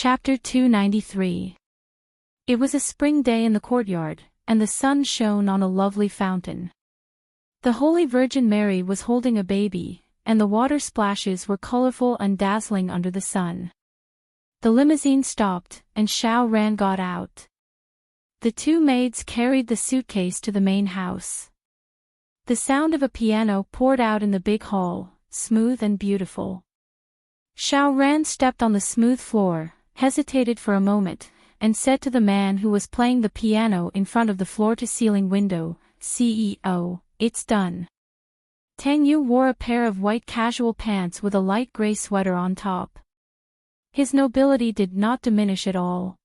Chapter 293. It was a spring day in the courtyard, and the sun shone on a lovely fountain. The Holy Virgin Mary was holding a baby, and the water splashes were colorful and dazzling under the sun. The limousine stopped, and Xiao Ran got out. The two maids carried the suitcase to the main house. The sound of a piano poured out in the big hall, smooth and beautiful. Xiao Ran stepped on the smooth floor, hesitated for a moment, and said to the man who was playing the piano in front of the floor-to-ceiling window, "CEO, it's done." Tang Yu wore a pair of white casual pants with a light gray sweater on top. His nobility did not diminish at all.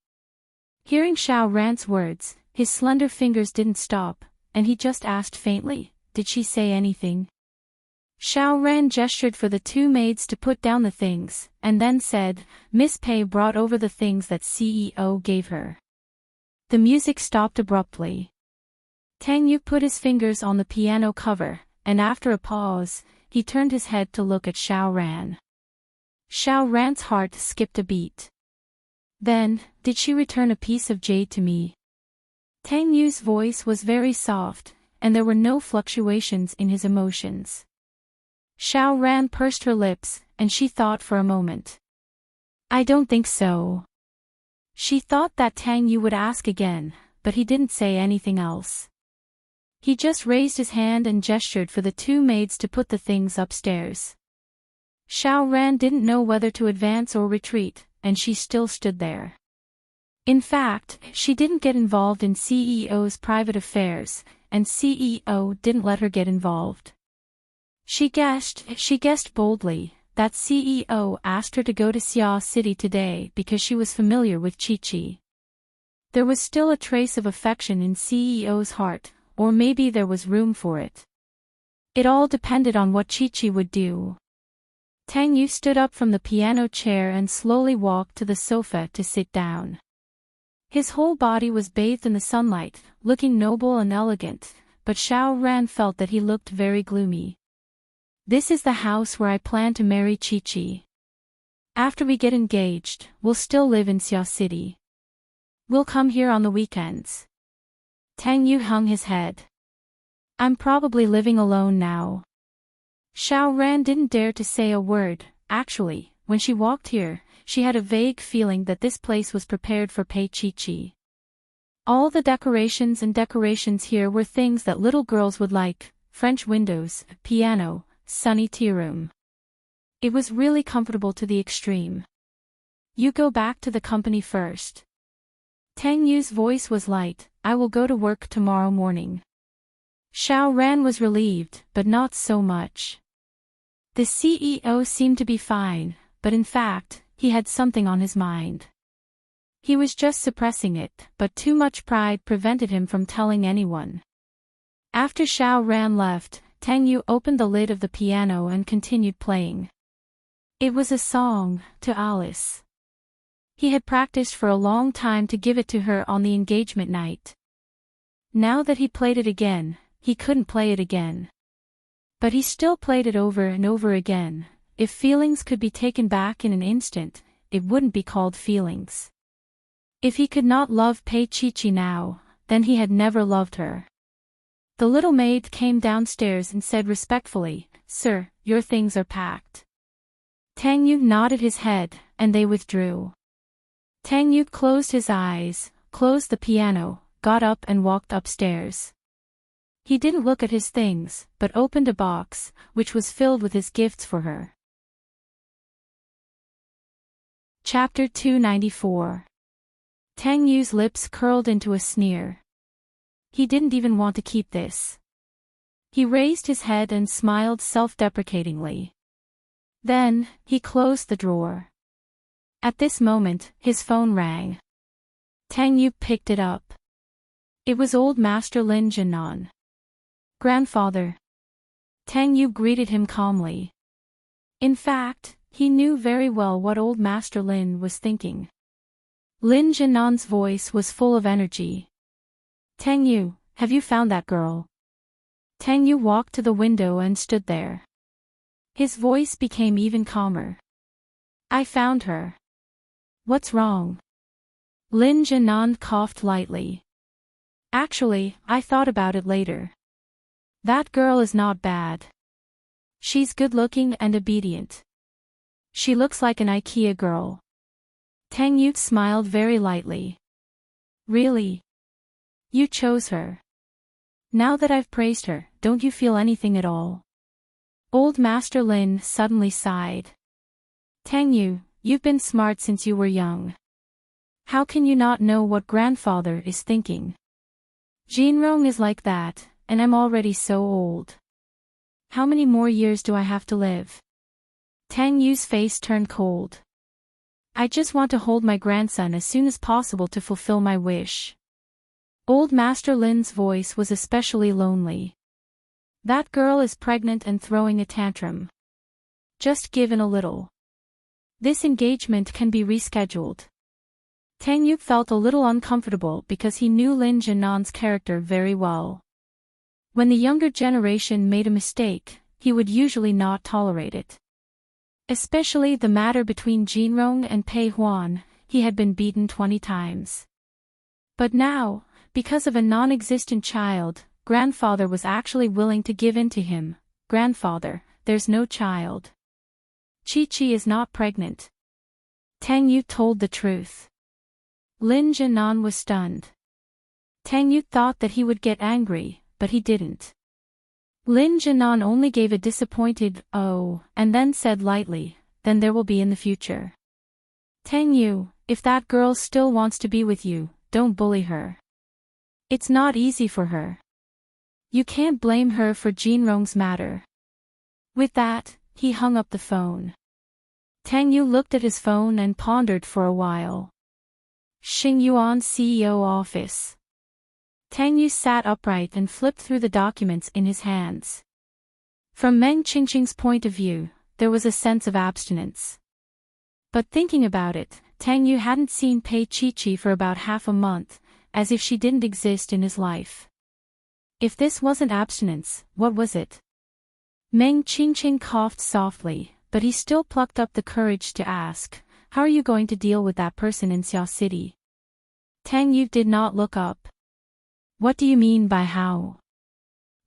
Hearing Xiao Ran's words, his slender fingers didn't stop, and he just asked faintly, "Did she say anything?" Xiao Ran gestured for the two maids to put down the things, and then said, "Miss Pei brought over the things that CEO gave her." The music stopped abruptly. Tang Yu put his fingers on the piano cover, and after a pause, he turned his head to look at Xiao Ran. Xiao Ran's heart skipped a beat. "Then, did she return a piece of jade to me?" Tang Yu's voice was very soft, and there were no fluctuations in his emotions. Xiao Ran pursed her lips, and she thought for a moment. "I don't think so." She thought that Tang Yu would ask again, but he didn't say anything else. He just raised his hand and gestured for the two maids to put the things upstairs. Xiao Ran didn't know whether to advance or retreat, and she still stood there. In fact, she didn't get involved in CEO's private affairs, and CEO didn't let her get involved. She guessed boldly, that CEO asked her to go to Xia City today because she was familiar with Chi-Chi. There was still a trace of affection in CEO's heart, or maybe there was room for it. It all depended on what Chi-Chi would do. Tang Yu stood up from the piano chair and slowly walked to the sofa to sit down. His whole body was bathed in the sunlight, looking noble and elegant, but Xiao Ran felt that he looked very gloomy. "This is the house where I plan to marry Chi-Chi. After we get engaged, we'll still live in Xia City. We'll come here on the weekends." Tang Yu hung his head. "I'm probably living alone now." Xiao Ran didn't dare to say a word. Actually, when she walked here, she had a vague feeling that this place was prepared for Pei Chi-Chi. All the decorations here were things that little girls would like: French windows, piano, sunny tea room. It was really comfortable to the extreme. "You go back to the company first." Tang Yu's voice was light. "I will go to work tomorrow morning." Xiao Ran was relieved, but not so much. The CEO seemed to be fine, but in fact, he had something on his mind. He was just suppressing it, but too much pride prevented him from telling anyone. After Xiao Ran left, Tang Yu opened the lid of the piano and continued playing. It was a song, To Alice. He had practiced for a long time to give it to her on the engagement night. Now that he played it again, he couldn't play it again. But he still played it over and over again. If feelings could be taken back in an instant, it wouldn't be called feelings. If he could not love Pei Chi-Chi now, then he had never loved her. The little maid came downstairs and said respectfully, "Sir, your things are packed." Tang Yu nodded his head, and they withdrew. Tang Yu closed his eyes, closed the piano, got up and walked upstairs. He didn't look at his things, but opened a box, which was filled with his gifts for her. Chapter 294. Tang Yu's lips curled into a sneer. He didn't even want to keep this. He raised his head and smiled self-deprecatingly. Then, he closed the drawer. At this moment, his phone rang. Tang Yu picked it up. It was old Master Lin Jinan. "Grandfather." Tang Yu greeted him calmly. In fact, he knew very well what old Master Lin was thinking. Lin Jinan's voice was full of energy. "Tang Yu, have you found that girl?" Tang Yu walked to the window and stood there. His voice became even calmer. "I found her." What's wrong? Lin Jinan coughed lightly. Actually, I thought about it later. That girl is not bad. She's good-looking and obedient. She looks like an IKEA girl. Tang Yu smiled very lightly. Really? You chose her. Now that I've praised her, don't you feel anything at all? Old Master Lin suddenly sighed. Tang Yu, you've been smart since you were young. How can you not know what grandfather is thinking? Jinrong is like that, and I'm already so old. How many more years do I have to live? Tang Yu's face turned cold. I just want to hold my grandson as soon as possible to fulfill my wish. Old Master Lin's voice was especially lonely. That girl is pregnant and throwing a tantrum. Just give in a little. This engagement can be rescheduled. Tang Yu felt a little uncomfortable because he knew Lin Jinan's character very well. When the younger generation made a mistake, he would usually not tolerate it. Especially the matter between Jinrong and Pei Huan, he had been beaten 20 times. But now, because of a non-existent child, grandfather was actually willing to give in to him. Grandfather, there's no child. Chi-Chi is not pregnant. Tang Yu told the truth. Lin Jinan was stunned. Tang Yu thought that he would get angry, but he didn't. Lin Jinan only gave a disappointed, "Oh," and then said lightly, "Then there will be in the future." Tang Yu, if that girl still wants to be with you, don't bully her. It's not easy for her. You can't blame her for Jinrong's matter. With that, he hung up the phone. Tang Yu looked at his phone and pondered for a while. Xing Yuan CEO office. Tang Yu sat upright and flipped through the documents in his hands. From Meng Qingqing's point of view, there was a sense of abstinence. But thinking about it, Tang Yu hadn't seen Pei Chi-Chi for about half a month, as if she didn't exist in his life. If this wasn't abstinence, what was it? Meng Qingqing coughed softly, but he still plucked up the courage to ask, "How are you going to deal with that person in Xiao City?" Tang Yu did not look up. What do you mean by how?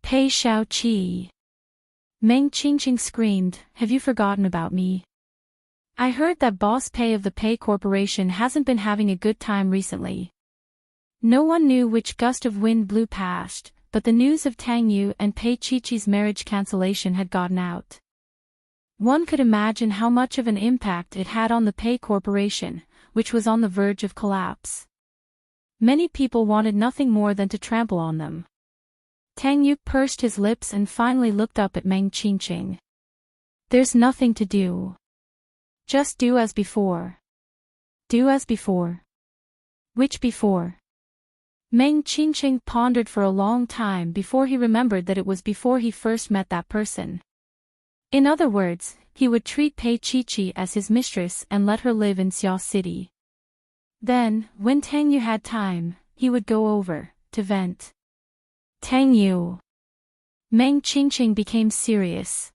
Pei Xiaoqi. Meng Qingqing screamed, "Have you forgotten about me? I heard that boss Pei of the Pei Corporation hasn't been having a good time recently." No one knew which gust of wind blew past, but the news of Tang Yu and Pei Chi-Chi's marriage cancellation had gotten out. One could imagine how much of an impact it had on the Pei Corporation, which was on the verge of collapse. Many people wanted nothing more than to trample on them. Tang Yu pursed his lips and finally looked up at Meng Qingqing. There's nothing to do. Just do as before. Do as before. Which before? Meng Qingqing pondered for a long time before he remembered that it was before he first met that person. In other words, he would treat Pei Chi-Chi as his mistress and let her live in Xiao City. Then, when Tang Yu had time, he would go over, to vent. Tang Yu. Meng Qingqing became serious.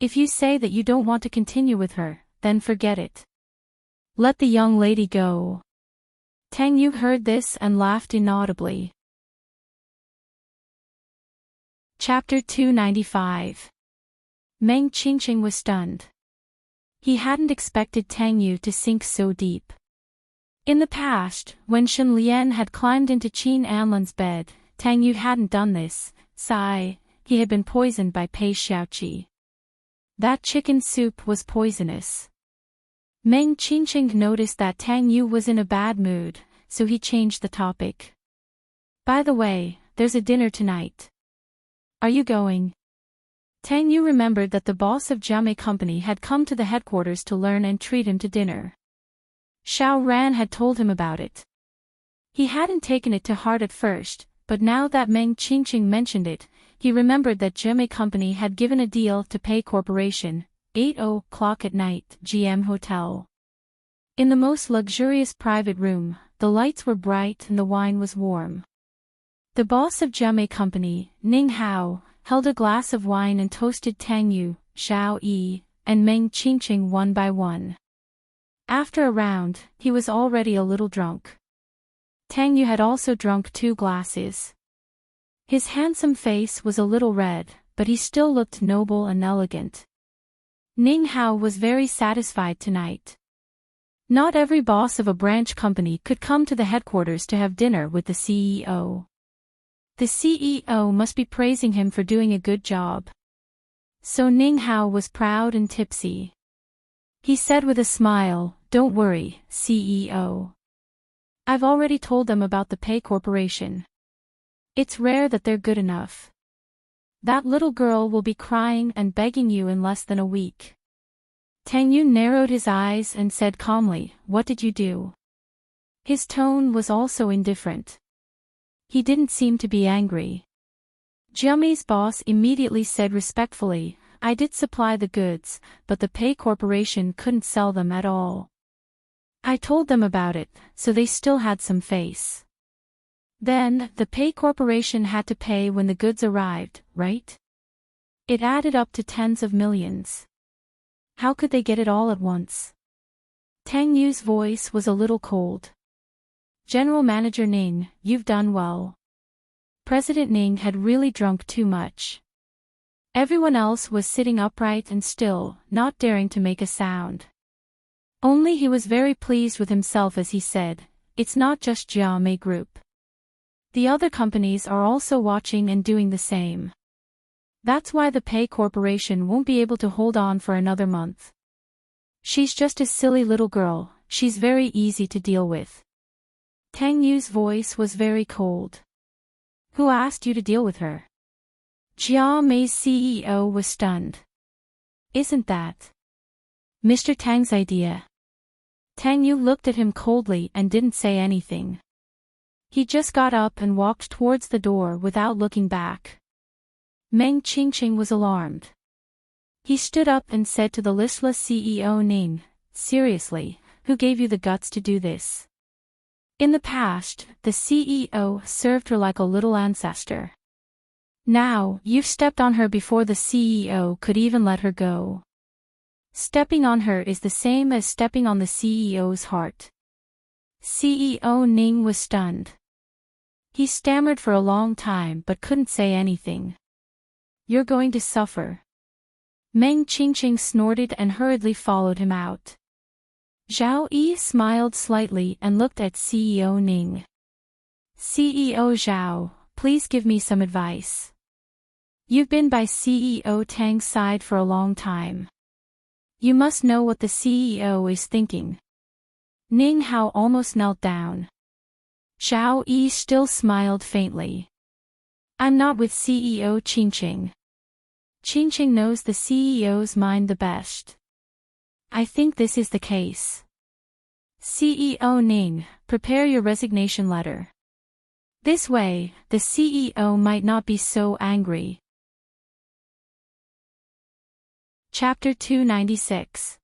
If you say that you don't want to continue with her, then forget it. Let the young lady go. Tang Yu heard this and laughed inaudibly. Chapter 295. Meng Qingqing was stunned. He hadn't expected Tang Yu to sink so deep. In the past, when Shen Lian had climbed into Qin Anlan's bed, Tang Yu hadn't done this. He had been poisoned by Pei Xiaoqi. That chicken soup was poisonous. Meng Qingqing noticed that Tang Yu was in a bad mood, so he changed the topic. By the way, there's a dinner tonight. Are you going? Tang Yu remembered that the boss of Jiamei Company had come to the headquarters to learn and treat him to dinner. Xiao Ran had told him about it. He hadn't taken it to heart at first, but now that Meng Qingqing mentioned it, he remembered that Jiamei Company had given a deal to Pei Corporation, 8:00 at night, GM Hotel. In the most luxurious private room, the lights were bright and the wine was warm. The boss of Jiamei Company, Ning Hao, held a glass of wine and toasted Tang Yu, Xiao Yi, and Meng Qingqing one by one. After a round, he was already a little drunk. Tang Yu had also drunk 2 glasses. His handsome face was a little red, but he still looked noble and elegant. Ning Hao was very satisfied tonight. Not every boss of a branch company could come to the headquarters to have dinner with the CEO. The CEO must be praising him for doing a good job. So Ning Hao was proud and tipsy. He said with a smile, "Don't worry, CEO. I've already told them about the Pay Corporation. It's rare that they're good enough. That little girl will be crying and begging you in less than a week." Tang Yu narrowed his eyes and said calmly, "What did you do?" His tone was also indifferent. He didn't seem to be angry. Jiami's boss immediately said respectfully, "I did supply the goods, but the Pay Corporation couldn't sell them at all. I told them about it, so they still had some face. Then, the Pay Corporation had to pay when the goods arrived, right? It added up to tens of millions. How could they get it all at once?" Tang Yu's voice was a little cold. "General Manager Ning, you've done well." President Ning had really drunk too much. Everyone else was sitting upright and still, not daring to make a sound. Only he was very pleased with himself as he said, "It's not just Jiame Group. The other companies are also watching and doing the same. That's why the Pay Corporation won't be able to hold on for another month. She's just a silly little girl, she's very easy to deal with." Tang Yu's voice was very cold. "Who asked you to deal with her?" Jiame's CEO was stunned. "Isn't that Mr. Tang's idea?" Tang Yu looked at him coldly and didn't say anything. He just got up and walked towards the door without looking back. Meng Qingqing was alarmed. He stood up and said to the listless CEO Ning, "Seriously, who gave you the guts to do this?" In the past, the CEO served her like a little ancestor. Now, you've stepped on her before the CEO could even let her go. Stepping on her is the same as stepping on the CEO's heart. CEO Ning was stunned. He stammered for a long time but couldn't say anything. "You're going to suffer." Meng Qingqing snorted and hurriedly followed him out. Zhao Yi smiled slightly and looked at CEO Ning. "CEO Zhao, please give me some advice. You've been by CEO Tang's side for a long time. You must know what the CEO is thinking." Ning Hao almost knelt down. Zhao Yi still smiled faintly. "I'm not with CEO Qingqing. Qingqing knows the CEO's mind the best. I think this is the case. CEO Ning, prepare your resignation letter. This way, the CEO might not be so angry." Chapter 296.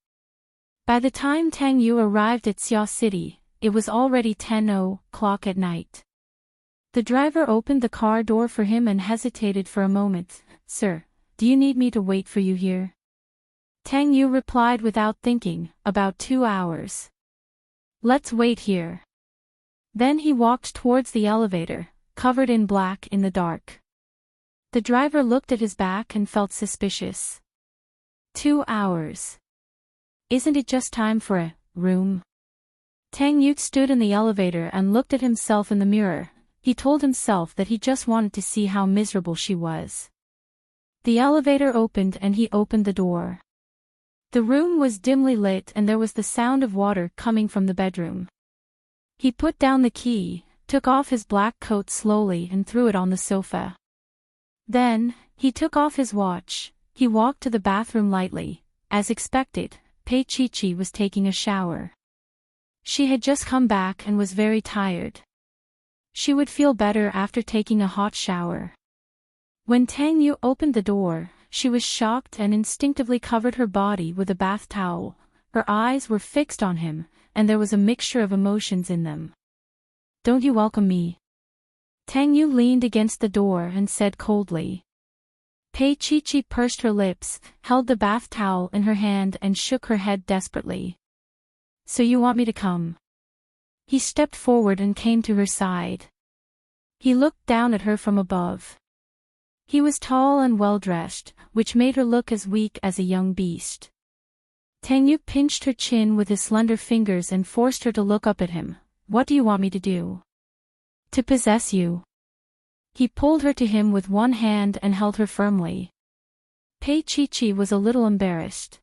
By the time Tang Yu arrived at Xia City, it was already 10:00 at night. The driver opened the car door for him and hesitated for a moment. "Sir, do you need me to wait for you here?" Tang Yu replied without thinking, "About 2 hours. Let's wait here." Then he walked towards the elevator, covered in black in the dark. The driver looked at his back and felt suspicious. 2 hours. Isn't it just time for a room? Tang Yu stood in the elevator and looked at himself in the mirror. He told himself that he just wanted to see how miserable she was. The elevator opened and he opened the door. The room was dimly lit and there was the sound of water coming from the bedroom. He put down the key, took off his black coat slowly and threw it on the sofa. Then, he took off his watch. He walked to the bathroom lightly. As expected, Pei Chi-Chi was taking a shower. She had just come back and was very tired. She would feel better after taking a hot shower. When Tang Yu opened the door, she was shocked and instinctively covered her body with a bath towel. Her eyes were fixed on him, and there was a mixture of emotions in them. "Don't you welcome me?" Tang Yu leaned against the door and said coldly. Pei Chi-Chi pursed her lips, held the bath towel in her hand and shook her head desperately. So you want me to come? He stepped forward and came to her side. He looked down at her from above. He was tall and well-dressed, which made her look as weak as a young beast. Tangyu pinched her chin with his slender fingers and forced her to look up at him. What do you want me to do? To possess you. He pulled her to him with one hand and held her firmly. Pei Chi was a little embarrassed.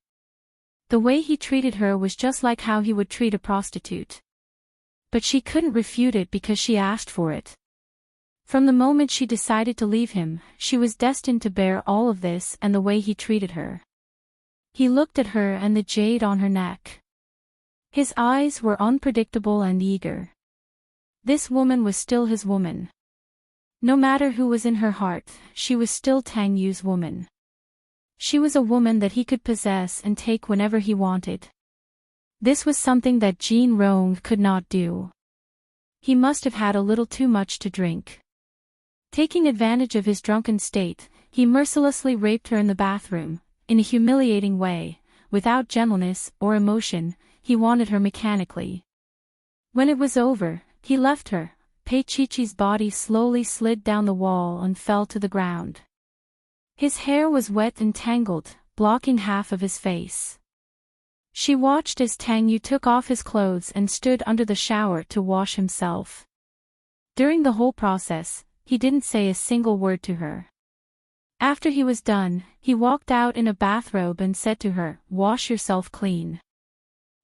The way he treated her was just like how he would treat a prostitute. But she couldn't refute it because she asked for it. From the moment she decided to leave him, she was destined to bear all of this and the way he treated her. He looked at her and the jade on her neck. His eyes were unpredictable and eager. This woman was still his woman. No matter who was in her heart, she was still Tang Yu's woman. She was a woman that he could possess and take whenever he wanted. This was something that Jin Rong could not do. He must have had a little too much to drink. Taking advantage of his drunken state, he mercilessly raped her in the bathroom, in a humiliating way, without gentleness or emotion. He wanted her mechanically. When it was over, he left her. Pei Chi's body slowly slid down the wall and fell to the ground. His hair was wet and tangled, blocking half of his face. She watched as Tang Yu took off his clothes and stood under the shower to wash himself. During the whole process, he didn't say a single word to her. After he was done, he walked out in a bathrobe and said to her, "Wash yourself clean."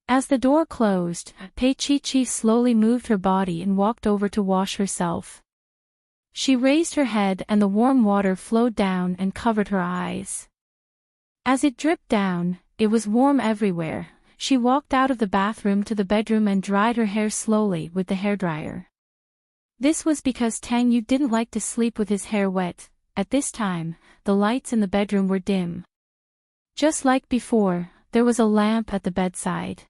As the door closed, Pei Chi slowly moved her body and walked over to wash herself. She raised her head and the warm water flowed down and covered her eyes. As it dripped down, it was warm everywhere. She walked out of the bathroom to the bedroom and dried her hair slowly with the hairdryer. This was because Tang Yu didn't like to sleep with his hair wet. At this time, the lights in the bedroom were dim. Just like before, there was a lamp at the bedside.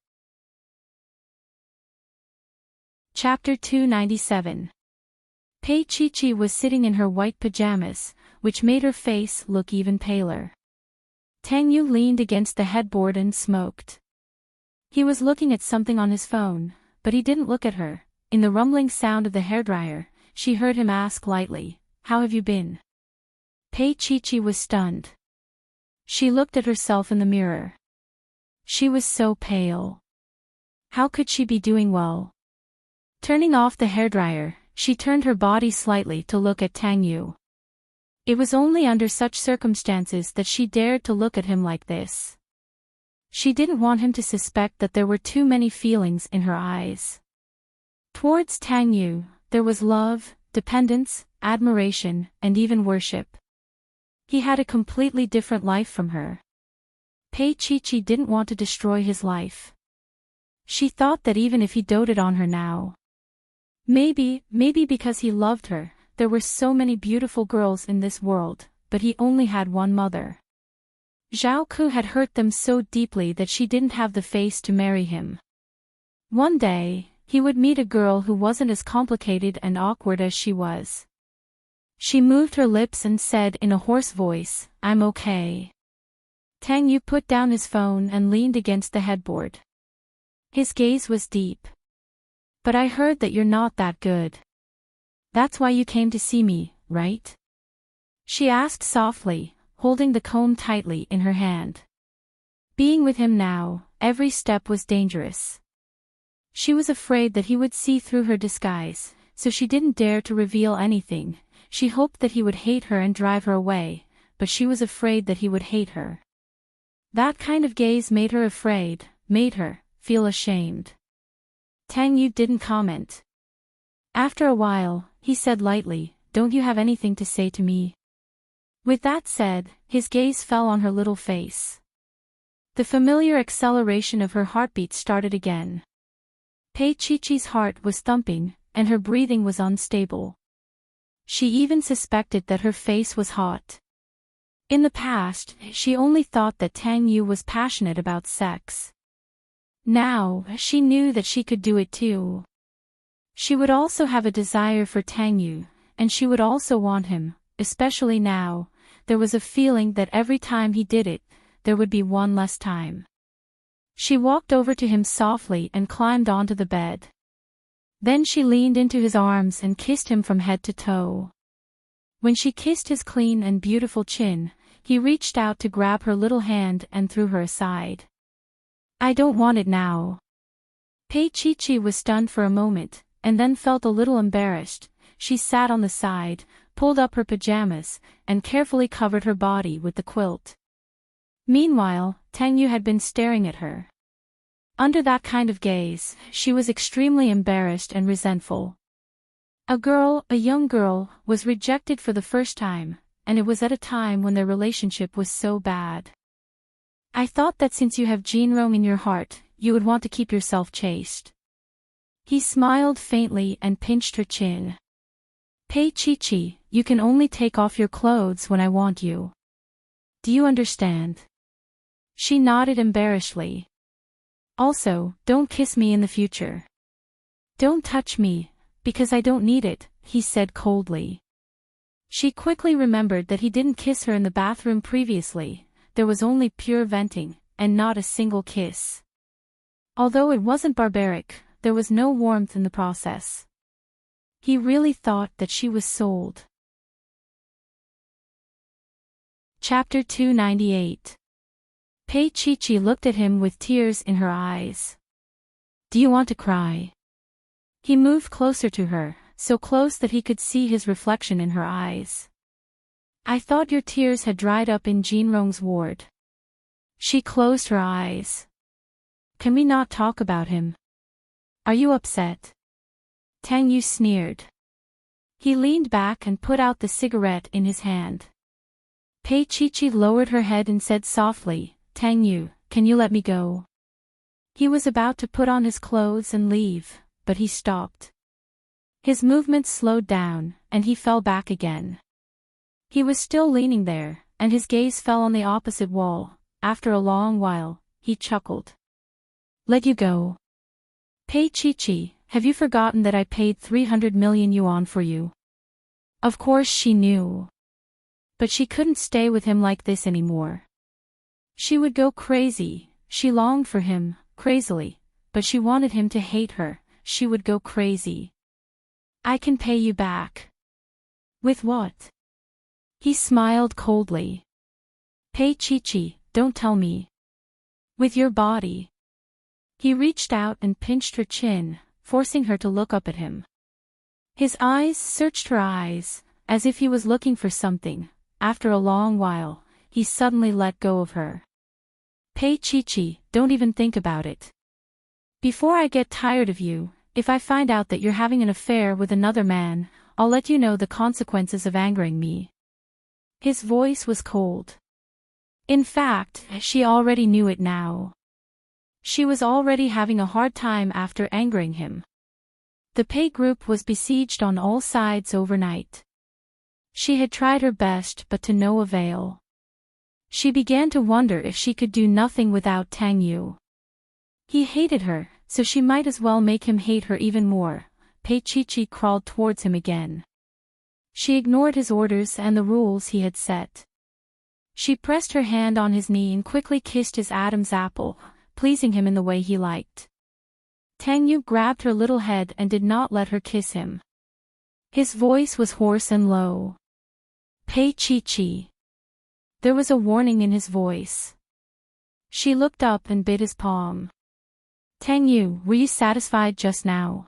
Chapter 297. Pei Chi was sitting in her white pajamas, which made her face look even paler. Tang Yu leaned against the headboard and smoked. He was looking at something on his phone, but he didn't look at her. In the rumbling sound of the hairdryer, she heard him ask lightly, "How have you been?" Pei Chi was stunned. She looked at herself in the mirror. She was so pale. How could she be doing well? Turning off the hairdryer, she turned her body slightly to look at Tang Yu. It was only under such circumstances that she dared to look at him like this. She didn't want him to suspect that there were too many feelings in her eyes. Towards Tang Yu, there was love, dependence, admiration, and even worship. He had a completely different life from her. Pei Chi didn't want to destroy his life. She thought that even if he doted on her now, maybe because he loved her, there were so many beautiful girls in this world, but he only had one mother. Zhao Ku had hurt them so deeply that she didn't have the face to marry him. One day, he would meet a girl who wasn't as complicated and awkward as she was. She moved her lips and said in a hoarse voice, "I'm okay." Tang Yu put down his phone and leaned against the headboard. His gaze was deep. "But I heard that you're not that good. That's why you came to see me, right?" She asked softly, holding the comb tightly in her hand. Being with him now, every step was dangerous. She was afraid that he would see through her disguise, so she didn't dare to reveal anything. She hoped that he would hate her and drive her away, but she was afraid that he would hate her. That kind of gaze made her afraid, made her feel ashamed. Tang Yu didn't comment. After a while, he said lightly, "Don't you have anything to say to me?" With that said, his gaze fell on her little face. The familiar acceleration of her heartbeat started again. Pei Chi's heart was thumping, and her breathing was unstable. She even suspected that her face was hot. In the past, she only thought that Tang Yu was passionate about sex. Now, she knew that she could do it too. She would also have a desire for Tang Yu, and she would also want him, especially now. There was a feeling that every time he did it, there would be one less time. She walked over to him softly and climbed onto the bed. Then she leaned into his arms and kissed him from head to toe. When she kissed his clean and beautiful chin, he reached out to grab her little hand and threw her aside. "I don't want it now." Pei-Chi-Chi was stunned for a moment, and then felt a little embarrassed. She sat on the side, pulled up her pajamas, and carefully covered her body with the quilt. Meanwhile, Tang Yu had been staring at her. Under that kind of gaze, she was extremely embarrassed and resentful. A young girl, was rejected for the first time, and it was at a time when their relationship was so bad. "I thought that since you have Jinrong in your heart, you would want to keep yourself chaste." He smiled faintly and pinched her chin. "Pei-Chi-Chi, you can only take off your clothes when I want you. Do you understand?" She nodded embarrassedly. "Also, don't kiss me in the future." "Don't touch me, because I don't need it," he said coldly. She quickly remembered that he didn't kiss her in the bathroom previously. There was only pure venting, and not a single kiss. Although it wasn't barbaric, there was no warmth in the process. He really thought that she was sold. Chapter 298. Pei-Chi-Chi looked at him with tears in her eyes. "Do you want to cry?" He moved closer to her, so close that he could see his reflection in her eyes. "I thought your tears had dried up in Jinrong's ward." She closed her eyes. "Can we not talk about him? Are you upset?" Tang Yu sneered. He leaned back and put out the cigarette in his hand. Pei-Chi-Chi lowered her head and said softly, "Tang Yu, can you let me go?" He was about to put on his clothes and leave, but he stopped. His movements slowed down, and he fell back again. He was still leaning there, and his gaze fell on the opposite wall. After a long while, he chuckled. "Let you go? Pei-Chi-Chi, have you forgotten that I paid 300 million yuan for you?" Of course she knew. But she couldn't stay with him like this anymore. She would go crazy. She longed for him, crazily, but she wanted him to hate her. She would go crazy. "I can pay you back." "With what?" He smiled coldly. "Pei-Chi-Chi, don't tell me." "With your body." He reached out and pinched her chin, forcing her to look up at him. His eyes searched her eyes, as if he was looking for something. After a long while, he suddenly let go of her. "Pei-Chi-Chi, don't even think about it. Before I get tired of you, if I find out that you're having an affair with another man, I'll let you know the consequences of angering me." His voice was cold. In fact, she already knew it now. She was already having a hard time after angering him. The Pei group was besieged on all sides overnight. She had tried her best but to no avail. She began to wonder if she could do nothing without Tang Yu. He hated her, so she might as well make him hate her even more. Pei-Chi-Chi crawled towards him again. She ignored his orders and the rules he had set. She pressed her hand on his knee and quickly kissed his Adam's apple, pleasing him in the way he liked. Tang Yu grabbed her little head and did not let her kiss him. His voice was hoarse and low. "Pei-Chi-Chi." There was a warning in his voice. She looked up and bit his palm. "Tang Yu, were you satisfied just now?"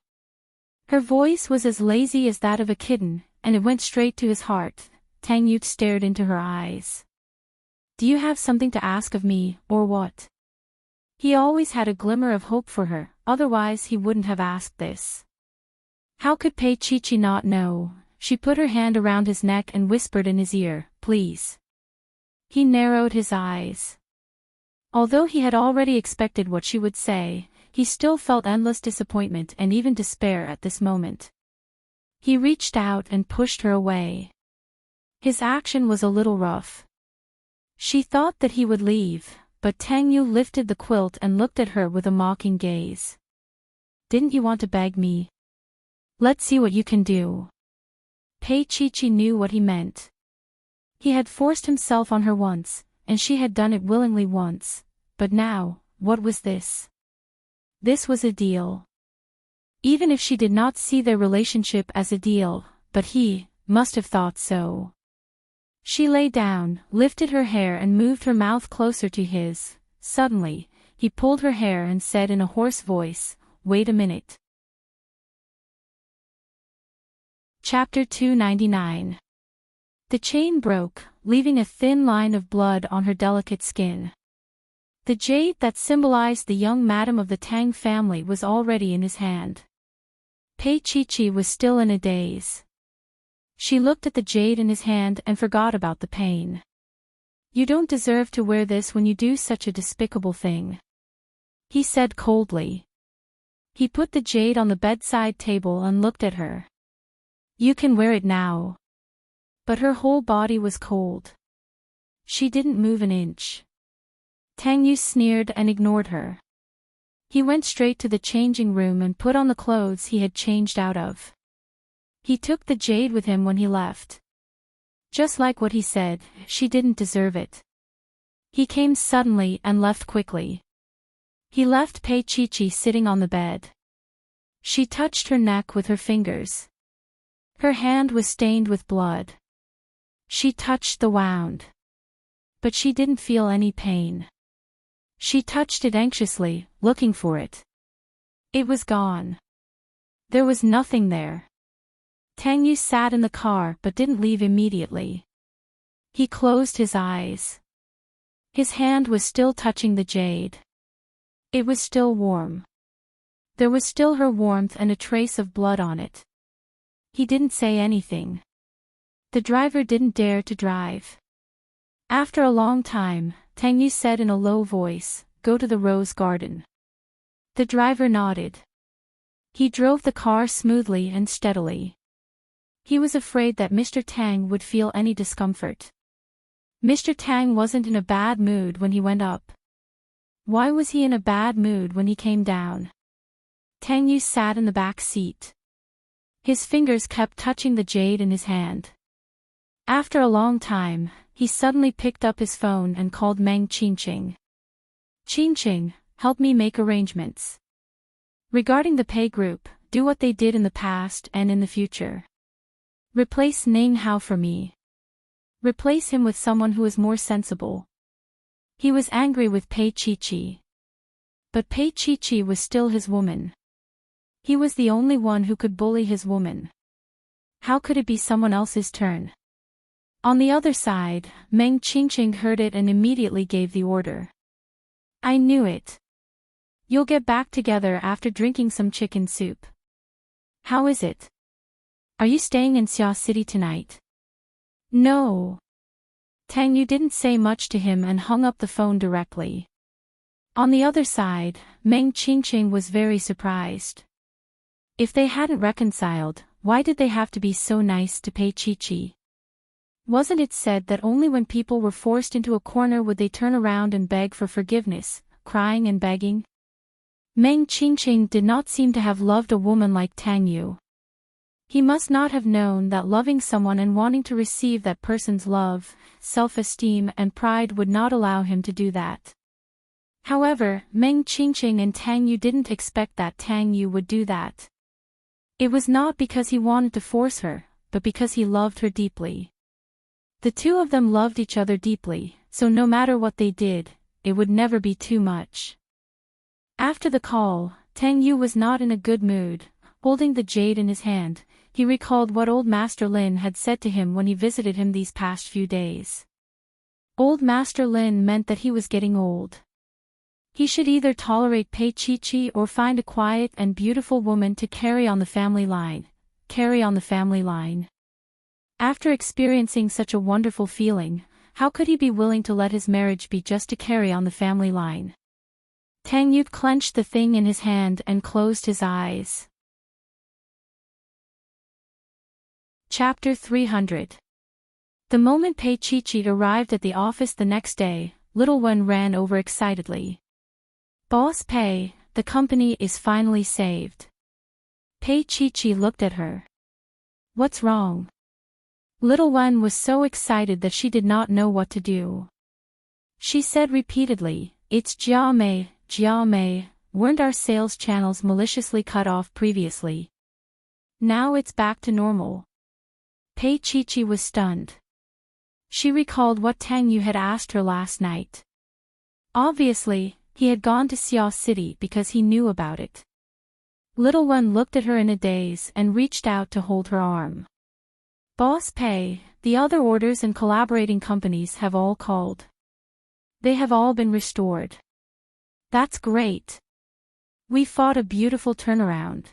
Her voice was as lazy as that of a kitten, and it went straight to his heart. Tang Yu stared into her eyes. "Do you have something to ask of me, or what?" He always had a glimmer of hope for her, otherwise he wouldn't have asked this. How could Pei-Chi-Chi not know? She put her hand around his neck and whispered in his ear, "Please." He narrowed his eyes. Although he had already expected what she would say, he still felt endless disappointment and even despair at this moment. He reached out and pushed her away. His action was a little rough. She thought that he would leave, but Tang Yu lifted the quilt and looked at her with a mocking gaze. "Didn't you want to beg me? Let's see what you can do." Pei-Chi-Chi knew what he meant. He had forced himself on her once, and she had done it willingly once, but now, what was this? This was a deal. Even if she did not see their relationship as a deal, but he must have thought so. She lay down, lifted her hair and moved her mouth closer to his. Suddenly, he pulled her hair and said in a hoarse voice, "Wait a minute." Chapter 299. The chain broke, leaving a thin line of blood on her delicate skin. The jade that symbolized the young madam of the Tang family was already in his hand. Pei Chi was still in a daze. She looked at the jade in his hand and forgot about the pain. "You don't deserve to wear this when you do such a despicable thing," he said coldly. He put the jade on the bedside table and looked at her. "You can wear it now." But her whole body was cold. She didn't move an inch. Tang Yu sneered and ignored her. He went straight to the changing room and put on the clothes he had changed out of. He took the jade with him when he left. Just like what he said, she didn't deserve it. He came suddenly and left quickly. He left Pei Chi sitting on the bed. She touched her neck with her fingers. Her hand was stained with blood. She touched the wound. But she didn't feel any pain. She touched it anxiously, looking for it. It was gone. There was nothing there. Tang Yu sat in the car but didn't leave immediately. He closed his eyes. His hand was still touching the jade. It was still warm. There was still her warmth and a trace of blood on it. He didn't say anything. The driver didn't dare to drive. After a long time, Tang Yu said in a low voice, "Go to the rose garden." The driver nodded. He drove the car smoothly and steadily. He was afraid that Mr. Tang would feel any discomfort. Mr. Tang wasn't in a bad mood when he went up. Why was he in a bad mood when he came down? Tang Yu sat in the back seat. His fingers kept touching the jade in his hand. After a long time, he suddenly picked up his phone and called Meng Qingqing. "Qingqing, help me make arrangements. Regarding the Pei group, do what they did in the past and in the future. Replace Ning Hao for me. Replace him with someone who is more sensible." He was angry with Pei Chi. But Pei Chi was still his woman. He was the only one who could bully his woman. How could it be someone else's turn? On the other side, Meng Qingqing heard it and immediately gave the order. "I knew it. You'll get back together after drinking some chicken soup. How is it? Are you staying in Xia City tonight?" "No." Tang Yu didn't say much to him and hung up the phone directly. On the other side, Meng Qingqing was very surprised. If they hadn't reconciled, why did they have to be so nice to Pei Chi? Wasn't it said that only when people were forced into a corner would they turn around and beg for forgiveness, crying and begging? Meng Qingqing did not seem to have loved a woman like Tang Yu. He must not have known that loving someone and wanting to receive that person's love, self-esteem and pride would not allow him to do that. However, Meng Qingqing and Tang Yu didn't expect that Tang Yu would do that. It was not because he wanted to force her, but because he loved her deeply. The two of them loved each other deeply, so no matter what they did, it would never be too much. After the call, Tang Yu was not in a good mood. Holding the jade in his hand, he recalled what old Master Lin had said to him when he visited him these past few days. Old Master Lin meant that he was getting old. He should either tolerate Pei Chi or find a quiet and beautiful woman to carry on the family line. After experiencing such a wonderful feeling, how could he be willing to let his marriage be just to carry on the family line? Tang Yu clenched the thing in his hand and closed his eyes. Chapter 300. The moment Pei Chi arrived at the office the next day, Little Wen ran over excitedly. "Boss Pei, the company is finally saved." Pei Chi looked at her. "What's wrong?" Little Wen was so excited that she did not know what to do. She said repeatedly, "It's Jia Mei, Jia Mei, weren't our sales channels maliciously cut off previously? Now it's back to normal. Pei Chi was stunned. She recalled what Tang Yu had asked her last night. Obviously, he had gone to Xia City because he knew about it. Little One looked at her in a daze and reached out to hold her arm. Boss Pei, the other orders and collaborating companies have all called. They have all been restored. That's great. We fought a beautiful turnaround.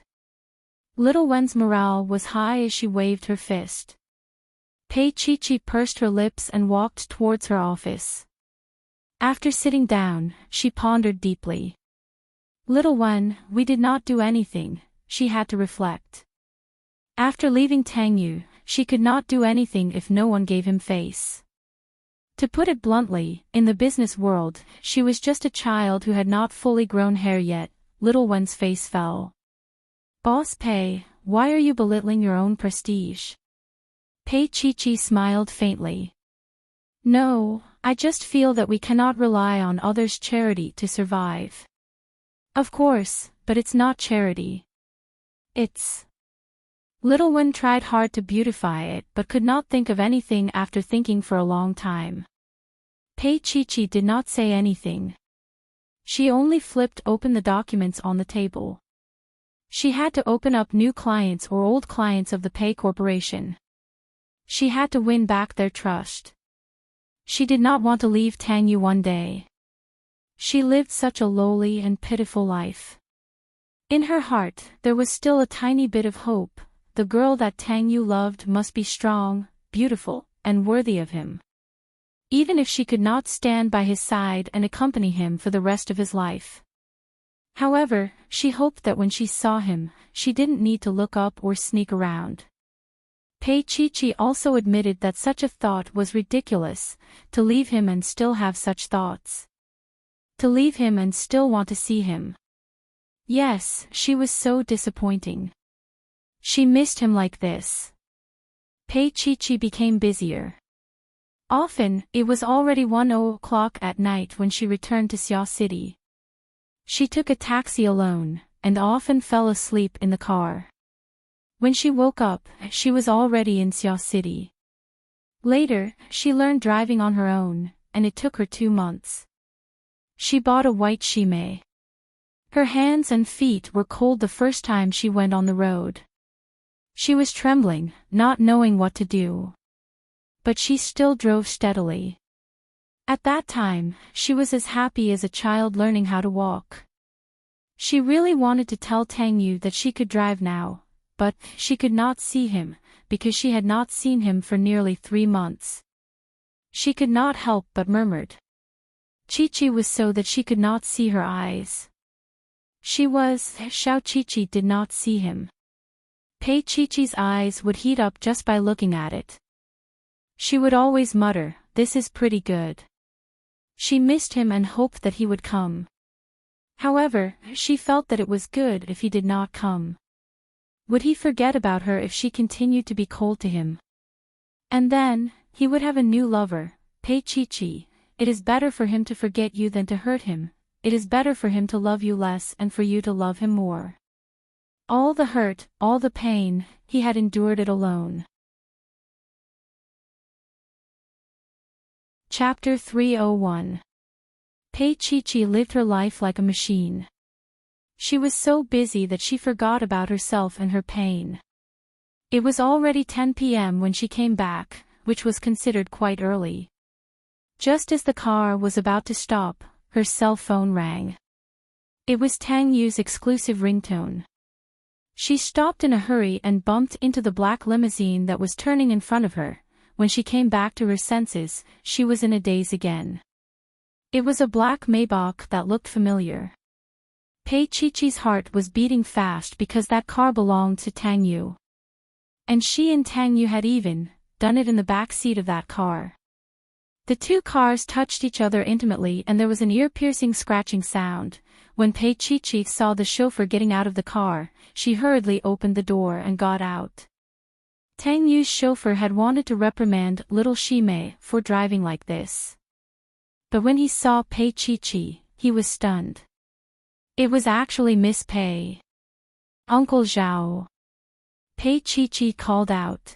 Little Wen's morale was high as she waved her fist. Pei Chi pursed her lips and walked towards her office. After sitting down, she pondered deeply. Little Wen, we did not do anything, she had to reflect. After leaving Tang Yu, she could not do anything if no one gave him face. To put it bluntly, in the business world, she was just a child who had not fully grown hair yet. Little Wen's face fell. Boss Pei, why are you belittling your own prestige? Pei Chi smiled faintly. No, I just feel that we cannot rely on others' charity to survive. Of course, but it's not charity. It's... Little Wen tried hard to beautify it but could not think of anything after thinking for a long time. Pei Chi did not say anything. She only flipped open the documents on the table. She had to open up new clients or old clients of the Pei Corporation. She had to win back their trust. She did not want to leave Tang Yu one day. She lived such a lowly and pitiful life. In her heart, there was still a tiny bit of hope. The girl that Tang Yu loved must be strong, beautiful, and worthy of him. Even if she could not stand by his side and accompany him for the rest of his life. However, she hoped that when she saw him, she didn't need to look up or sneak around. Pei Chi also admitted that such a thought was ridiculous, to leave him and still have such thoughts. To leave him and still want to see him. Yes, she was so disappointing. She missed him like this. Pei Chi became busier. Often, it was already 1:00 at night when she returned to Xia City. She took a taxi alone, and often fell asleep in the car. When she woke up, she was already in Xia City. Later, she learned driving on her own, and it took her 2 months. She bought a white shime. Her hands and feet were cold the first time she went on the road. She was trembling, not knowing what to do. But she still drove steadily. At that time, she was as happy as a child learning how to walk. She really wanted to tell Tang Yu that she could drive now, but she could not see him, because she had not seen him for nearly 3 months. She could not help but murmured. Chi was so that she could not see her eyes. She was, Xiao Chi did not see him. Pei Chi's eyes would heat up just by looking at it. She would always mutter, "This is pretty good." She missed him and hoped that he would come. However, she felt that it was good if he did not come. Would he forget about her if she continued to be cold to him? And then, he would have a new lover. Pei Chi, it is better for him to forget you than to hurt him. It is better for him to love you less and for you to love him more. All the hurt, all the pain, he had endured it alone. Chapter 301. Pei Chi lived her life like a machine. She was so busy that she forgot about herself and her pain. It was already 10 p.m. when she came back, which was considered quite early. Just as the car was about to stop, her cell phone rang. It was Tang Yu's exclusive ringtone. She stopped in a hurry and bumped into the black limousine that was turning in front of her. When she came back to her senses, she was in a daze again. It was a black Maybach that looked familiar. Pei Chi's heart was beating fast because that car belonged to Tang Yu. And she and Tang Yu had even done it in the back seat of that car. The two cars touched each other intimately and there was an ear-piercing scratching sound. When Pei Chi saw the chauffeur getting out of the car, she hurriedly opened the door and got out. Tang Yu's chauffeur had wanted to reprimand little Shimei for driving like this. But when he saw Pei Chi, he was stunned. It was actually Miss Pei. Uncle Zhao. Pei Chi called out.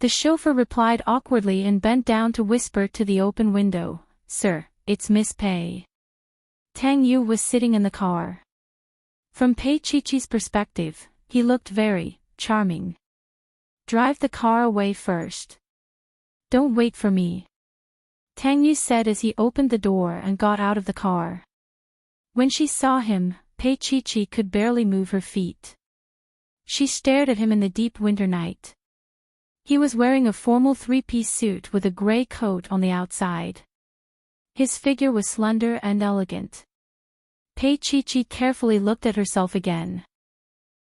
The chauffeur replied awkwardly and bent down to whisper to the open window, "Sir, it's Miss Pei." Tang Yu was sitting in the car. From Pei Chi's perspective, he looked very charming. "Drive the car away first. Don't wait for me," Tang Yu said as he opened the door and got out of the car. When she saw him, Pei Chi could barely move her feet. She stared at him in the deep winter night. He was wearing a formal three-piece suit with a gray coat on the outside. His figure was slender and elegant. Pei Chi carefully looked at herself again.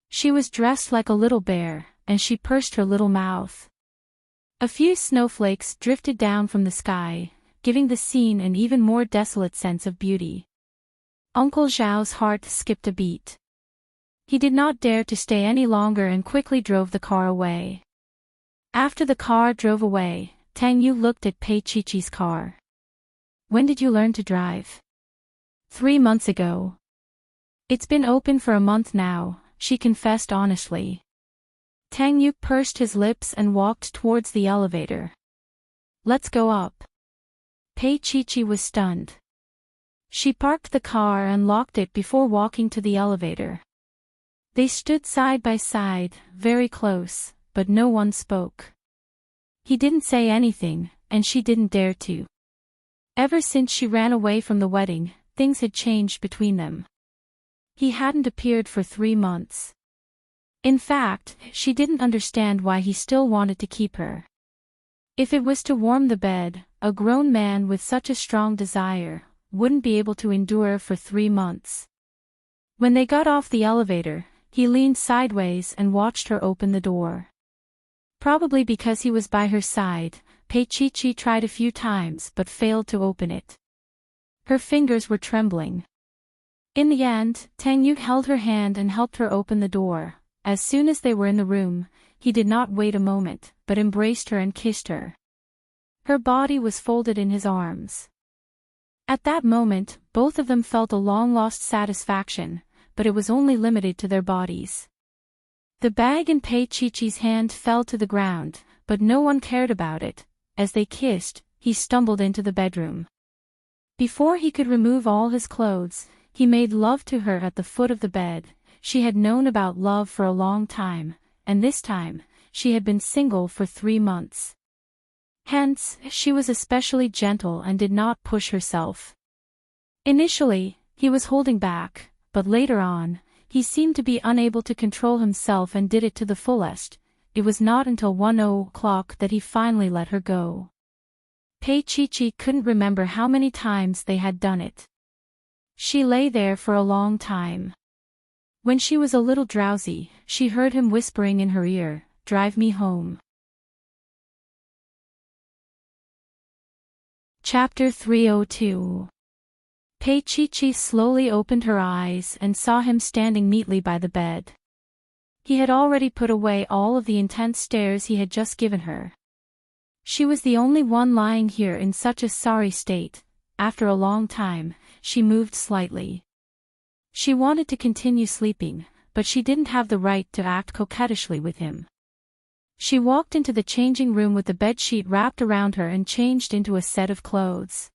She was dressed like a little bear, and she pursed her little mouth. A few snowflakes drifted down from the sky, giving the scene an even more desolate sense of beauty. Uncle Zhao's heart skipped a beat. He did not dare to stay any longer and quickly drove the car away. After the car drove away, Tang Yu looked at Pei Chi's car. "When did you learn to drive?" 3 months ago. "It's been open for a month now," she confessed honestly. Tang Yu pursed his lips and walked towards the elevator. "Let's go up." Pei Chi was stunned. She parked the car and locked it before walking to the elevator. They stood side by side, very close, but no one spoke. He didn't say anything, and she didn't dare to. Ever since she ran away from the wedding, things had changed between them. He hadn't appeared for 3 months. In fact, she didn't understand why he still wanted to keep her. If it was to warm the bed, a grown man with such a strong desire wouldn't be able to endure for 3 months. When they got off the elevator, he leaned sideways and watched her open the door. Probably because he was by her side, Pei Chi tried a few times but failed to open it. Her fingers were trembling. In the end, Tang Yu held her hand and helped her open the door. As soon as they were in the room, he did not wait a moment, but embraced her and kissed her. Her body was folded in his arms. At that moment, both of them felt a long-lost satisfaction, but it was only limited to their bodies. The bag in Pei Chi's hand fell to the ground, but no one cared about it. As they kissed, he stumbled into the bedroom. Before he could remove all his clothes, he made love to her at the foot of the bed. She had known about love for a long time, and this time, she had been single for 3 months. Hence, she was especially gentle and did not push herself. Initially, he was holding back, but later on, he seemed to be unable to control himself and did it to the fullest. It was not until 1 o'clock that he finally let her go. Pei Chi couldn't remember how many times they had done it. She lay there for a long time. When she was a little drowsy, she heard him whispering in her ear, "Drive me home." Chapter 302. Pei Chi slowly opened her eyes and saw him standing neatly by the bed. He had already put away all of the intense stares he had just given her. She was the only one lying here in such a sorry state. After a long time, she moved slightly. She wanted to continue sleeping, but she didn't have the right to act coquettishly with him. She walked into the changing room with the bedsheet wrapped around her and changed into a set of clothes.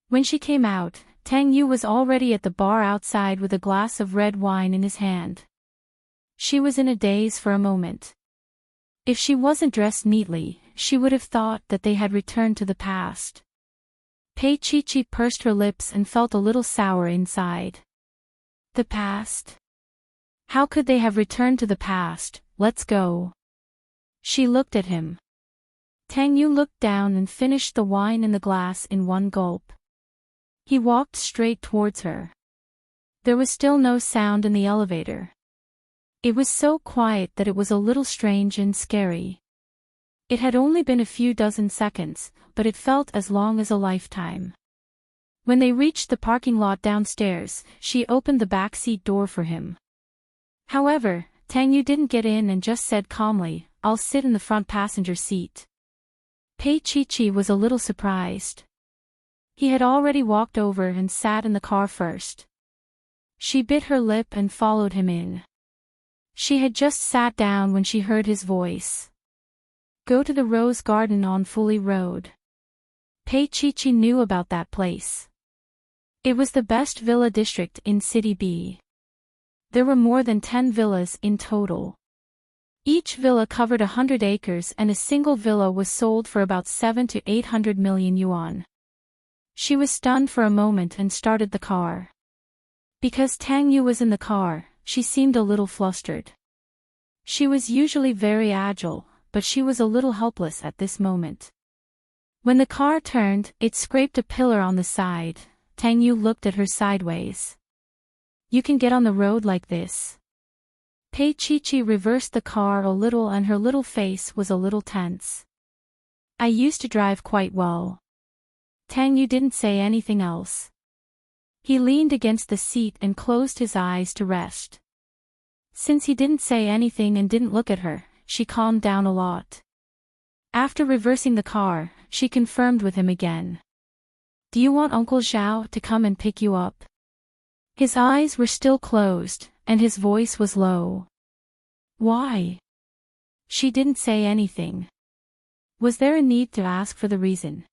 When she came out, Tang Yu was already at the bar outside with a glass of red wine in his hand. She was in a daze for a moment. If she wasn't dressed neatly, she would have thought that they had returned to the past. Pei Chi pursed her lips and felt a little sour inside. The past? How could they have returned to the past? Let's go. She looked at him. Tang Yu looked down and finished the wine in the glass in one gulp. He walked straight towards her. There was still no sound in the elevator. It was so quiet that it was a little strange and scary. It had only been a few dozen seconds, but it felt as long as a lifetime. When they reached the parking lot downstairs, she opened the backseat door for him. However, Tang Yu didn't get in and just said calmly, "I'll sit in the front passenger seat." Pei Chi was a little surprised. He had already walked over and sat in the car first. She bit her lip and followed him in. She had just sat down when she heard his voice. Go to the Rose Garden on Fully Road. Pei-Chi-Chi knew about that place. It was the best villa district in City B. There were more than 10 villas in total. Each villa covered 100 acres and a single villa was sold for about 7 to 800 million yuan. She was stunned for a moment and started the car. Because Tang Yu was in the car, she seemed a little flustered. She was usually very agile, but she was a little helpless at this moment. When the car turned, it scraped a pillar on the side. Tang Yu looked at her sideways. You can get on the road like this? Pei-Chi-Chi reversed the car a little and her little face was a little tense. I used to drive quite well. Tang Yu didn't say anything else. He leaned against the seat and closed his eyes to rest. Since he didn't say anything and didn't look at her, she calmed down a lot. After reversing the car, she confirmed with him again. Do you want Uncle Zhao to come and pick you up? His eyes were still closed, and his voice was low. Why? She didn't say anything. Was there a need to ask for the reason?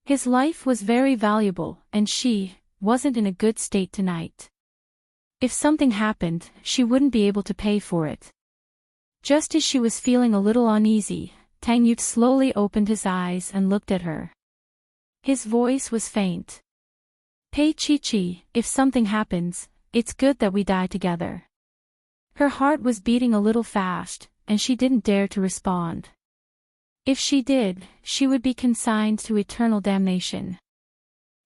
His life was very valuable, and she wasn't in a good state tonight. If something happened, she wouldn't be able to pay for it. Just as she was feeling a little uneasy, Tang Yu slowly opened his eyes and looked at her. His voice was faint. Pei-Chi-Chi, if something happens, it's good that we die together. Her heart was beating a little fast, and she didn't dare to respond. If she did, she would be consigned to eternal damnation.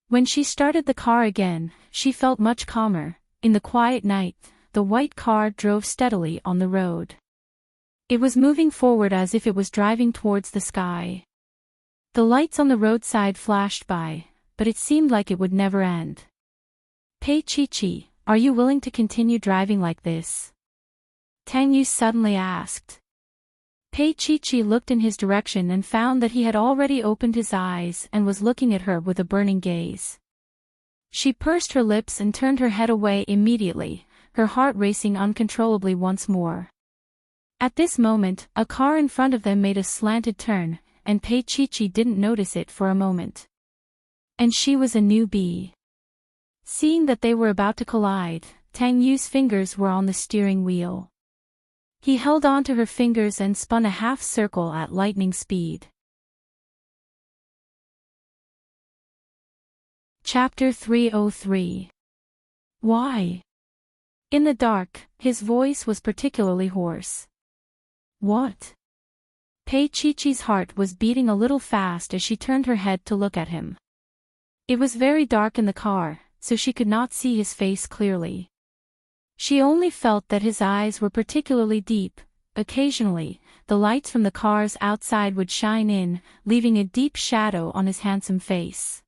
When she started the car again, she felt much calmer. In the quiet night, the white car drove steadily on the road. It was moving forward as if it was driving towards the sky. The lights on the roadside flashed by, but it seemed like it would never end. Pei-Chi-Chi, are you willing to continue driving like this? Tang Yu suddenly asked. Pei-Chi-Chi looked in his direction and found that he had already opened his eyes and was looking at her with a burning gaze. She pursed her lips and turned her head away immediately, her heart racing uncontrollably once more. At this moment, a car in front of them made a slanted turn, and Pei-Chi-Chi didn't notice it for a moment. And she was a newbie. Seeing that they were about to collide, Tang Yu's fingers were on the steering wheel. He held on to her fingers and spun a half circle at lightning speed. Chapter 303. Why? In the dark, his voice was particularly hoarse. What? Pei-Chi-Chi's heart was beating a little fast as she turned her head to look at him. It was very dark in the car, so she could not see his face clearly. She only felt that his eyes were particularly deep. Occasionally, the lights from the cars outside would shine in, leaving a deep shadow on his handsome face.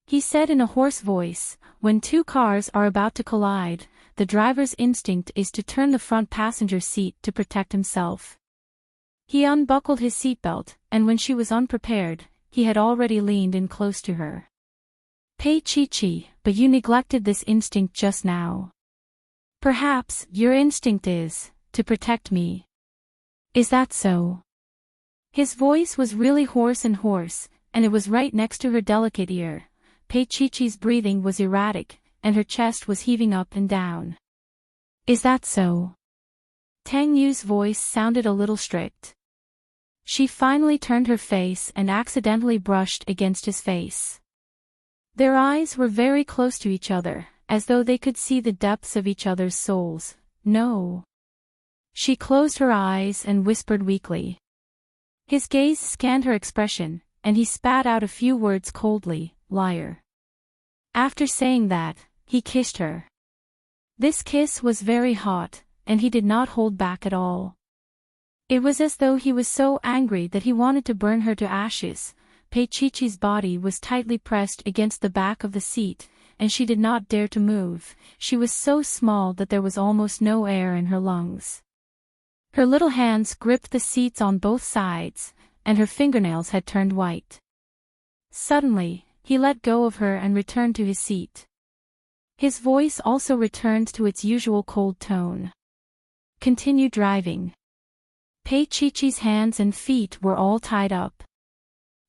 He said in a hoarse voice, when two cars are about to collide, the driver's instinct is to turn the front passenger seat to protect himself. He unbuckled his seatbelt, and when she was unprepared, he had already leaned in close to her. Pei-Chi-Chi, but you neglected this instinct just now. Perhaps your instinct is to protect me. Is that so? His voice was really hoarse, and it was right next to her delicate ear. Pei-Chi-Chi's breathing was erratic, and her chest was heaving up and down. Is that so? Tang Yu's voice sounded a little strict. She finally turned her face and accidentally brushed against his face. Their eyes were very close to each other, as though they could see the depths of each other's souls. No. She closed her eyes and whispered weakly. His gaze scanned her expression, and he spat out a few words coldly, liar. After saying that, he kissed her. This kiss was very hot, and he did not hold back at all. It was as though he was so angry that he wanted to burn her to ashes. Pei-Chi-Chi's body was tightly pressed against the back of the seat, and she did not dare to move. She was so small that there was almost no air in her lungs. Her little hands gripped the seats on both sides, and her fingernails had turned white. Suddenly, he let go of her and returned to his seat. His voice also returned to its usual cold tone. Continue driving. Pei Chi-Chi's hands and feet were all tied up.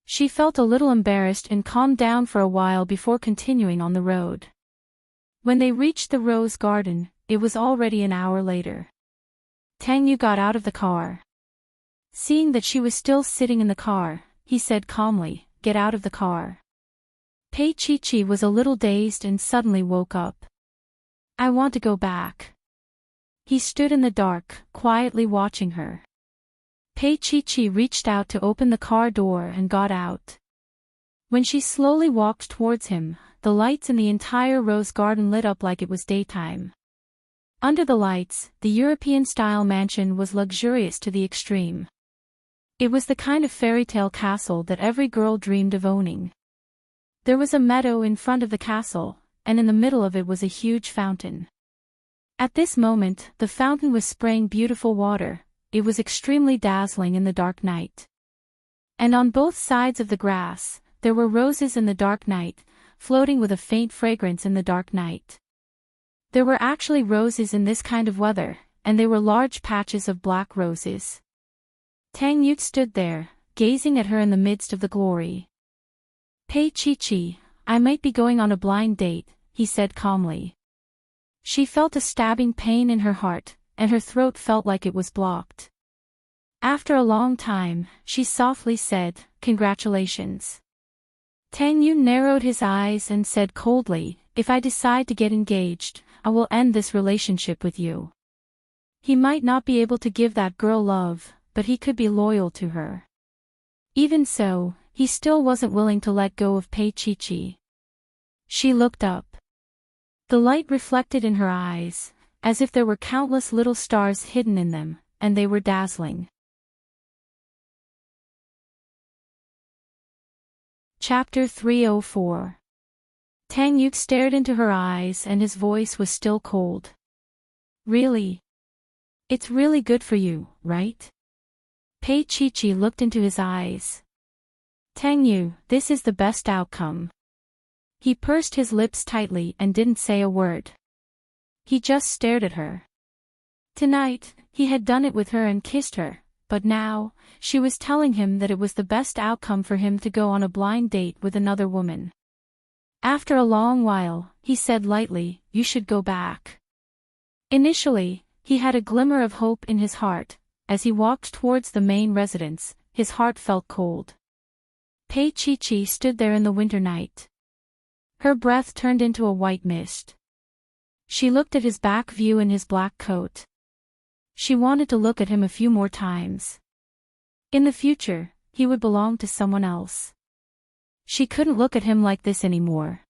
She felt a little embarrassed and calmed down for a while before continuing on the road. When they reached the rose garden, it was already an hour later. Tang Yu got out of the car. Seeing that she was still sitting in the car, he said calmly, "Get out of the car." Pei Chi-Chi was a little dazed and suddenly woke up. "I want to go back." He stood in the dark, quietly watching her. Pei Chi-Chi reached out to open the car door and got out. When she slowly walked towards him, the lights in the entire rose garden lit up like it was daytime. Under the lights, the European-style mansion was luxurious to the extreme. It was the kind of fairy tale castle that every girl dreamed of owning. There was a meadow in front of the castle, and in the middle of it was a huge fountain. At this moment, the fountain was spraying beautiful water. It was extremely dazzling in the dark night. And on both sides of the grass, there were roses in the dark night, floating with a faint fragrance in the dark night. There were actually roses in this kind of weather, and they were large patches of black roses. Tang Yu stood there, gazing at her in the midst of the glory. "Pei Chi-Chi, I might be going on a blind date," he said calmly. She felt a stabbing pain in her heart, and her throat felt like it was blocked. After a long time, she softly said, "Congratulations." Tang Yu narrowed his eyes and said coldly, "If I decide to get engaged, I will end this relationship with you." He might not be able to give that girl love, but he could be loyal to her. Even so, he still wasn't willing to let go of Pei Chi-Chi. She looked up. The light reflected in her eyes, as if there were countless little stars hidden in them, and they were dazzling. Chapter 304. Tang Yu stared into her eyes and his voice was still cold. "Really? It's really good for you, right?" Pei Chi-Chi looked into his eyes. "Tang Yu, this is the best outcome." He pursed his lips tightly and didn't say a word. He just stared at her. Tonight, he had done it with her and kissed her, but now, she was telling him that it was the best outcome for him to go on a blind date with another woman. After a long while, he said lightly, "You should go back." Initially, he had a glimmer of hope in his heart. As he walked towards the main residence, his heart felt cold. Pei Chi-Chi stood there in the winter night. Her breath turned into a white mist. She looked at his back view in his black coat. She wanted to look at him a few more times. In the future, he would belong to someone else. She couldn't look at him like this anymore.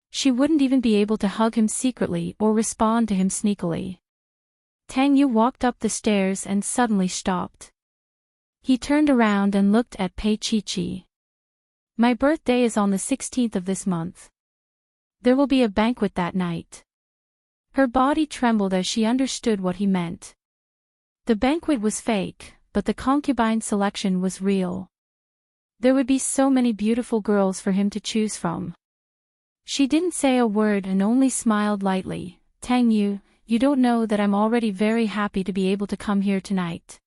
She wouldn't even be able to hug him secretly or respond to him sneakily. Tang Yu walked up the stairs and suddenly stopped. He turned around and looked at Pei Chi-Chi. "My birthday is on the 16th of this month. There will be a banquet that night." Her body trembled as she understood what he meant. The banquet was fake, but the concubine selection was real. There would be so many beautiful girls for him to choose from. She didn't say a word and only smiled lightly. "Tang Yu, you don't know that I'm already very happy to be able to come here tonight.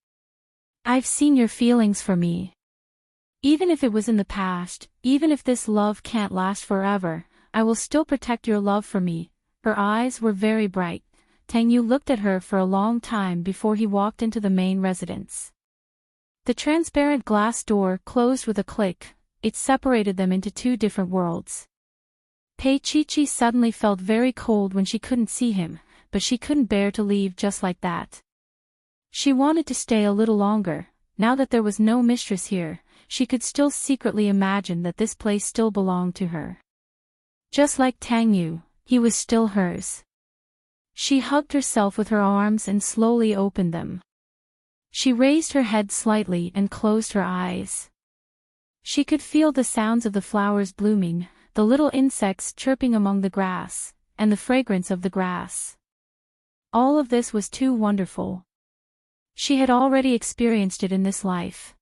I've seen your feelings for me. Even if it was in the past, even if this love can't last forever, I will still protect your love for me." Her eyes were very bright. Tang Yu looked at her for a long time before he walked into the main residence. The transparent glass door closed with a click. It separated them into two different worlds. Pei Chi-Chi suddenly felt very cold when she couldn't see him, but she couldn't bear to leave just like that. She wanted to stay a little longer. Now that there was no mistress here, she could still secretly imagine that this place still belonged to her. Just like Tang Yu, he was still hers. She hugged herself with her arms and slowly opened them. She raised her head slightly and closed her eyes. She could feel the sounds of the flowers blooming, the little insects chirping among the grass, and the fragrance of the grass. All of this was too wonderful. She had already experienced it in this life.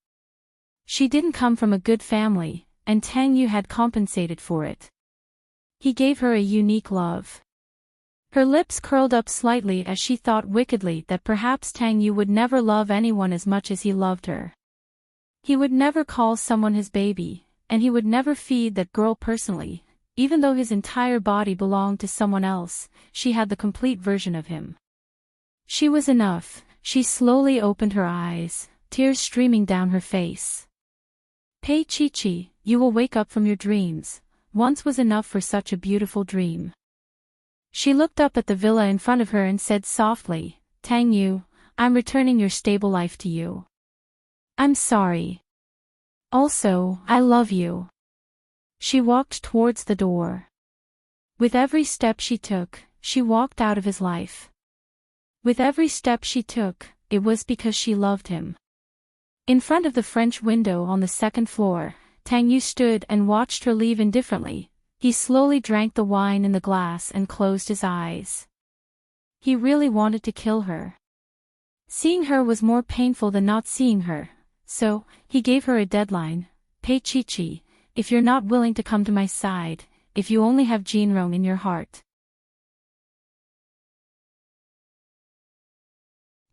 She didn't come from a good family, and Tang Yu had compensated for it. He gave her a unique love. Her lips curled up slightly as she thought wickedly that perhaps Tang Yu would never love anyone as much as he loved her. He would never call someone his baby, and he would never feed that girl personally. Even though his entire body belonged to someone else, she had the complete version of him. She was enough. She slowly opened her eyes, tears streaming down her face. Pei Chi, you will wake up from your dreams. Once was enough for such a beautiful dream. She looked up at the villa in front of her and said softly, Tang Yu, I'm returning your stable life to you. I'm sorry. Also, I love you. She walked towards the door. With every step she took, she walked out of his life. With every step she took, it was because she loved him. In front of the French window on the second floor, Tang Yu stood and watched her leave indifferently. He slowly drank the wine in the glass and closed his eyes. He really wanted to kill her. Seeing her was more painful than not seeing her, so he gave her a deadline. Pei Chi, if you're not willing to come to my side, if you only have Jinrong in your heart.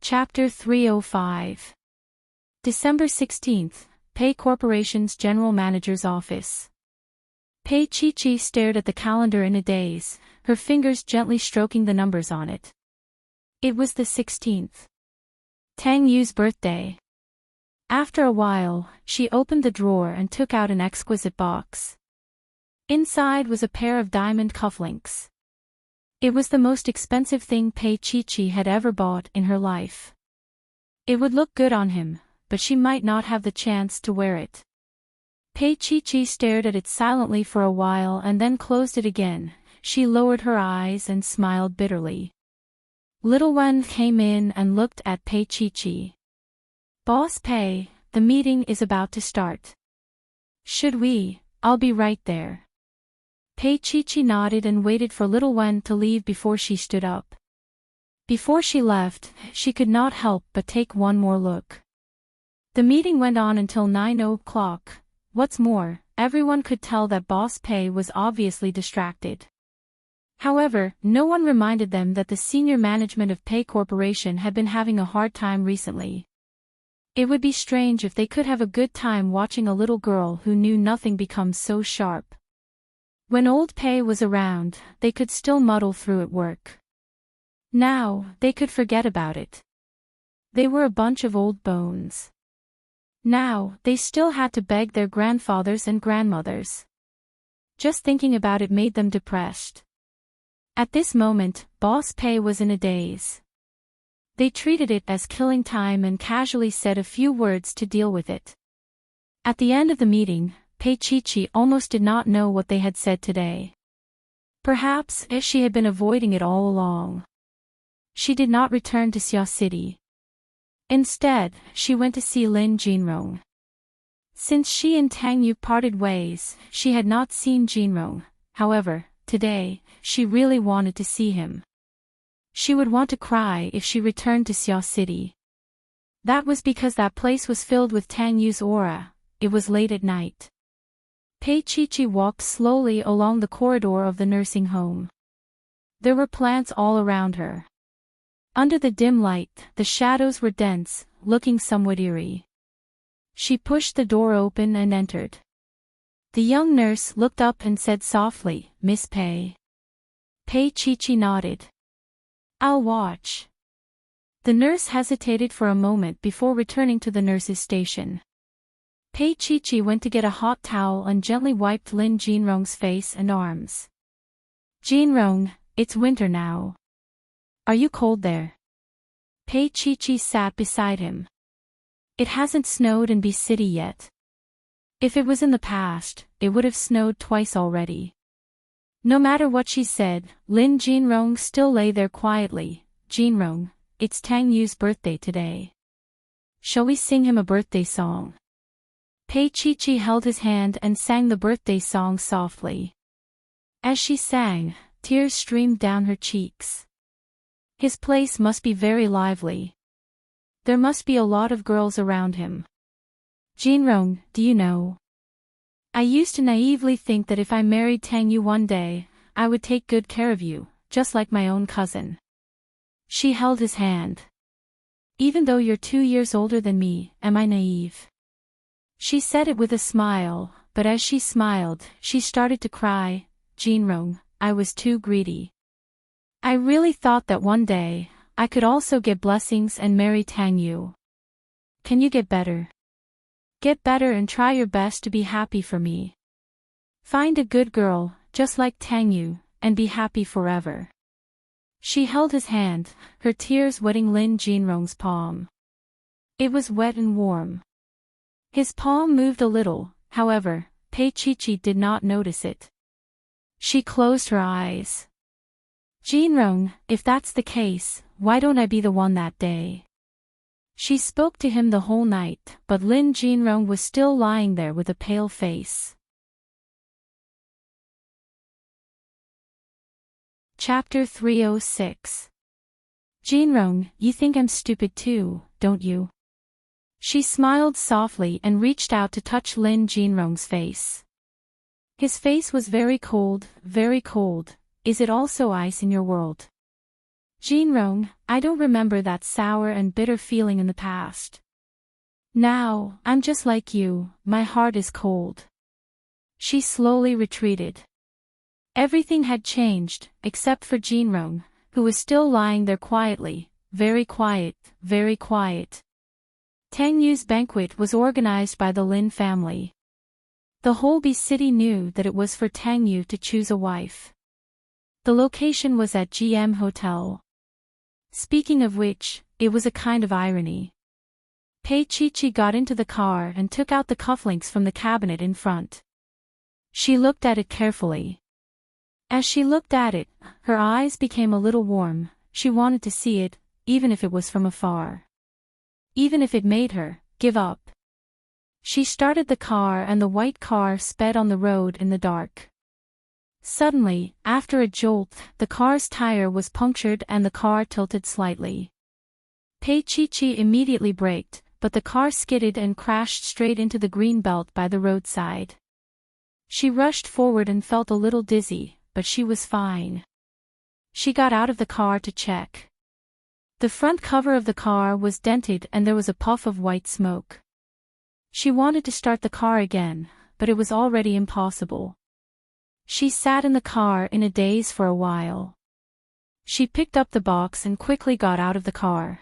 Chapter 305. December 16th, Pei Corporation's General Manager's Office. Pei Chi stared at the calendar in a daze, her fingers gently stroking the numbers on it. It was the 16th. Tang Yu's birthday. After a while, she opened the drawer and took out an exquisite box. Inside was a pair of diamond cufflinks. It was the most expensive thing Pei Chi had ever bought in her life. It would look good on him, but she might not have the chance to wear it. Pei Chi stared at it silently for a while and then closed it again. She lowered her eyes and smiled bitterly. Little Wen came in and looked at Pei Chi. Boss Pei, the meeting is about to start. Should we? I'll be right there. Pei Chi nodded and waited for Little Wen to leave before she stood up. Before she left, she could not help but take one more look. The meeting went on until 9 o'clock. What's more, everyone could tell that Boss Pei was obviously distracted. However, no one reminded them that the senior management of Pei Corporation had been having a hard time recently. It would be strange if they could have a good time watching a little girl who knew nothing become so sharp. When old Pei was around, they could still muddle through at work. Now, they could forget about it. They were a bunch of old bones. Now, they still had to beg their grandfathers and grandmothers. Just thinking about it made them depressed. At this moment, Boss Pei was in a daze. They treated it as killing time and casually said a few words to deal with it. At the end of the meeting, Pei Chi almost did not know what they had said today. Perhaps she had been avoiding it all along. She did not return to Xia City. Instead, she went to see Lin Jinrong. Since she and Tang Yu parted ways, she had not seen Jinrong. However, today, she really wanted to see him. She would want to cry if she returned to Xia City. That was because that place was filled with Tang Yu's aura. It was late at night. Pei Chi walked slowly along the corridor of the nursing home. There were plants all around her. Under the dim light, the shadows were dense, looking somewhat eerie. She pushed the door open and entered. The young nurse looked up and said softly, Miss Pei. Pei Chi nodded. I'll watch. The nurse hesitated for a moment before returning to the nurse's station. Pei Chi went to get a hot towel and gently wiped Lin Jinrong's face and arms. Jinrong, it's winter now. Are you cold there? Pei Chi sat beside him. It hasn't snowed in B City yet. If it was in the past, it would have snowed twice already. No matter what she said, Lin Jinrong still lay there quietly. Jinrong, it's Tang Yu's birthday today. Shall we sing him a birthday song? Pei Chi held his hand and sang the birthday song softly. As she sang, tears streamed down her cheeks. His place must be very lively. There must be a lot of girls around him. Jinrong, do you know? I used to naively think that if I married Tang Yu one day, I would take good care of you, just like my own cousin. She held his hand. Even though you're 2 years older than me, am I naive? She said it with a smile, but as she smiled, she started to cry. Jinrong, I was too greedy. I really thought that one day, I could also get blessings and marry Tang Yu. Can you get better? Get better and try your best to be happy for me. Find a good girl, just like Tang Yu, and be happy forever. She held his hand, her tears wetting Lin Jinrong's palm. It was wet and warm. His palm moved a little, however, Pei Chi did not notice it. She closed her eyes. Jinrong, if that's the case, why don't I be the one that day? She spoke to him the whole night, but Lin Jinrong was still lying there with a pale face. Chapter 306. Jinrong, you think I'm stupid too, don't you? She smiled softly and reached out to touch Lin Jinrong's face. His face was very cold, very cold. Is it also ice in your world? Jinrong, I don't remember that sour and bitter feeling in the past. Now, I'm just like you, my heart is cold. She slowly retreated. Everything had changed, except for Jinrong, who was still lying there quietly, very quiet, very quiet. Tang Yu's banquet was organized by the Lin family. The whole B city knew that it was for Tang Yu to choose a wife. The location was at GM Hotel. Speaking of which, it was a kind of irony. Pei Chi got into the car and took out the cufflinks from the cabinet in front. She looked at it carefully. As she looked at it, her eyes became a little warm. She wanted to see it, even if it was from afar. Even if it made her give up. She started the car and the white car sped on the road in the dark. Suddenly, after a jolt, the car's tire was punctured and the car tilted slightly. Pei Chi immediately braked, but the car skidded and crashed straight into the green belt by the roadside. She rushed forward and felt a little dizzy, but she was fine. She got out of the car to check. The front cover of the car was dented and there was a puff of white smoke. She wanted to start the car again, but it was already impossible. She sat in the car in a daze for a while. She picked up the box and quickly got out of the car.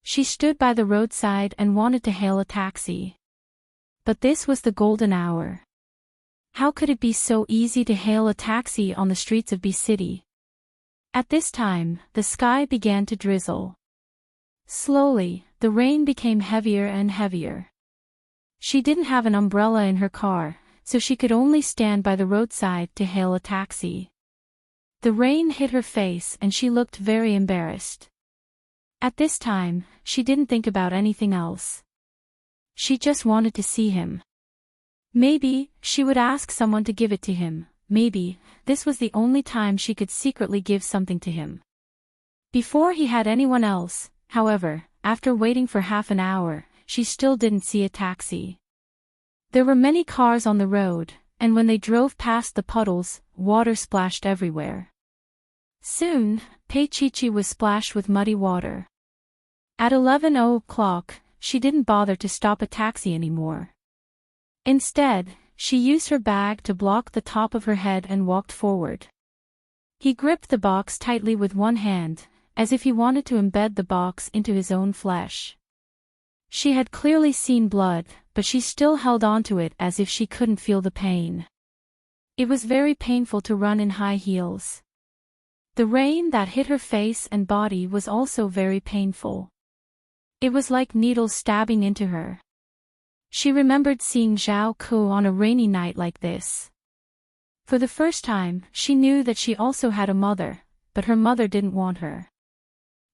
She stood by the roadside and wanted to hail a taxi. But this was the golden hour. How could it be so easy to hail a taxi on the streets of B City? At this time, the sky began to drizzle. Slowly, the rain became heavier and heavier. She didn't have an umbrella in her car, so she could only stand by the roadside to hail a taxi. The rain hit her face and she looked very embarrassed. At this time, she didn't think about anything else. She just wanted to see him. Maybe, she would ask someone to give it to him. Maybe, this was the only time she could secretly give something to him. Before he had anyone else, however, after waiting for half an hour, she still didn't see a taxi. There were many cars on the road, and when they drove past the puddles, water splashed everywhere. Soon, Pei Chi was splashed with muddy water. At 11 o'clock, she didn't bother to stop a taxi anymore. Instead, she used her bag to block the top of her head and walked forward. He gripped the box tightly with one hand, as if he wanted to embed the box into his own flesh. She had clearly seen blood, but she still held onto it as if she couldn't feel the pain. It was very painful to run in high heels. The rain that hit her face and body was also very painful. It was like needles stabbing into her. She remembered seeing Zhao Ku on a rainy night like this. For the first time, she knew that she also had a mother, but her mother didn't want her.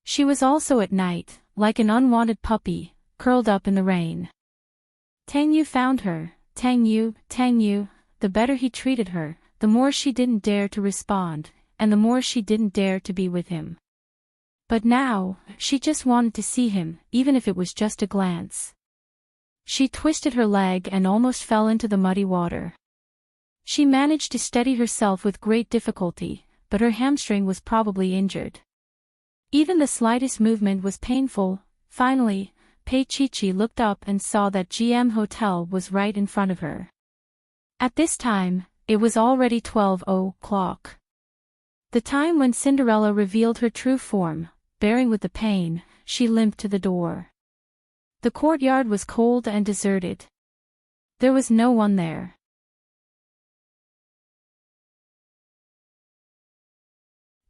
She was also at night, like an unwanted puppy, curled up in the rain. Tang Yu found her. Tang Yu. The better he treated her, the more she didn't dare to respond, and the more she didn't dare to be with him. But now, she just wanted to see him, even if it was just a glance. She twisted her leg and almost fell into the muddy water. She managed to steady herself with great difficulty, but her hamstring was probably injured. Even the slightest movement was painful. Finally, Pei-Chi-Chi looked up and saw that GM Hotel was right in front of her. At this time, it was already 12:00. The time when Cinderella revealed her true form. Bearing with the pain, she limped to the door. The courtyard was cold and deserted. There was no one there.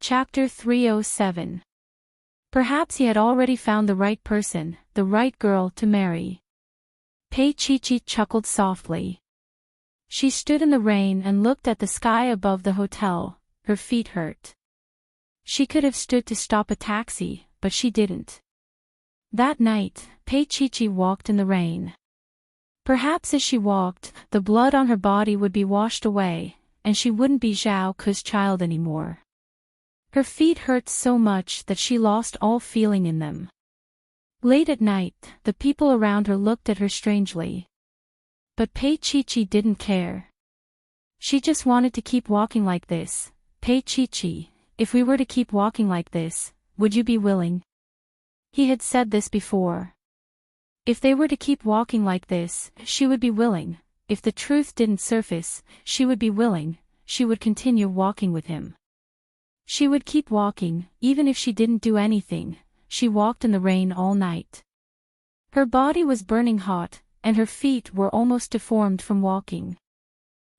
Chapter 307. Perhaps he had already found the right person, the right girl to marry. Pei-Chi-Chi chuckled softly. She stood in the rain and looked at the sky above the hotel. Her feet hurt. She could have stood to stop a taxi, but she didn't. That night, Pei-Chi-Chi walked in the rain. Perhaps as she walked, the blood on her body would be washed away, and she wouldn't be Zhao Ke's child anymore. Her feet hurt so much that she lost all feeling in them. Late at night, the people around her looked at her strangely. But Pei-Chi-Chi didn't care. She just wanted to keep walking like this. Pei-Chi-Chi, if we were to keep walking like this, would you be willing? He had said this before. If they were to keep walking like this, she would be willing. If the truth didn't surface, she would be willing. She would continue walking with him. She would keep walking, even if she didn't do anything. She walked in the rain all night. Her body was burning hot, and her feet were almost deformed from walking.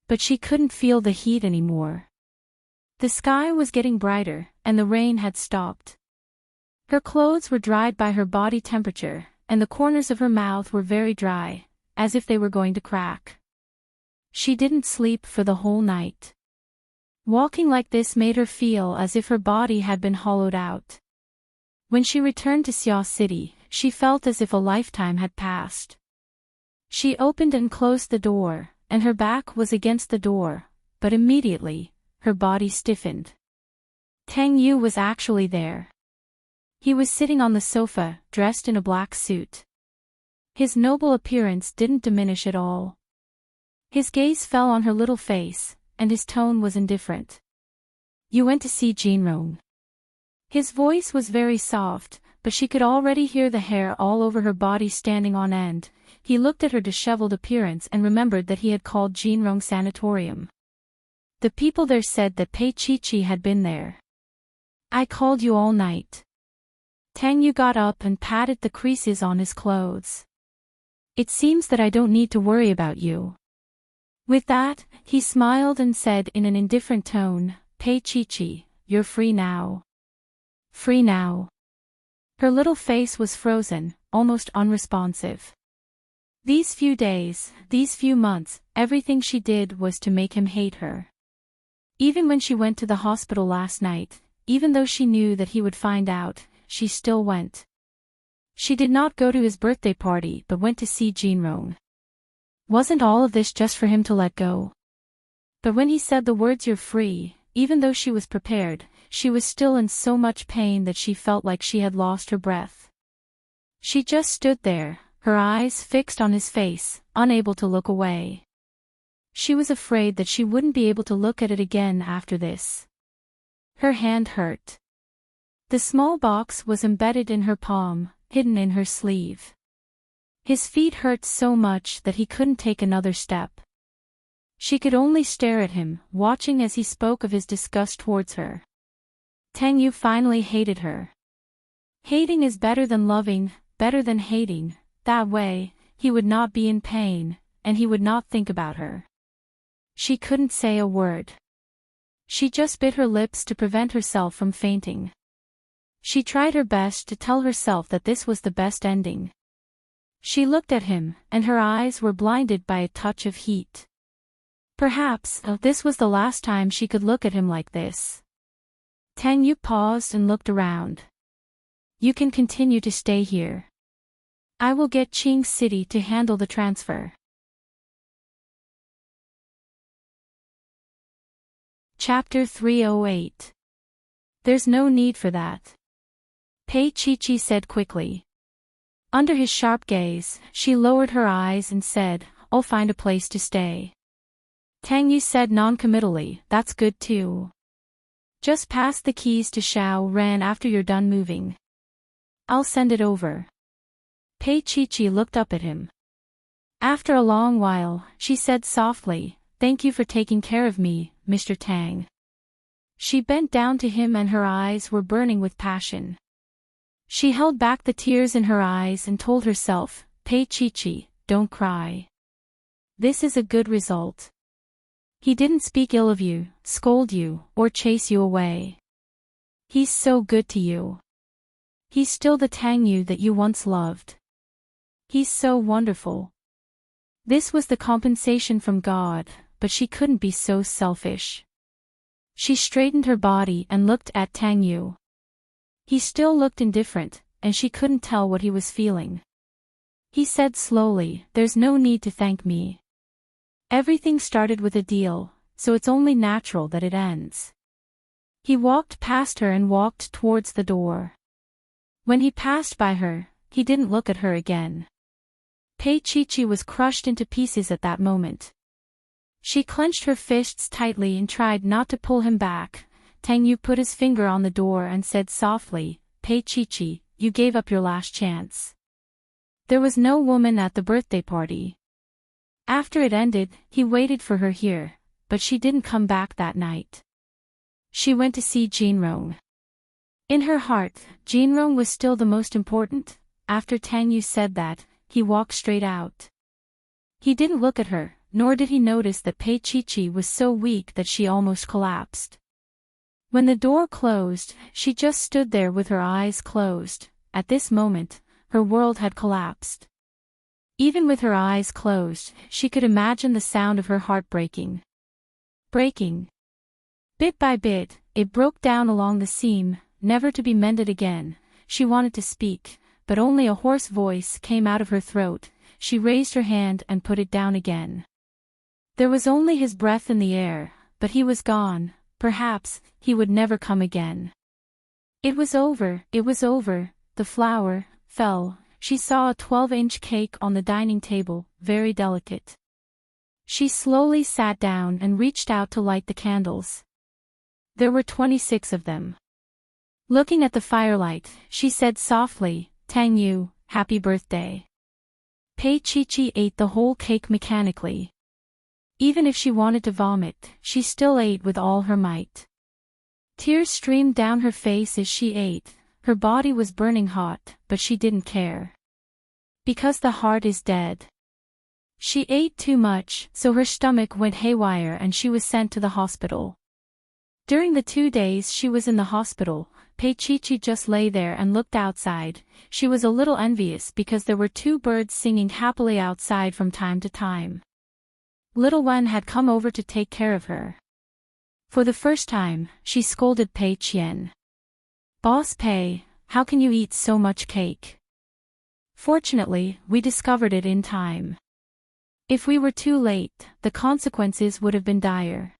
But she couldn't feel the heat anymore. The sky was getting brighter, and the rain had stopped. Her clothes were dried by her body temperature, and the corners of her mouth were very dry, as if they were going to crack. She didn't sleep for the whole night. Walking like this made her feel as if her body had been hollowed out. When she returned to Xia City, she felt as if a lifetime had passed. She opened and closed the door, and her back was against the door, but immediately, her body stiffened. Tang Yu was actually there. He was sitting on the sofa, dressed in a black suit. His noble appearance didn't diminish at all. His gaze fell on her little face, and his tone was indifferent. You went to see Jinrong. His voice was very soft, but she could already hear the hair all over her body standing on end. He looked at her disheveled appearance and remembered that he had called Jinrong Sanatorium. The people there said that Pei-Chi-Chi had been there. I called you all night. Tang Yu got up and patted the creases on his clothes. It seems that I don't need to worry about you. With that, he smiled and said in an indifferent tone, Pei-Chi-Chi, you're free now. Free now. Her little face was frozen, almost unresponsive. These few days, these few months, everything she did was to make him hate her. Even when she went to the hospital last night, even though she knew that he would find out, she still went. She did not go to his birthday party but went to see Jinrong. Wasn't all of this just for him to let go? But when he said the words "you're free," even though she was prepared, she was still in so much pain that she felt like she had lost her breath. She just stood there, her eyes fixed on his face, unable to look away. She was afraid that she wouldn't be able to look at it again after this. Her hand hurt. The small box was embedded in her palm, hidden in her sleeve. His feet hurt so much that he couldn't take another step. She could only stare at him, watching as he spoke of his disgust towards her. Tang Yu finally hated her. Hating is better than loving, better than hating. That way, he would not be in pain, and he would not think about her. She couldn't say a word. She just bit her lips to prevent herself from fainting. She tried her best to tell herself that this was the best ending. She looked at him, and her eyes were blinded by a touch of heat. Perhaps, this was the last time she could look at him like this. Tang Yu paused and looked around. You can continue to stay here. I will get Qing City to handle the transfer. Chapter 308. There's no need for that. Pei-Chi-Chi said quickly. Under his sharp gaze, she lowered her eyes and said, I'll find a place to stay. Tang Yu said non-committally, that's good too. Just pass the keys to Xiao Ran after you're done moving. I'll send it over. Pei Chi looked up at him. After a long while, she said softly, thank you for taking care of me, Mr. Tang. She bent down to him and her eyes were burning with passion. She held back the tears in her eyes and told herself, Pei Chi, don't cry. This is a good result. He didn't speak ill of you, scold you, or chase you away. He's so good to you. He's still the Tang Yu that you once loved. He's so wonderful. This was the compensation from God, but she couldn't be so selfish. She straightened her body and looked at Tang Yu. He still looked indifferent, and she couldn't tell what he was feeling. He said slowly, there's no need to thank me. Everything started with a deal, so it's only natural that it ends. He walked past her and walked towards the door. When he passed by her, he didn't look at her again. Pei Chi was crushed into pieces at that moment. She clenched her fists tightly and tried not to pull him back. Tang Yu put his finger on the door and said softly, Pei Chi, you gave up your last chance. There was no woman at the birthday party. After it ended, he waited for her here, but she didn't come back that night. She went to see Jinrong. In her heart, Jinrong was still the most important. After Tang Yu said that, he walked straight out. He didn't look at her, nor did he notice that Pei Chi was so weak that she almost collapsed. When the door closed, she just stood there with her eyes closed. At this moment, her world had collapsed. Even with her eyes closed, she could imagine the sound of her heart breaking. Breaking. Bit by bit, it broke down along the seam, never to be mended again. She wanted to speak, but only a hoarse voice came out of her throat. She raised her hand and put it down again. There was only his breath in the air, but he was gone. Perhaps, he would never come again. It was over, the flower fell. She saw a 12-inch cake on the dining table, very delicate. She slowly sat down and reached out to light the candles. There were 26 of them. Looking at the firelight, she said softly, Tang Yu, happy birthday. Pei Chi ate the whole cake mechanically. Even if she wanted to vomit, she still ate with all her might. Tears streamed down her face as she ate. Her body was burning hot, but she didn't care. Because the heart is dead. She ate too much, so her stomach went haywire and she was sent to the hospital. During the 2 days she was in the hospital, Pei Chi just lay there and looked outside. She was a little envious because there were 2 birds singing happily outside from time to time. Little Wen had come over to take care of her. For the first time, she scolded Pei Qian. Boss Pei, how can you eat so much cake? Fortunately, we discovered it in time. If we were too late, the consequences would have been dire.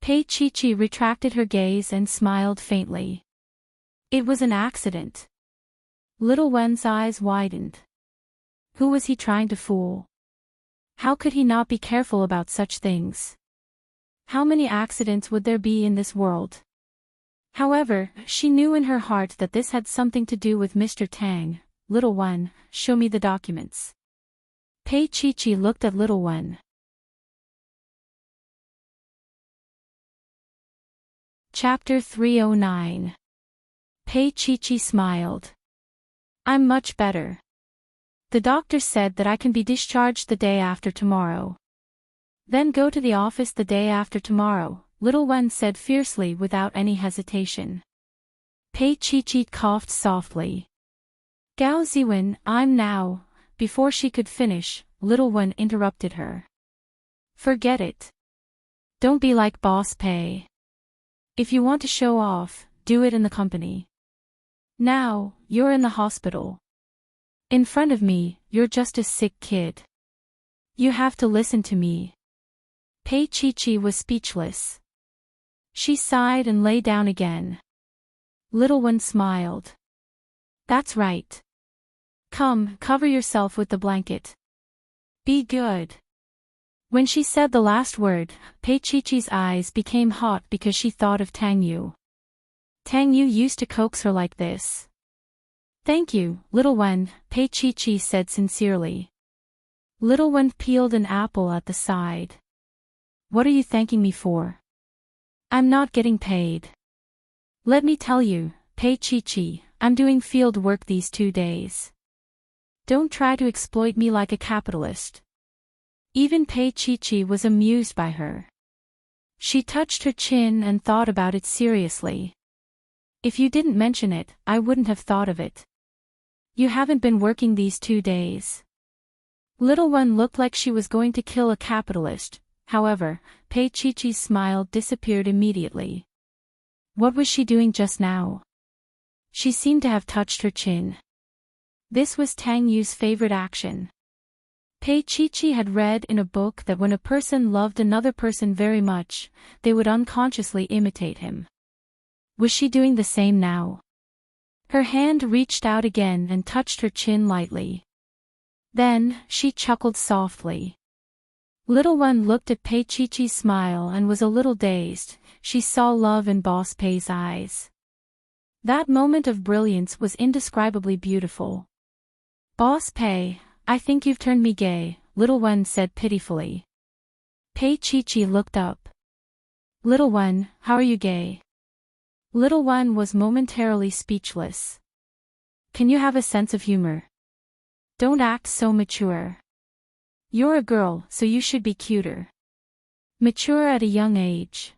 Pei Chi retracted her gaze and smiled faintly. It was an accident. Little Wen's eyes widened. Who was he trying to fool? How could he not be careful about such things? How many accidents would there be in this world? However, she knew in her heart that this had something to do with Mr. Tang. Little Wen, show me the documents. Pei Chi looked at Little Wen. Chapter 309. Pei Chi smiled. I'm much better. The doctor said that I can be discharged the day after tomorrow. Then go to the office the day after tomorrow, Little Wen said fiercely without any hesitation. Pei Chi coughed softly. Gao Ziwen, I'm now. Before she could finish, Little Wen interrupted her. Forget it. Don't be like Boss Pei. If you want to show off, do it in the company. Now, you're in the hospital. In front of me, you're just a sick kid. You have to listen to me. Pei Chi was speechless. She sighed and lay down again. Little One smiled. That's right. Come, cover yourself with the blanket. Be good. When she said the last word, Pei Chi-Chi's eyes became hot because she thought of Tang Yu. Tang Yu used to coax her like this. "Thank you, little one," Pei Chi-Chi said sincerely. Little one peeled an apple at the side. "What are you thanking me for? I'm not getting paid. Let me tell you, Pei Chi-Chi, I'm doing field work these 2 days. Don't try to exploit me like a capitalist." Even Pei Chi-Chi was amused by her. She touched her chin and thought about it seriously. "If you didn't mention it, I wouldn't have thought of it. You haven't been working these 2 days. Little one looked like she was going to kill a capitalist. However, Pei Chi-Chi's smile disappeared immediately. What was she doing just now? She seemed to have touched her chin. This was Tang Yu's favorite action. Pei Chi-Chi had read in a book that when a person loved another person very much, they would unconsciously imitate him. Was she doing the same now? Her hand reached out again and touched her chin lightly. Then, she chuckled softly. Little one looked at Pei Chi-Chi's smile and was a little dazed. She saw love in Boss Pei's eyes. That moment of brilliance was indescribably beautiful. "Boss Pei, I think you've turned me gay," little one said pitifully. Pei Chi-Chi looked up. "Little one, how are you gay?" Little one was momentarily speechless. "Can you have a sense of humor? Don't act so mature. You're a girl, so you should be cuter. Mature at a young age."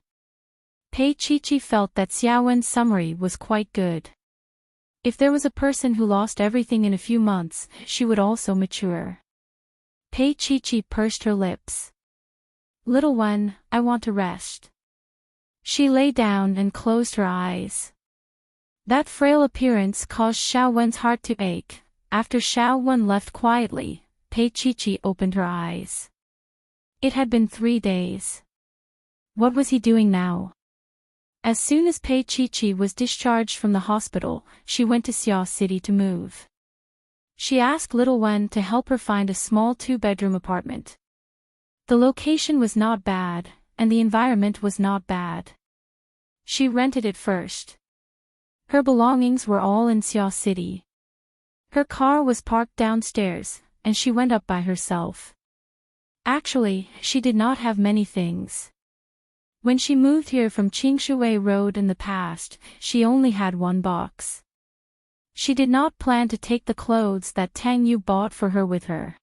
Pei Chi-Chi felt that Xiaowen's summary was quite good. If there was a person who lost everything in a few months, she would also mature. Pei Chi-Chi pursed her lips. "Little one, I want to rest." She lay down and closed her eyes. That frail appearance caused Xiaowen's heart to ache. After Xiaowen left quietly, Pei Chi-Chi opened her eyes. It had been 3 days. What was he doing now? As soon as Pei Chi-Chi was discharged from the hospital, she went to Xia City to move. She asked Little Wen to help her find a small 2-bedroom apartment. The location was not bad, and the environment was not bad. She rented it first. Her belongings were all in Xia City. Her car was parked downstairs, and she went up by herself. Actually, she did not have many things. When she moved here from Qingshui Road in the past, she only had 1 box. She did not plan to take the clothes that Tang Yu bought for her with her.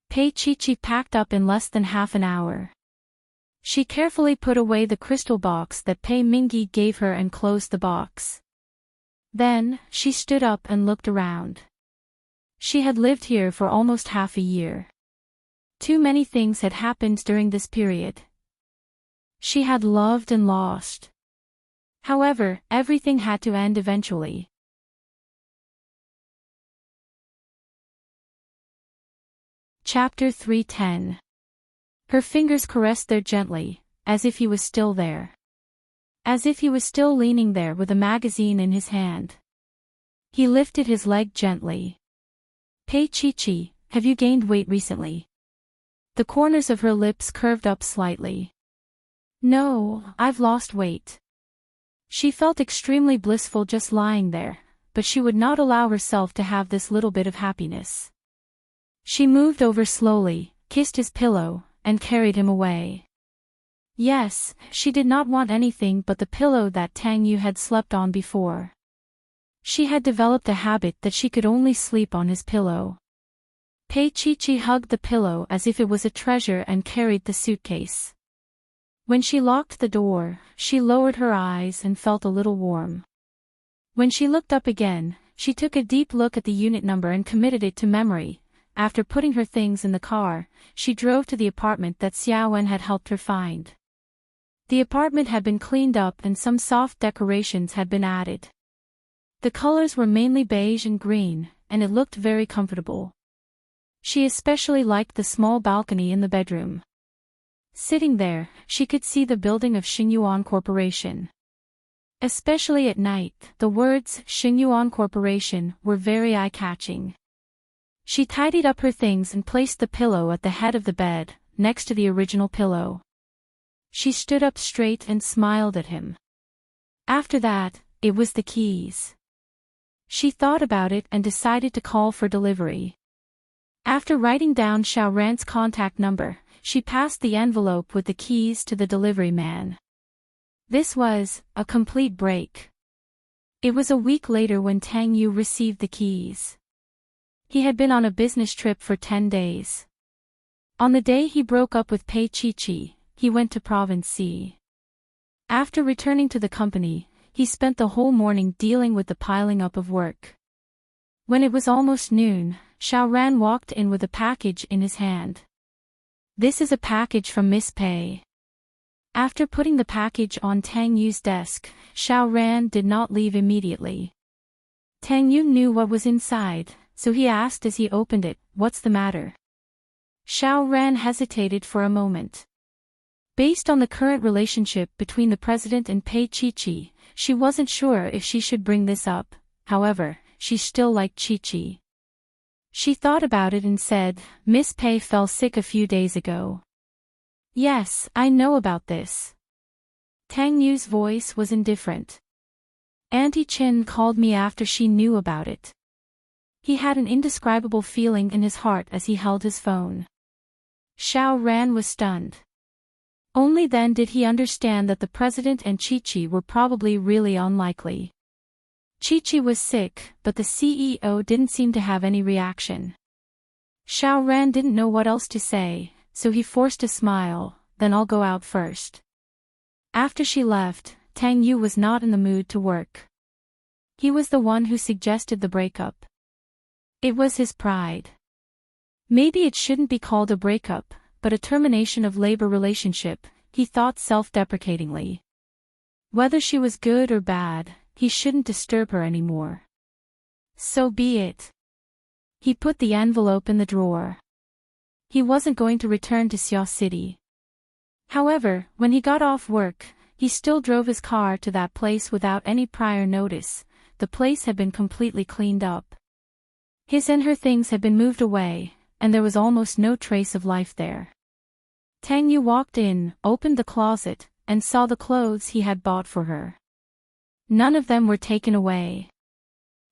Pei Chi-Chi packed up in less than half an hour. She carefully put away the crystal box that Pei Mingyi gave her and closed the box. Then, she stood up and looked around. She had lived here for almost half a year. Too many things had happened during this period. She had loved and lost. However, everything had to end eventually. Chapter 310. Her fingers caressed there gently, as if he was still there. As if he was still leaning there with a magazine in his hand. He lifted his leg gently. "Pei Chi-Chi, have you gained weight recently?" The corners of her lips curved up slightly. "No, I've lost weight." She felt extremely blissful just lying there, but she would not allow herself to have this little bit of happiness. She moved over slowly, kissed his pillow, and carried him away. Yes, she did not want anything but the pillow that Tang Yu had slept on before. She had developed a habit that she could only sleep on his pillow. Pei Chi-Chi hugged the pillow as if it was a treasure and carried the suitcase. When she locked the door, she lowered her eyes and felt a little warm. When she looked up again, she took a deep look at the unit number and committed it to memory. After putting her things in the car, she drove to the apartment that Xiaowen had helped her find. The apartment had been cleaned up and some soft decorations had been added. The colors were mainly beige and green, and it looked very comfortable. She especially liked the small balcony in the bedroom. Sitting there, she could see the building of Xingyuan Corporation. Especially at night, the words Xingyuan Corporation were very eye-catching. She tidied up her things and placed the pillow at the head of the bed, next to the original pillow. She stood up straight and smiled at him. After that, it was the keys. She thought about it and decided to call for delivery. After writing down Xiao Ran's contact number, she passed the envelope with the keys to the delivery man. This was a complete break. It was a week later when Tang Yu received the keys. He had been on a business trip for 10 days. On the day he broke up with Pei Chi-Chi, he went to Province C. After returning to the company, he spent the whole morning dealing with the piling up of work. When it was almost noon, Xiao Ran walked in with a package in his hand. This is a package from Miss Pei. After putting the package on Tang Yu's desk, Xiao Ran did not leave immediately. Tang Yu knew what was inside, so he asked as he opened it, "What's the matter?" Xiao Ran hesitated for a moment. Based on the current relationship between the president and Pei Chi-Chi, she wasn't sure if she should bring this up. However, she still liked Chi-Chi. She thought about it and said, "Miss Pei fell sick a few days ago." "Yes, I know about this." Tang Yu's voice was indifferent. "Auntie Chin called me after she knew about it." He had an indescribable feeling in his heart as he held his phone. Xiao Ran was stunned. Only then did he understand that the president and Chi-Chi were probably really unlikely. Chi-Chi was sick, but the CEO didn't seem to have any reaction. Xiao Ran didn't know what else to say, so he forced a smile, "Then I'll go out first." After she left, Tang Yu was not in the mood to work. He was the one who suggested the breakup. It was his pride. Maybe it shouldn't be called a breakup, but a termination of labor relationship, he thought self-deprecatingly. Whether she was good or bad, he shouldn't disturb her anymore. So be it. He put the envelope in the drawer. He wasn't going to return to Xiao City. However, when he got off work, he still drove his car to that place without any prior notice. The place had been completely cleaned up. His and her things had been moved away, and there was almost no trace of life there. Tang Yu walked in, opened the closet, and saw the clothes he had bought for her. None of them were taken away.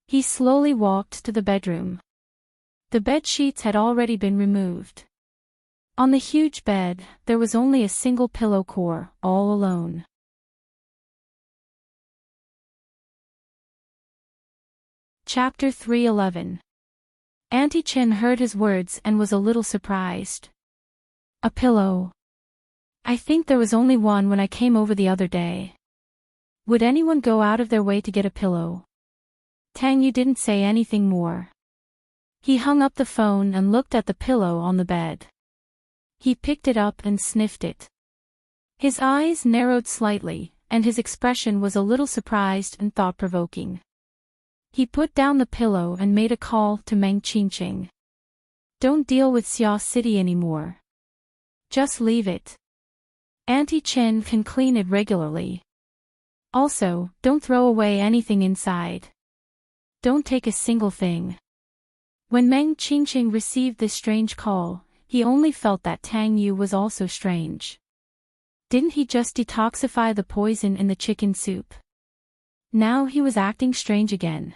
He slowly walked to the bedroom. The bed sheets had already been removed. On the huge bed, there was only a single pillow core, all alone. Chapter 311. Auntie Chin heard his words and was a little surprised. "A pillow. I think there was only one when I came over the other day. Would anyone go out of their way to get a pillow?" Tang Yu didn't say anything more. He hung up the phone and looked at the pillow on the bed. He picked it up and sniffed it. His eyes narrowed slightly, and his expression was a little surprised and thought-provoking. He put down the pillow and made a call to Meng Qingqing. "Don't deal with Xiao City anymore. Just leave it. Auntie Chen can clean it regularly. Also, don't throw away anything inside. Don't take a single thing." When Meng Qingqing received this strange call, he only felt that Tang Yu was also strange. Didn't he just detoxify the poison in the chicken soup? Now he was acting strange again.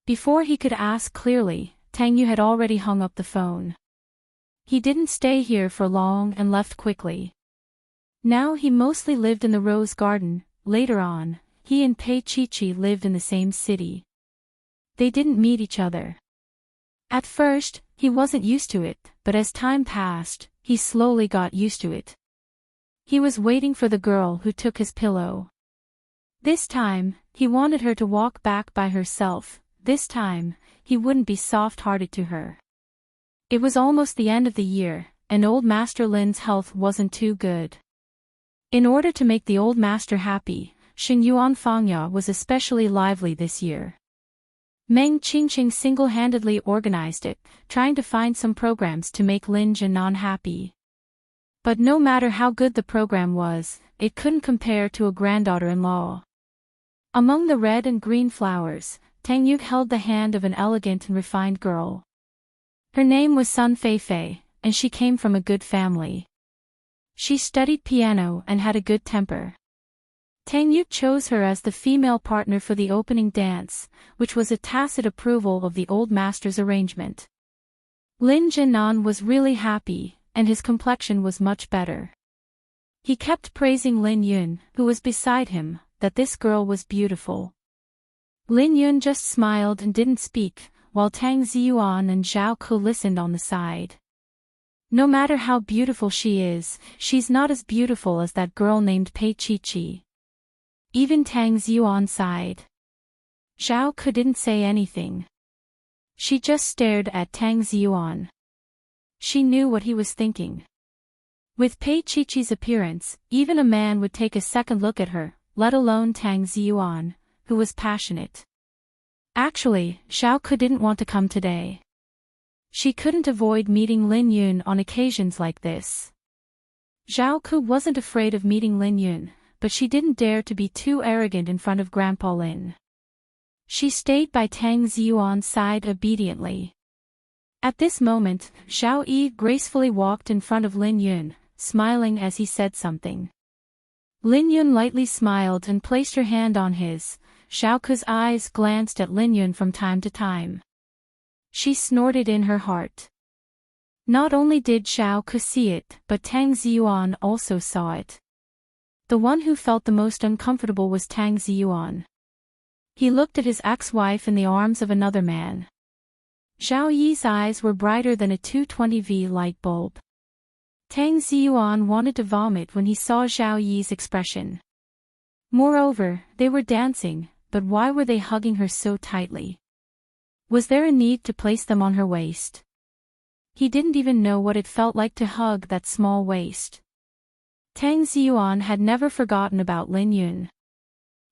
Before he could ask clearly, Tang Yu had already hung up the phone. He didn't stay here for long and left quickly. Now he mostly lived in the Rose Garden. Later on, he and Pei Chi-Chi lived in the same city. They didn't meet each other. At first, he wasn't used to it, but as time passed, he slowly got used to it. He was waiting for the girl who took his pillow. This time, he wanted her to walk back by herself. This time, he wouldn't be soft-hearted to her. It was almost the end of the year, and old Master Lin's health wasn't too good. In order to make the old master happy, Xingyuan Fangya was especially lively this year. Meng Qingqing single-handedly organized it, trying to find some programs to make Lin Jianan happy. But no matter how good the program was, it couldn't compare to a granddaughter-in-law. Among the red and green flowers, Tang Yu held the hand of an elegant and refined girl. Her name was Sun Feifei, and she came from a good family. She studied piano and had a good temper. Tang Yu chose her as the female partner for the opening dance, which was a tacit approval of the old master's arrangement. Lin Jinan was really happy, and his complexion was much better. He kept praising Lin Yun, who was beside him, that this girl was beautiful. Lin Yun just smiled and didn't speak, while Tang Ziyuan and Zhao Ke listened on the side. No matter how beautiful she is, she's not as beautiful as that girl named Pei Chi. Even Tang Ziyuan sighed. Zhao Ke didn't say anything. She just stared at Tang Ziyuan. She knew what he was thinking. With Pei Chi's appearance, even a man would take a second look at her, let alone Tang Ziyuan, who was passionate. Actually, Zhao Ke didn't want to come today. She couldn't avoid meeting Lin Yun on occasions like this. Zhao Ke wasn't afraid of meeting Lin Yun, but she didn't dare to be too arrogant in front of Grandpa Lin. She stayed by Tang Ziyuan's side obediently. At this moment, Zhao Yi gracefully walked in front of Lin Yun, smiling as he said something. Lin Yun lightly smiled and placed her hand on his. Zhao Ke's eyes glanced at Lin Yun from time to time. She snorted in her heart. Not only did Zhao Ke see it, but Tang Ziyuan also saw it. The one who felt the most uncomfortable was Tang Ziyuan. He looked at his ex-wife in the arms of another man. Zhao Yi's eyes were brighter than a 220V light bulb. Tang Ziyuan wanted to vomit when he saw Zhao Yi's expression. Moreover, they were dancing, but why were they hugging her so tightly? Was there a need to place them on her waist? He didn't even know what it felt like to hug that small waist. Tang Ziyuan had never forgotten about Lin Yun.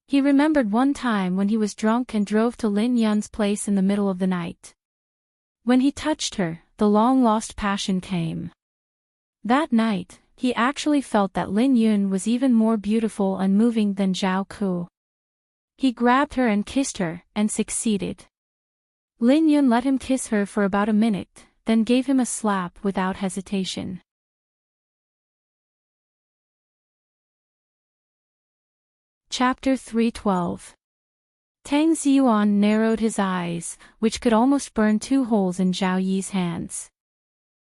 He remembered one time when he was drunk and drove to Lin Yun's place in the middle of the night. When he touched her, the long-lost passion came. That night, he actually felt that Lin Yun was even more beautiful and moving than Zhao Ke. He grabbed her and kissed her, and succeeded. Lin Yun let him kiss her for about a minute, then gave him a slap without hesitation. Chapter 312. Tang Ziyuan narrowed his eyes, which could almost burn 2 holes in Zhao Yi's hands.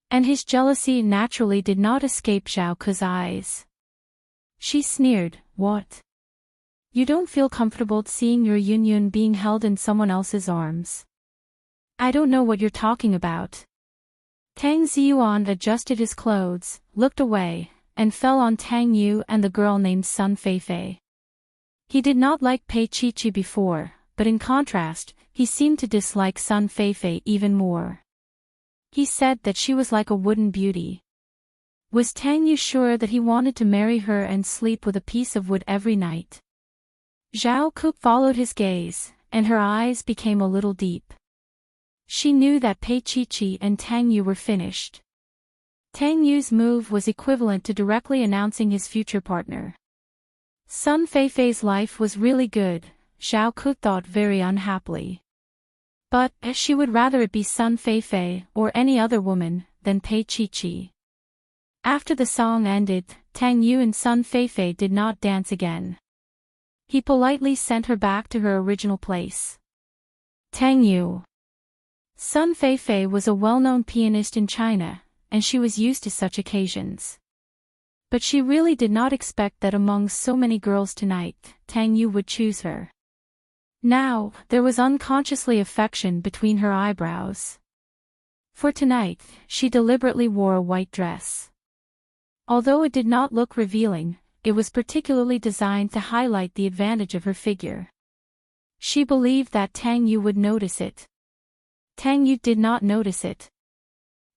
And his jealousy naturally did not escape Zhao Ke's eyes. She sneered, "What? You don't feel comfortable seeing your Yun being held in someone else's arms? I don't know what you're talking about." Tang Ziyuan adjusted his clothes, looked away, and fell on Tang Yu and the girl named Sun Feifei. He did not like Pei Chi before, but in contrast, he seemed to dislike Sun Feifei even more. He said that she was like a wooden beauty. Was Tang Yu sure that he wanted to marry her and sleep with a piece of wood every night? Zhao Ke followed his gaze, and her eyes became a little deep. She knew that Pei Chi and Tang Yu were finished. Tang Yu's move was equivalent to directly announcing his future partner. Sun Feifei's life was really good, Zhao Ke thought very unhappily. But she would rather it be Sun Feifei or any other woman than Pei Chi. After the song ended, Tang Yu and Sun Feifei did not dance again. He politely sent her back to her original place. Tang Yu. Sun Feifei was a well-known pianist in China, and she was used to such occasions. But she really did not expect that among so many girls tonight, Tang Yu would choose her. Now, there was unconsciously affection between her eyebrows. For tonight, she deliberately wore a white dress. Although it did not look revealing, it was particularly designed to highlight the advantage of her figure. She believed that Tang Yu would notice it. Tang Yu did not notice it.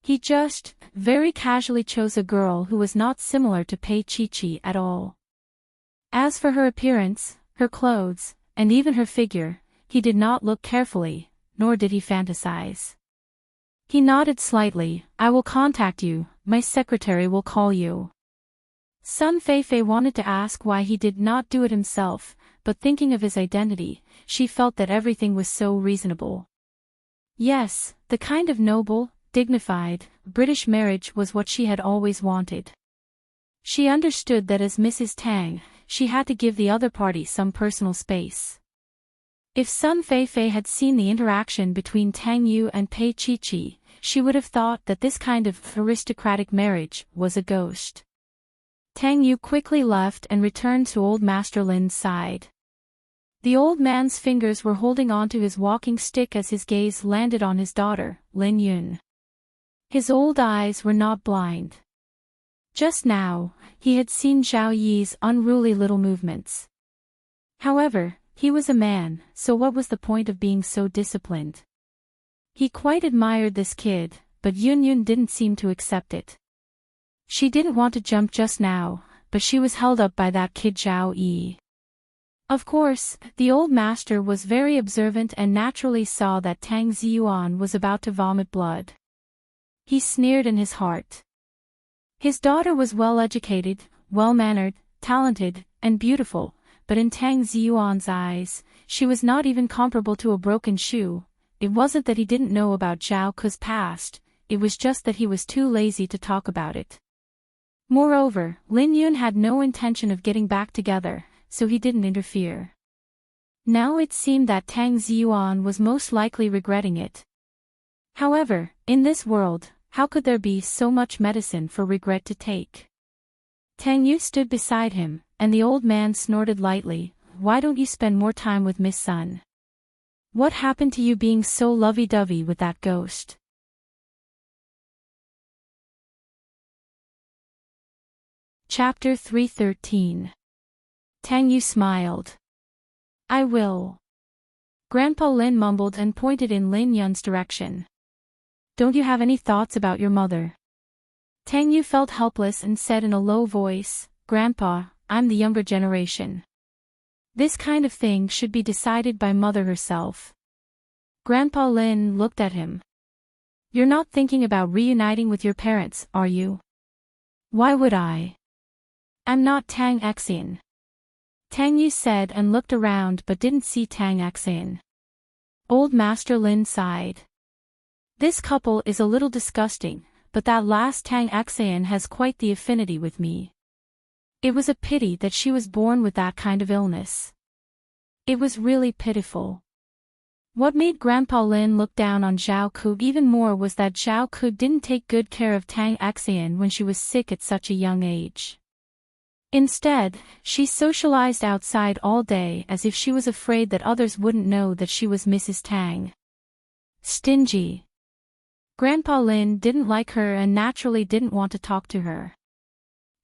He just, very casually chose a girl who was not similar to Pei Chi at all. As for her appearance, her clothes, and even her figure, he did not look carefully, nor did he fantasize. He nodded slightly. "I will contact you, my secretary will call you." Sun Feifei wanted to ask why he did not do it himself, but thinking of his identity, she felt that everything was so reasonable. Yes, the kind of noble, dignified, British marriage was what she had always wanted. She understood that as Mrs. Tang, she had to give the other party some personal space. If Sun Feifei had seen the interaction between Tang Yu and Pei Chi-chi, she would have thought that this kind of aristocratic marriage was a ghost. Tang Yu quickly left and returned to old Master Lin's side. The old man's fingers were holding onto his walking stick as his gaze landed on his daughter, Lin Yun. His old eyes were not blind. Just now, he had seen Zhao Yi's unruly little movements. However, he was a man, so what was the point of being so disciplined? He quite admired this kid, but Yun Yun didn't seem to accept it. She didn't want to jump just now, but she was held up by that kid Zhao Yi. Of course, the old master was very observant and naturally saw that Tang Ziyuan was about to vomit blood. He sneered in his heart. His daughter was well-educated, well-mannered, talented, and beautiful, but in Tang Ziyuan's eyes, she was not even comparable to a broken shoe. It wasn't that he didn't know about Zhao Ke's past, it was just that he was too lazy to talk about it. Moreover, Lin Yun had no intention of getting back together, so he didn't interfere. Now it seemed that Tang Ziyuan was most likely regretting it. However, in this world, how could there be so much medicine for regret to take? Tang Yu stood beside him, and the old man snorted lightly. Why don't you spend more time with Miss Sun? What happened to you being so lovey-dovey with that ghost? Chapter 313. Tang Yu smiled. I will. Grandpa Lin mumbled and pointed in Lin Yun's direction. Don't you have any thoughts about your mother? Tang Yu felt helpless and said in a low voice, Grandpa, I'm the younger generation. This kind of thing should be decided by mother herself. Grandpa Lin looked at him. You're not thinking about reuniting with your parents, are you? Why would I? I'm not Tang Xian. Tang Yu said and looked around but didn't see Tang Xian. Old Master Lin sighed. This couple is a little disgusting, but that last Tang Xian has quite the affinity with me. It was a pity that she was born with that kind of illness. It was really pitiful. What made Grandpa Lin look down on Zhao Ke even more was that Zhao Ke didn't take good care of Tang Xian when she was sick at such a young age. Instead, she socialized outside all day as if she was afraid that others wouldn't know that she was Mrs. Tang. Stingy. Grandpa Lin didn't like her and naturally didn't want to talk to her.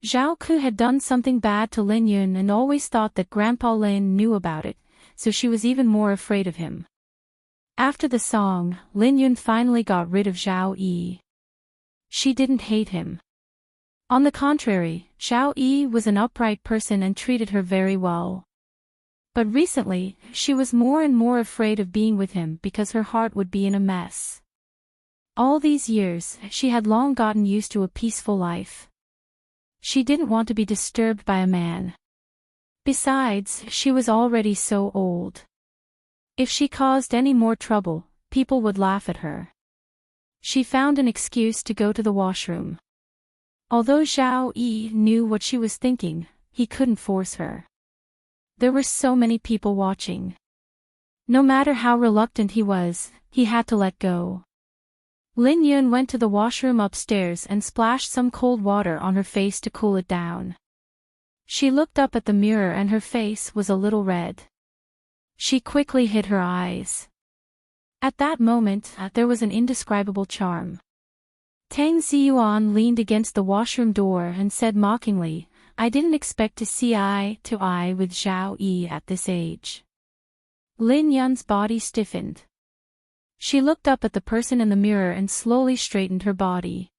Zhao Ke had done something bad to Lin Yun and always thought that Grandpa Lin knew about it, so she was even more afraid of him. After the song, Lin Yun finally got rid of Zhao Yi. She didn't hate him. On the contrary, Zhao Yi was an upright person and treated her very well. But recently, she was more and more afraid of being with him because her heart would be in a mess. All these years, she had long gotten used to a peaceful life. She didn't want to be disturbed by a man. Besides, she was already so old. If she caused any more trouble, people would laugh at her. She found an excuse to go to the washroom. Although Zhao Yi knew what she was thinking, he couldn't force her. There were so many people watching. No matter how reluctant he was, he had to let go. Lin Yun went to the washroom upstairs and splashed some cold water on her face to cool it down. She looked up at the mirror and her face was a little red. She quickly hid her eyes. At that moment, there was an indescribable charm. Tang Ziyuan leaned against the washroom door and said mockingly, I didn't expect to see eye to eye with Zhao Yi at this age. Lin Yun's body stiffened. She looked up at the person in the mirror and slowly straightened her body.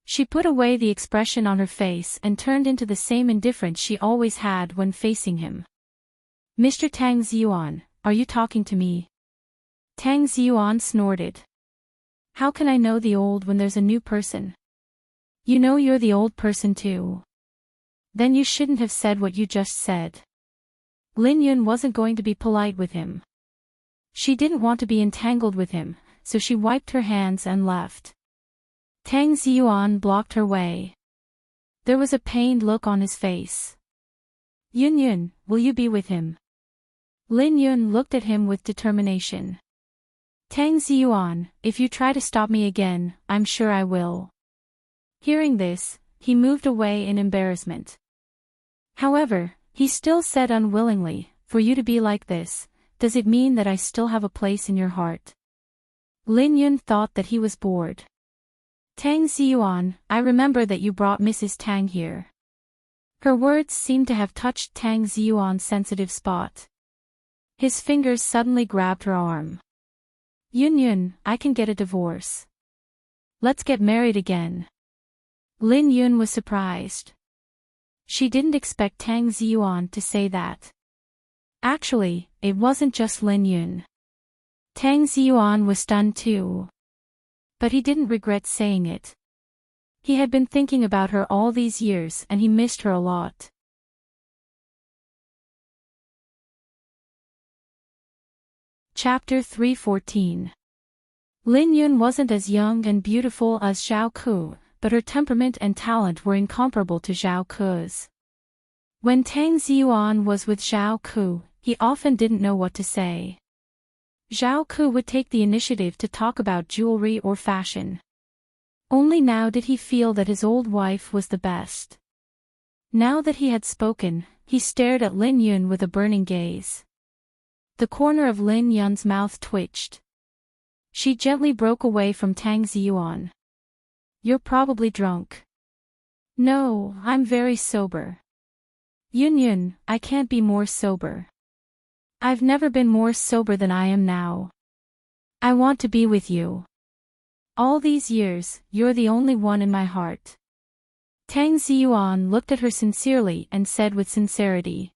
She put away the expression on her face and turned into the same indifference she always had when facing him. Mr. Tang Ziyuan, are you talking to me? Tang Ziyuan snorted. How can I know the old when there's a new person? You know you're the old person too. Then you shouldn't have said what you just said. Lin Yun wasn't going to be polite with him. She didn't want to be entangled with him, so she wiped her hands and left. Tang Ziyuan blocked her way. There was a pained look on his face. Yun Yun, will you be with him? Lin Yun looked at him with determination. Tang Ziyuan, if you try to stop me again, I'm sure I will. Hearing this, he moved away in embarrassment. However, he still said unwillingly, for you to be like this, does it mean that I still have a place in your heart? Lin Yun thought that he was bored. Tang Ziyuan, I remember that you brought Mrs. Tang here. Her words seemed to have touched Tang Ziyuan's sensitive spot. His fingers suddenly grabbed her arm. Yun Yun, I can get a divorce. Let's get married again. Lin Yun was surprised. She didn't expect Tang Ziyuan to say that. Actually, it wasn't just Lin Yun. Tang Ziyuan was stunned too. But he didn't regret saying it. He had been thinking about her all these years and he missed her a lot. Chapter 314. Lin Yun wasn't as young and beautiful as Zhao Ku, but her temperament and talent were incomparable to Zhao Ku's. When Tang Ziyuan was with Zhao Ku, he often didn't know what to say. Zhao Ku would take the initiative to talk about jewelry or fashion. Only now did he feel that his old wife was the best. Now that he had spoken, he stared at Lin Yun with a burning gaze. The corner of Lin Yun's mouth twitched. She gently broke away from Tang Ziyuan. You're probably drunk. No, I'm very sober. Yun Yun, I can't be more sober. I've never been more sober than I am now. I want to be with you. All these years, you're the only one in my heart. Tang Ziyuan looked at her sincerely and said with sincerity.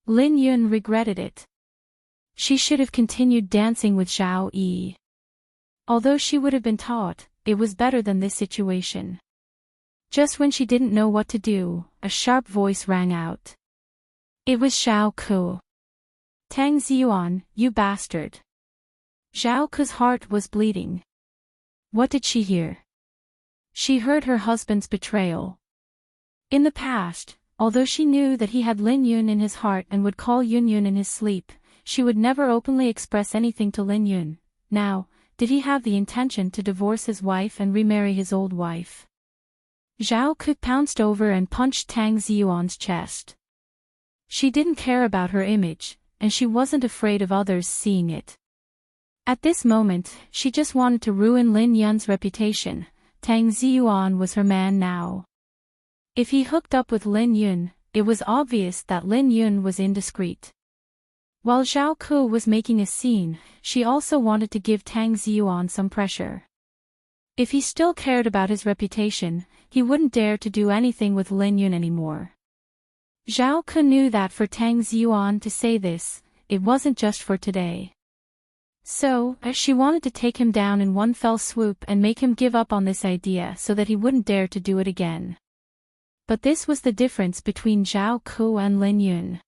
Lin Yun regretted it. She should have continued dancing with Zhao Yi. Although she would have been taught, it was better than this situation. Just when she didn't know what to do, a sharp voice rang out. It was Zhao Ku. Tang Ziyuan, you bastard. Zhao Ku's heart was bleeding. What did she hear? She heard her husband's betrayal. In the past, although she knew that he had Lin Yun in his heart and would call Yun Yun in his sleep, she would never openly express anything to Lin Yun. Now, did he have the intention to divorce his wife and remarry his old wife? Zhao Ku pounced over and punched Tang Ziyuan's chest. She didn't care about her image, and she wasn't afraid of others seeing it. At this moment, she just wanted to ruin Lin Yun's reputation. Tang Ziyuan was her man now. If he hooked up with Lin Yun, it was obvious that Lin Yun was indiscreet. While Zhao Ku was making a scene, she also wanted to give Tang Ziyuan some pressure. If he still cared about his reputation, he wouldn't dare to do anything with Lin Yun anymore. Zhao Ku knew that for Tang Ziyuan to say this, it wasn't just for today. So, she wanted to take him down in one fell swoop and make him give up on this idea so that he wouldn't dare to do it again. But this was the difference between Zhao Ku and Lin Yun.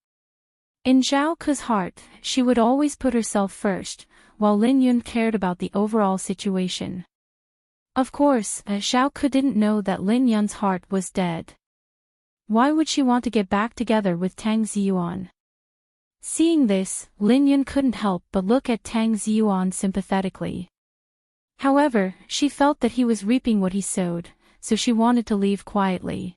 In Zhao Ku's heart, she would always put herself first, while Lin Yun cared about the overall situation. Of course, Zhao Ku didn't know that Lin Yun's heart was dead. Why would she want to get back together with Tang Ziyuan? Seeing this, Lin Yun couldn't help but look at Tang Ziyuan sympathetically. However, she felt that he was reaping what he sowed, so she wanted to leave quietly.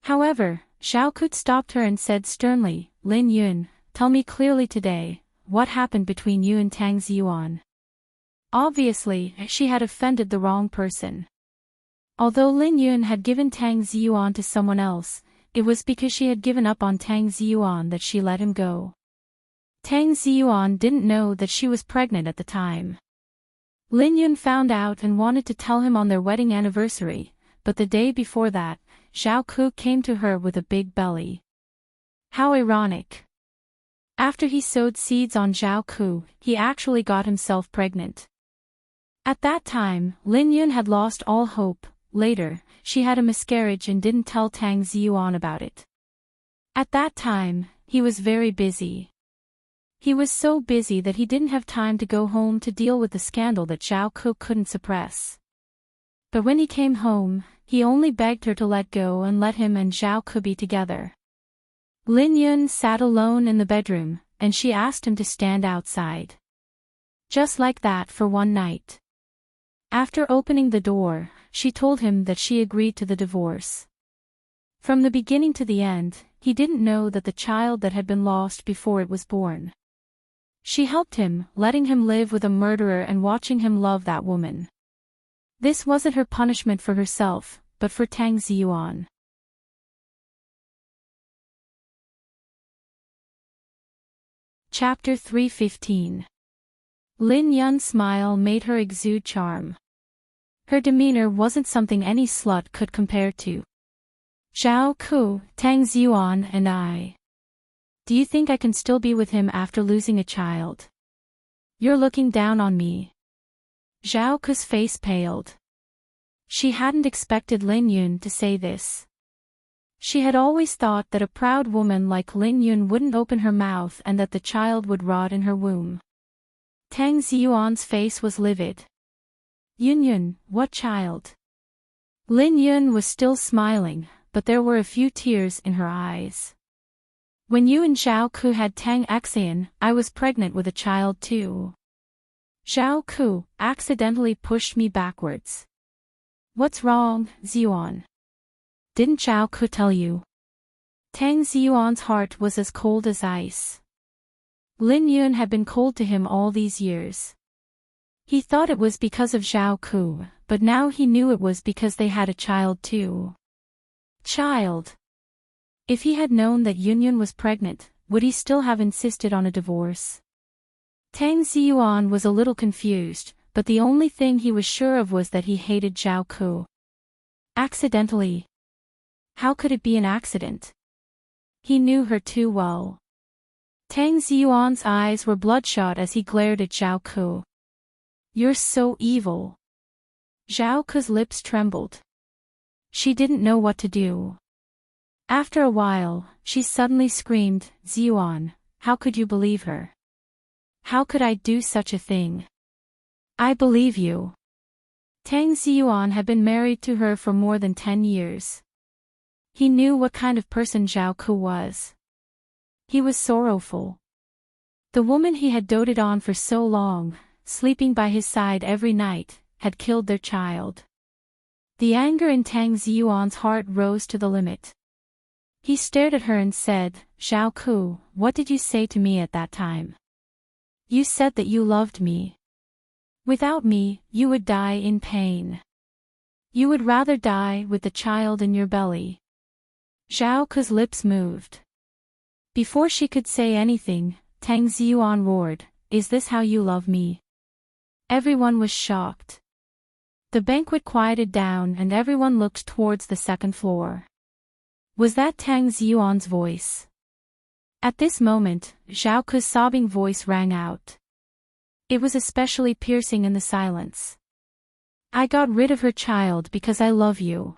However, Zhao Ku stopped her and said sternly, Lin Yun, tell me clearly today, what happened between you and Tang Ziyuan? Obviously, she had offended the wrong person. Although Lin Yun had given Tang Ziyuan to someone else, it was because she had given up on Tang Ziyuan that she let him go. Tang Ziyuan didn't know that she was pregnant at the time. Lin Yun found out and wanted to tell him on their wedding anniversary, but the day before that, Zhao Ku came to her with a big belly. How ironic. After he sowed seeds on Zhao Ku, he actually got himself pregnant. At that time, Lin Yun had lost all hope. Later, she had a miscarriage and didn't tell Tang Ziyuan about it. At that time, he was very busy. He was so busy that he didn't have time to go home to deal with the scandal that Zhao Ku couldn't suppress. But when he came home, he only begged her to let go and let him and Zhao Ku be together. Lin Yun sat alone in the bedroom, and she asked him to stand outside. Just like that for one night. After opening the door, she told him that she agreed to the divorce. From the beginning to the end, he didn't know that the child that had been lost before it was born. She helped him, letting him live with a murderer and watching him love that woman. This wasn't her punishment for herself, but for Tang Ziyuan. Chapter 315. Lin Yun's smile made her exude charm. Her demeanor wasn't something any slut could compare to. Zhao Ku, Tang Ziyuan and I. Do you think I can still be with him after losing a child? You're looking down on me. Zhao Ku's face paled. She hadn't expected Lin Yun to say this. She had always thought that a proud woman like Lin Yun wouldn't open her mouth and that the child would rot in her womb. Tang Ziyuan's face was livid. Yun, what child? Lin Yun was still smiling, but there were a few tears in her eyes. When you and Zhao Ku had Tang Xian, I was pregnant with a child too. Zhao Ku accidentally pushed me backwards. What's wrong, Ziyuan? Didn't Zhao Ku tell you? Tang Ziyuan's heart was as cold as ice. Lin Yun had been cold to him all these years. He thought it was because of Zhao Ku, but now he knew it was because they had a child too. Child. If he had known that Yun was pregnant, would he still have insisted on a divorce? Tang Ziyuan was a little confused, but the only thing he was sure of was that he hated Zhao Ku. Accidentally. How could it be an accident? He knew her too well. Tang Ziyuan's eyes were bloodshot as he glared at Zhao Ku. You're so evil. Zhao Ku's lips trembled. She didn't know what to do. After a while, she suddenly screamed, Ziyuan, how could you believe her? How could I do such a thing? I believe you. Tang Ziyuan had been married to her for more than 10 years. He knew what kind of person Zhao Ku was. He was sorrowful. The woman he had doted on for so long, sleeping by his side every night, had killed their child. The anger in Tang Ziyuan's heart rose to the limit. He stared at her and said, Zhao Ku, what did you say to me at that time? You said that you loved me. Without me, you would die in pain. You would rather die with the child in your belly. Zhao Ku's lips moved. Before she could say anything, Tang Ziyuan roared, Is this how you love me? Everyone was shocked. The banquet quieted down and everyone looked towards the second floor. Was that Tang Ziyuan's voice? At this moment, Zhao Ku's sobbing voice rang out. It was especially piercing in the silence. I got rid of her child because I love you.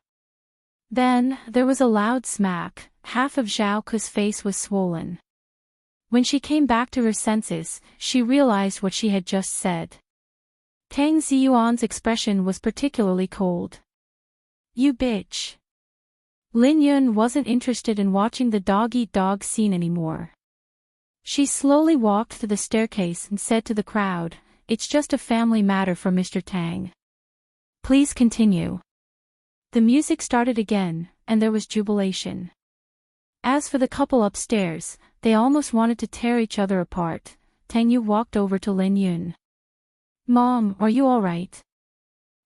Then, there was a loud smack, half of Zhao Ku's face was swollen. When she came back to her senses, she realized what she had just said. Tang Ziyuan's expression was particularly cold. You bitch. Lin Yun wasn't interested in watching the dog-eat-dog scene anymore. She slowly walked to the staircase and said to the crowd, It's just a family matter for Mr. Tang. Please continue. The music started again, and there was jubilation. As for the couple upstairs, they almost wanted to tear each other apart. Tang Yu walked over to Lin Yun. Mom, are you alright?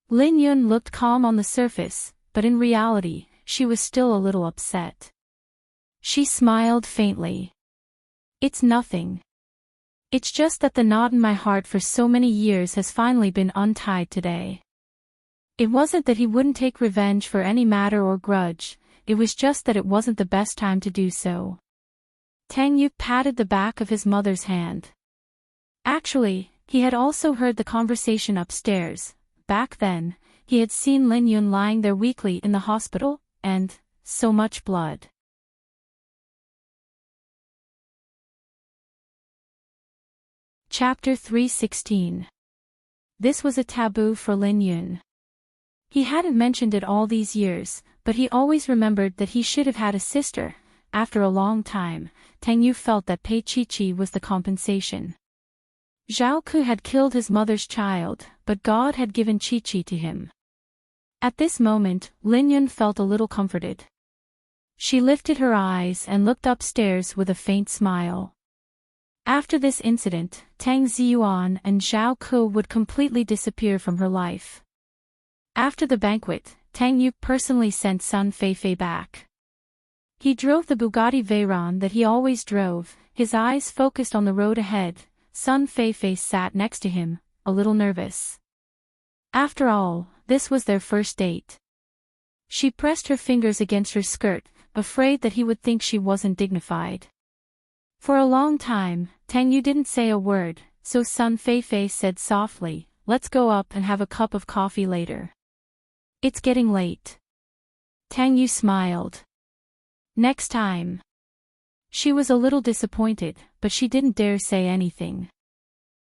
Lin Yun looked calm on the surface, but in reality, she was still a little upset. She smiled faintly. It's nothing. It's just that the knot in my heart for so many years has finally been untied today. It wasn't that he wouldn't take revenge for any matter or grudge, it was just that it wasn't the best time to do so. Tang Yu patted the back of his mother's hand. Actually, he had also heard the conversation upstairs. Back then, he had seen Lin Yun lying there weakly in the hospital, and so much blood. Chapter 316. This was a taboo for Lin Yun. He hadn't mentioned it all these years, but he always remembered that he should have had a sister. After a long time, Tang Yu felt that Pei Chi was the compensation. Zhao Ku had killed his mother's child, but God had given Chi to him. At this moment, Lin Yun felt a little comforted. She lifted her eyes and looked upstairs with a faint smile. After this incident, Tang Ziyuan and Zhao Ku would completely disappear from her life. After the banquet, Tang Yu personally sent Sun Feifei back. He drove the Bugatti Veyron that he always drove, his eyes focused on the road ahead. Sun Feifei sat next to him, a little nervous. After all, this was their first date. She pressed her fingers against her skirt, afraid that he would think she wasn't dignified. For a long time, Tang Yu didn't say a word, so Sun Feifei said softly, "Let's go up and have a cup of coffee later. It's getting late." Tang Yu smiled. "Next time." She was a little disappointed, but she didn't dare say anything.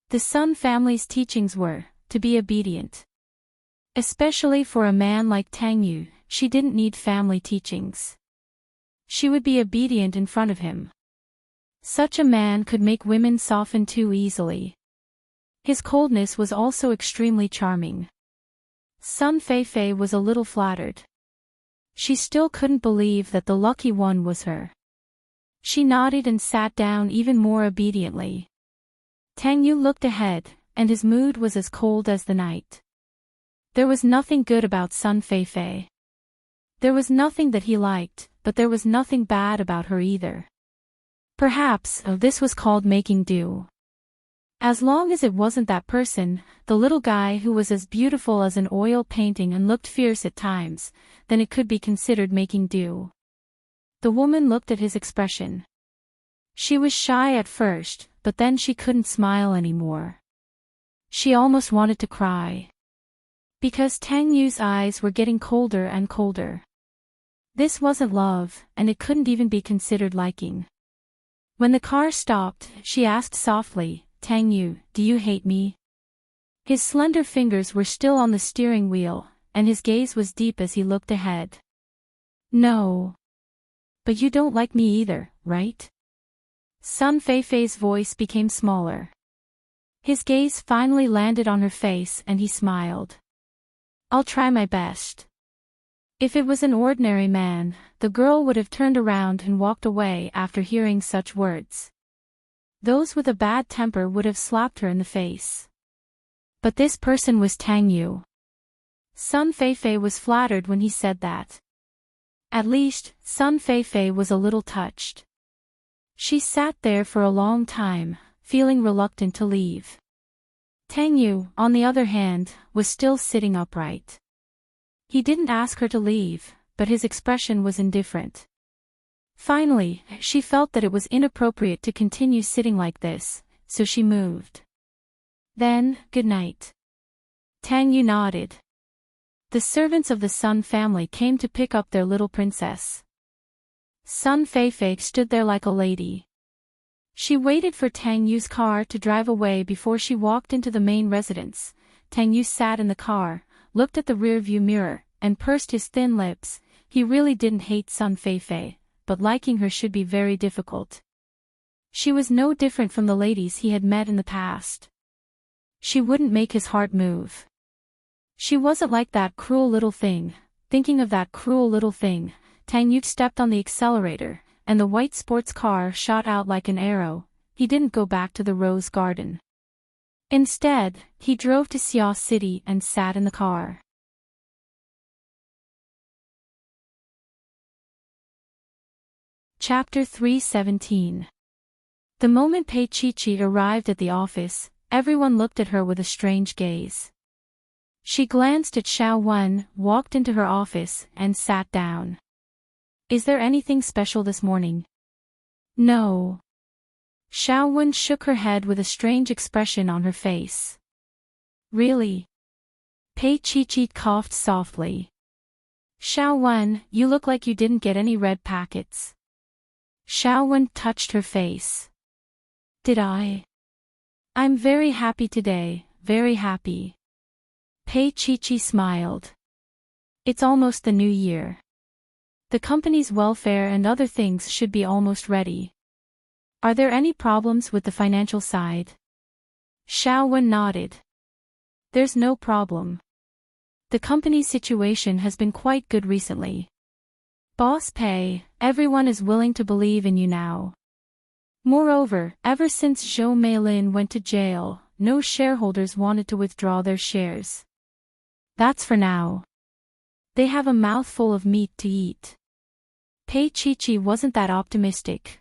The Sun family's teachings were, to be obedient. Especially for a man like Tang Yu, she didn't need family teachings. She would be obedient in front of him. Such a man could make women soften too easily. His coldness was also extremely charming. Sun Feifei was a little flattered. She still couldn't believe that the lucky one was her. She nodded and sat down even more obediently. Tang Yu looked ahead, and his mood was as cold as the night. There was nothing good about Sun Feifei. There was nothing that he liked, but there was nothing bad about her either. Perhaps this was called making do. As long as it wasn't that person, the little guy who was as beautiful as an oil painting and looked fierce at times, then it could be considered making do. The woman looked at his expression. She was shy at first, but then she couldn't smile anymore. She almost wanted to cry. Because Tang Yu's eyes were getting colder and colder. This wasn't love, and it couldn't even be considered liking. When the car stopped, she asked softly, "Tang Yu, do you hate me?" His slender fingers were still on the steering wheel, and his gaze was deep as he looked ahead. "No. But you don't like me either, right?" Sun Feifei's voice became smaller. His gaze finally landed on her face and he smiled. "I'll try my best." If it was an ordinary man, the girl would have turned around and walked away after hearing such words. Those with a bad temper would have slapped her in the face. But this person was Tang Yu. Sun Feifei was flattered when he said that. At least, Sun Feifei was a little touched. She sat there for a long time, feeling reluctant to leave. Tang Yu, on the other hand, was still sitting upright. He didn't ask her to leave, but his expression was indifferent. Finally, she felt that it was inappropriate to continue sitting like this, so she moved. Then, "Good night." Tang Yu nodded. The servants of the Sun family came to pick up their little princess. Sun Feifei stood there like a lady. She waited for Tang Yu's car to drive away before she walked into the main residence. Tang Yu sat in the car, looked at the rearview mirror, and pursed his thin lips. He really didn't hate Sun Feifei, but liking her should be very difficult. She was no different from the ladies he had met in the past. She wouldn't make his heart move. She wasn't like that cruel little thing. Thinking of that cruel little thing, Tang Yu stepped on the accelerator, and the white sports car shot out like an arrow. He didn't go back to the Rose Garden. Instead, he drove to Xia City and sat in the car. Chapter 317. The moment Pei Chi arrived at the office, everyone looked at her with a strange gaze. She glanced at Xiao Wen, walked into her office, and sat down. "Is there anything special this morning?" "No." Xiao Wen shook her head with a strange expression on her face. "Really?" Pei Chi coughed softly. "Xiao Wen, you look like you didn't get any red packets." Xiao Wen touched her face. "Did I?" "I'm very happy today, very happy." Pei Chi smiled. It's almost the new year. The company's welfare and other things should be almost ready. Are there any problems with the financial side? Xiaowen nodded. There's no problem. The company's situation has been quite good recently. Boss Pei, everyone is willing to believe in you now. Moreover, ever since Zhou Meilin went to jail, no shareholders wanted to withdraw their shares. That's for now. They have a mouthful of meat to eat. Pei Chichi wasn't that optimistic.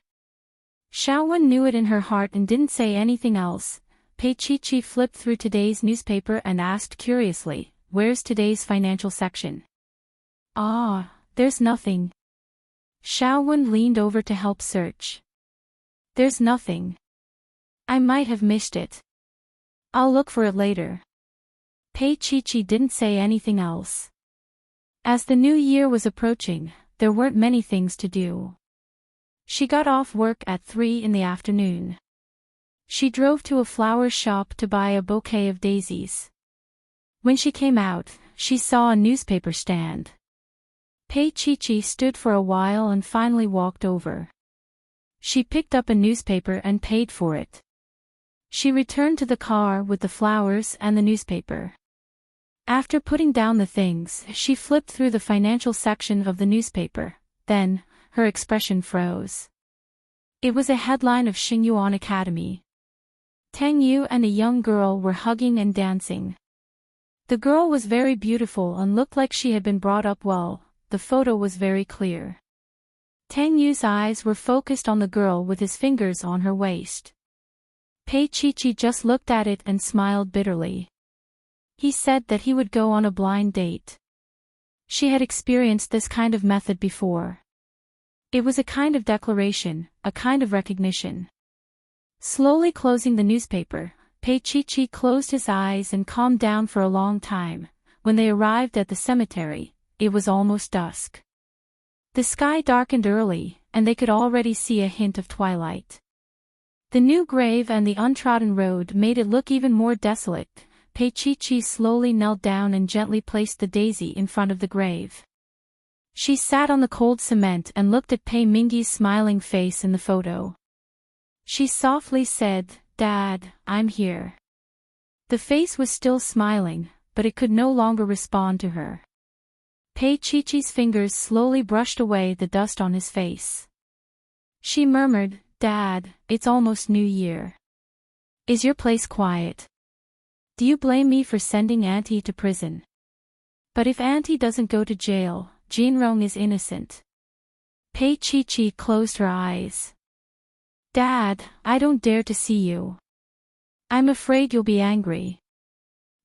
Xiaowen knew it in her heart and didn't say anything else. Pei Chichi flipped through today's newspaper and asked curiously, "Where's today's financial section?" "Ah, there's nothing." Xiaowen leaned over to help search. "There's nothing. I might have missed it. I'll look for it later." Pei Chichi didn't say anything else. As the new year was approaching, there weren't many things to do. She got off work at 3 in the afternoon. She drove to a flower shop to buy a bouquet of daisies. When she came out, she saw a newspaper stand. Pei Chichi stood for a while and finally walked over. She picked up a newspaper and paid for it. She returned to the car with the flowers and the newspaper. After putting down the things, she flipped through the financial section of the newspaper. Then, her expression froze. It was a headline of Xingyuan Academy. Tang Yu and a young girl were hugging and dancing. The girl was very beautiful and looked like she had been brought up well. The photo was very clear. Tang Yu's eyes were focused on the girl with his fingers on her waist. Pei Chichi just looked at it and smiled bitterly. He said that he would go on a blind date. She had experienced this kind of method before. It was a kind of declaration, a kind of recognition. Slowly closing the newspaper, Pei Chichi closed his eyes and calmed down for a long time. When they arrived at the cemetery, it was almost dusk. The sky darkened early, and they could already see a hint of twilight. The new grave and the untrodden road made it look even more desolate. Pei Chichi slowly knelt down and gently placed the daisy in front of the grave. She sat on the cold cement and looked at Pei Mingyi's smiling face in the photo. She softly said, "Dad, I'm here." The face was still smiling, but it could no longer respond to her. Pei Chichi's fingers slowly brushed away the dust on his face. She murmured, "Dad, it's almost New Year. Is your place quiet? Do you blame me for sending Auntie to prison? But if Auntie doesn't go to jail, Jinrong is innocent." Pei Chichi closed her eyes. "Dad, I don't dare to see you. I'm afraid you'll be angry."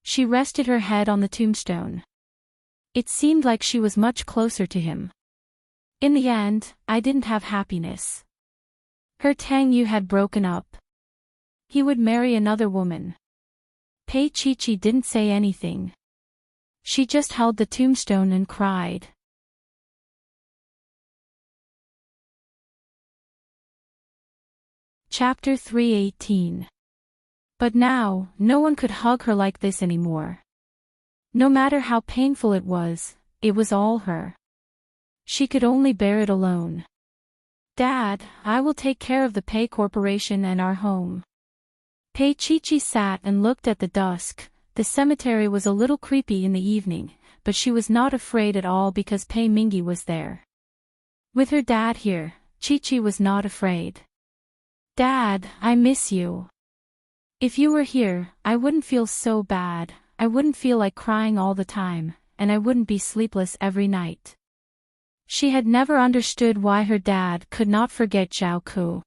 She rested her head on the tombstone. It seemed like she was much closer to him. "In the end, I didn't have happiness. Her Tang Yu had broken up. He would marry another woman." Pei Chichi didn't say anything. She just held the tombstone and cried. Chapter 318. But now, no one could hug her like this anymore. No matter how painful it was all her. She could only bear it alone. "Dad, I will take care of the Pei Corporation and our home." Pei Chichi sat and looked at the dusk. The cemetery was a little creepy in the evening, but she was not afraid at all because Pei Mingyi was there. With her dad here, Chichi was not afraid. "Dad, I miss you. If you were here, I wouldn't feel so bad, I wouldn't feel like crying all the time, and I wouldn't be sleepless every night." She had never understood why her dad could not forget Zhao Ku.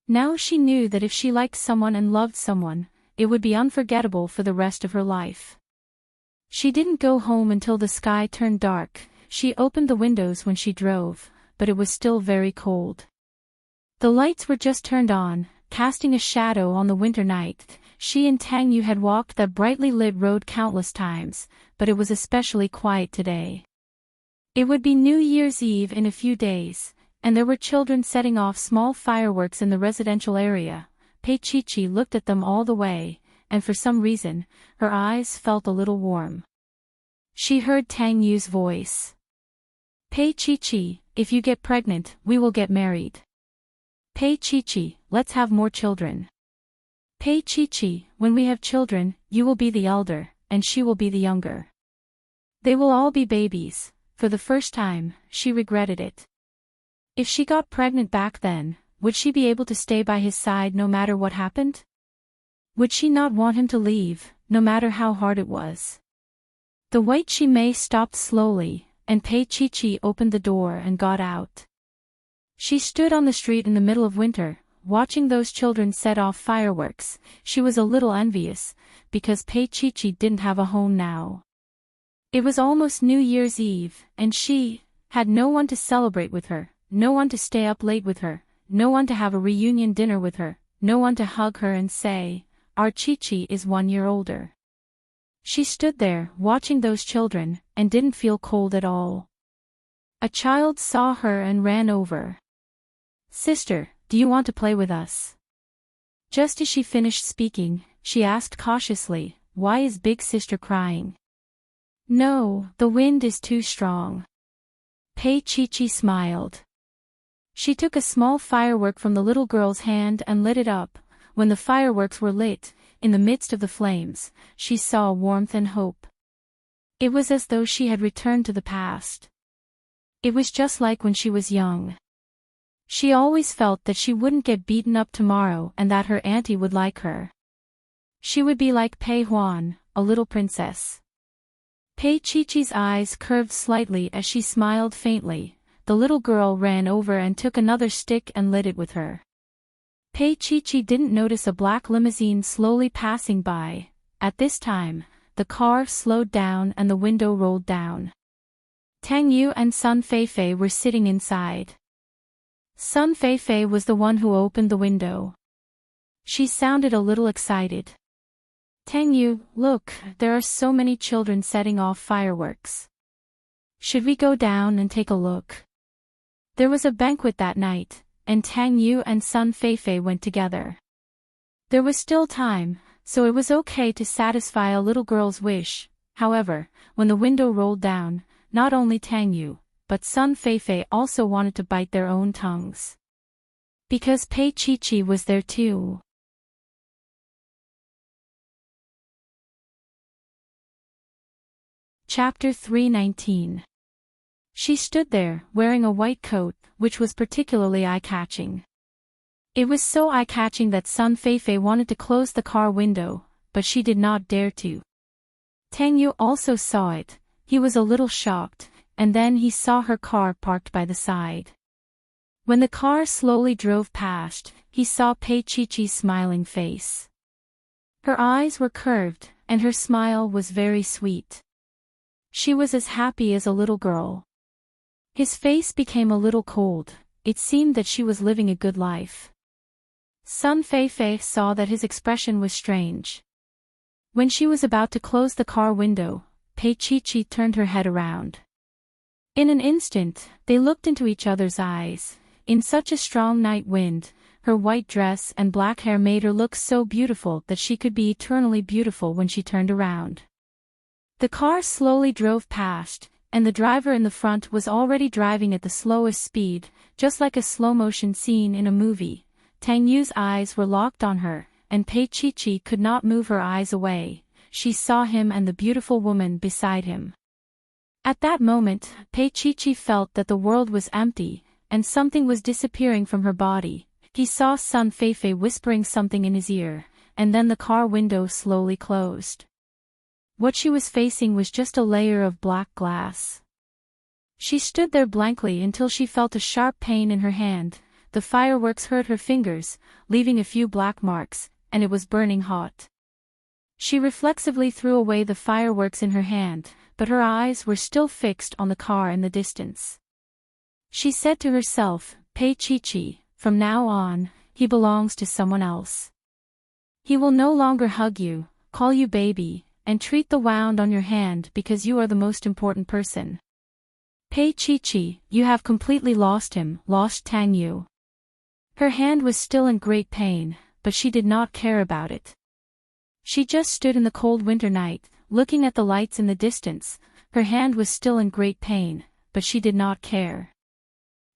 Now she knew that if she liked someone and loved someone, it would be unforgettable for the rest of her life. She didn't go home until the sky turned dark. She opened the windows when she drove, but it was still very cold. The lights were just turned on, casting a shadow on the winter night. She and Tang Yu had walked that brightly lit road countless times, but it was especially quiet today. It would be New Year's Eve in a few days, and there were children setting off small fireworks in the residential area. Pei Chichi looked at them all the way, and for some reason, her eyes felt a little warm. She heard Tang Yu's voice. Pei Chi-Chi, if you get pregnant, we will get married. Pei Chi-Chi, let's have more children. Pei Chi-Chi, when we have children, you will be the elder, and she will be the younger. They will all be babies. For the first time, she regretted it. If she got pregnant back then, would she be able to stay by his side no matter what happened? Would she not want him to leave, no matter how hard it was? The white Chimay stopped slowly, and Pei Chi-Chi opened the door and got out. She stood on the street in the middle of winter, watching those children set off fireworks. She was a little envious, because Pei Chi-Chi didn't have a home now. It was almost New Year's Eve, and she had no one to celebrate with her, no one to stay up late with her, no one to have a reunion dinner with her, no one to hug her and say, "Our Chi-Chi is 1 year older." She stood there, watching those children, and didn't feel cold at all. A child saw her and ran over. "Sister, do you want to play with us?" Just as she finished speaking, she asked cautiously, "Why is big sister crying?" "No, the wind is too strong." Pei Chi-Chi smiled. She took a small firework from the little girl's hand and lit it up. When the fireworks were lit, in the midst of the flames, she saw warmth and hope. It was as though she had returned to the past. It was just like when she was young. She always felt that she wouldn't get beaten up tomorrow and that her auntie would like her. She would be like Pei Huan, a little princess. Pei Chi-Chi's eyes curved slightly as she smiled faintly. The little girl ran over and took another stick and lit it with her. Pei Chi-Chi didn't notice a black limousine slowly passing by. At this time, the car slowed down and the window rolled down. Tang Yu and Sun Feifei were sitting inside. Sun Feifei was the one who opened the window. She sounded a little excited. "Tang Yu, look, there are so many children setting off fireworks. Should we go down and take a look?" There was a banquet that night, and Tang Yu and Sun Feifei went together. There was still time, so it was okay to satisfy a little girl's wish. However, when the window rolled down, not only Tang Yu, but Sun Feifei also wanted to bite their own tongues. Because Pei Chi-Chi was there too. Chapter 319. She stood there, wearing a white coat, which was particularly eye-catching. It was so eye-catching that Sun Feifei wanted to close the car window, but she did not dare to. Tang Yu also saw it. He was a little shocked, and then he saw her car parked by the side. When the car slowly drove past, he saw Pei Chi-Chi's smiling face. Her eyes were curved, and her smile was very sweet. She was as happy as a little girl. His face became a little cold. It seemed that she was living a good life. Sun Feifei saw that his expression was strange. When she was about to close the car window, Pei Chi-Chi turned her head around. In an instant, they looked into each other's eyes. In such a strong night wind, her white dress and black hair made her look so beautiful that she could be eternally beautiful when she turned around. The car slowly drove past, and the driver in the front was already driving at the slowest speed, just like a slow-motion scene in a movie. Tang Yu's eyes were locked on her, and Pei Chi-Chi could not move her eyes away. She saw him and the beautiful woman beside him. At that moment, Pei Chi-Chi felt that the world was empty, and something was disappearing from her body. He saw Sun Feifei whispering something in his ear, and then the car window slowly closed. What she was facing was just a layer of black glass. She stood there blankly until she felt a sharp pain in her hand. The fireworks hurt her fingers, leaving a few black marks, and it was burning hot. She reflexively threw away the fireworks in her hand, but her eyes were still fixed on the car in the distance. She said to herself, "Pei Chi-Chi, from now on, he belongs to someone else. He will no longer hug you, call you baby, and treat the wound on your hand because you are the most important person. Pei Chi-Chi, you have completely lost him," lost Tang Yu. Her hand was still in great pain, but she did not care about it. She just stood in the cold winter night, looking at the lights in the distance. Her hand was still in great pain, but she did not care.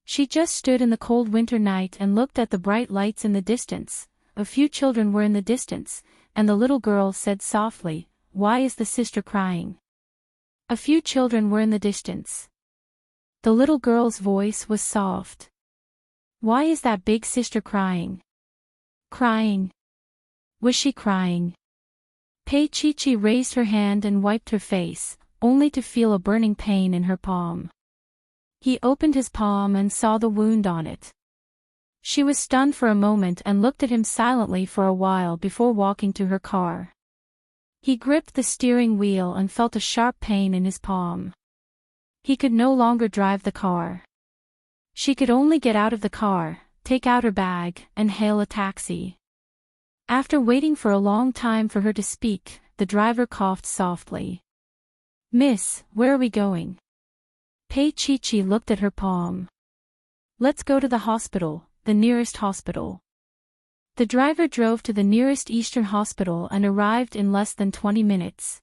She just stood in the cold winter night and looked at the bright lights in the distance. A few children were in the distance, and the little girl said softly, "Why is the sister crying?" A few children were in the distance. The little girl's voice was soft. "Why is that big sister crying?" Crying? Was she crying? Pei-Chi-Chi raised her hand and wiped her face, only to feel a burning pain in her palm. He opened his palm and saw the wound on it. She was stunned for a moment and looked at him silently for a while before walking to her car. He gripped the steering wheel and felt a sharp pain in his palm. He could no longer drive the car. She could only get out of the car, take out her bag, and hail a taxi. After waiting for a long time for her to speak, the driver coughed softly. "Miss, where are we going?" Pei-Chi-Chi looked at her palm. "Let's go to the hospital, the nearest hospital." The driver drove to the nearest Eastern hospital and arrived in less than 20 minutes.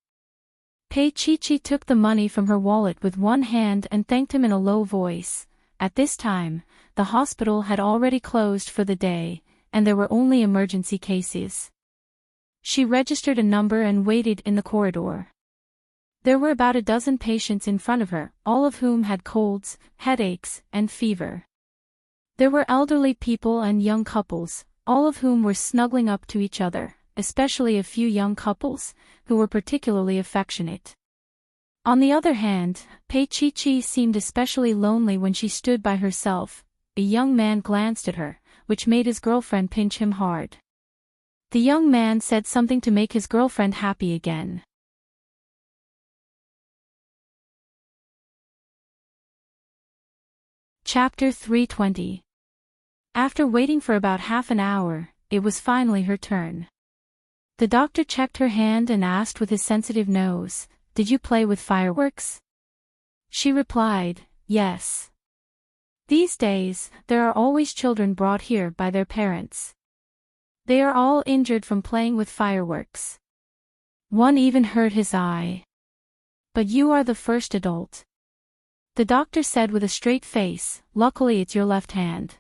Pei-Chi-Chi took the money from her wallet with one hand and thanked him in a low voice. At this time, the hospital had already closed for the day, and there were only emergency cases. She registered a number and waited in the corridor. There were about a dozen patients in front of her, all of whom had colds, headaches, and fever. There were elderly people and young couples, all of whom were snuggling up to each other, especially a few young couples, who were particularly affectionate. On the other hand, Pei-Chi-Chi seemed especially lonely when she stood by herself. A young man glanced at her, which made his girlfriend pinch him hard. The young man said something to make his girlfriend happy again. Chapter 320. After waiting for about half an hour, it was finally her turn. The doctor checked her hand and asked with his sensitive nose, "Did you play with fireworks?" She replied, "Yes." These days, there are always children brought here by their parents. They are all injured from playing with fireworks. One even hurt his eye. But you are the first adult. The doctor said with a straight face, "Luckily it's your left hand.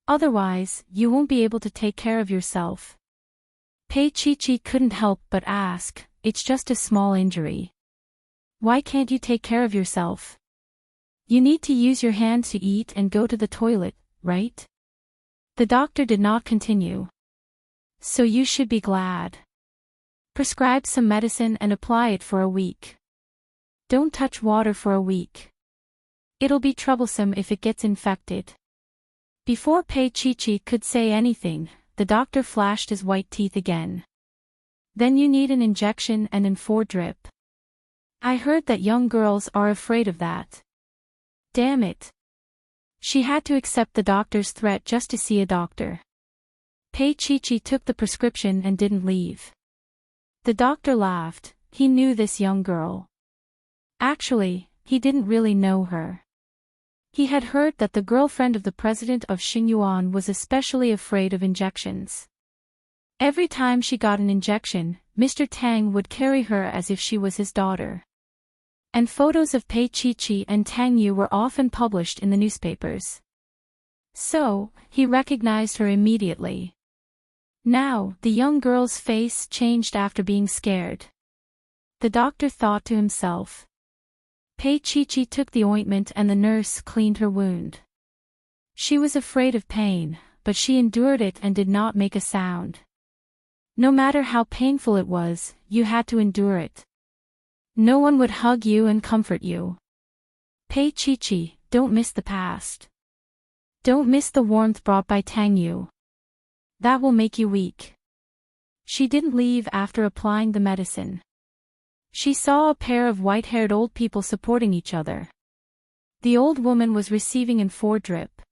Otherwise, you won't be able to take care of yourself." Pei-Chi-Chi couldn't help but ask, "It's just a small injury. Why can't you take care of yourself? You need to use your hands to eat and go to the toilet, right?" The doctor did not continue. "So you should be glad. Prescribe some medicine and apply it for a week. Don't touch water for a week. It'll be troublesome if it gets infected." Before Pei-Chi-Chi could say anything, the doctor flashed his white teeth again. "Then you need an injection and an 4 drip. I heard that young girls are afraid of that." Damn it. She had to accept the doctor's threat just to see a doctor. Pei-Chi-Chi took the prescription and didn't leave. The doctor laughed. He knew this young girl. Actually, he didn't really know her. He had heard that the girlfriend of the president of Xingyuan was especially afraid of injections. Every time she got an injection, Mr. Tang would carry her as if she was his daughter. And photos of Pei-Chi-Chi and Tang Yu were often published in the newspapers. So, he recognized her immediately. Now, the young girl's face changed after being scared. The doctor thought to himself. Pei-Chi-Chi took the ointment and the nurse cleaned her wound. She was afraid of pain, but she endured it and did not make a sound. No matter how painful it was, you had to endure it. No one would hug you and comfort you. Pei-Chi-Chi, don't miss the past. Don't miss the warmth brought by Tang Yu. That will make you weak. She didn't leave after applying the medicine. She saw a pair of white-haired old people supporting each other. The old woman was receiving an 4 drip.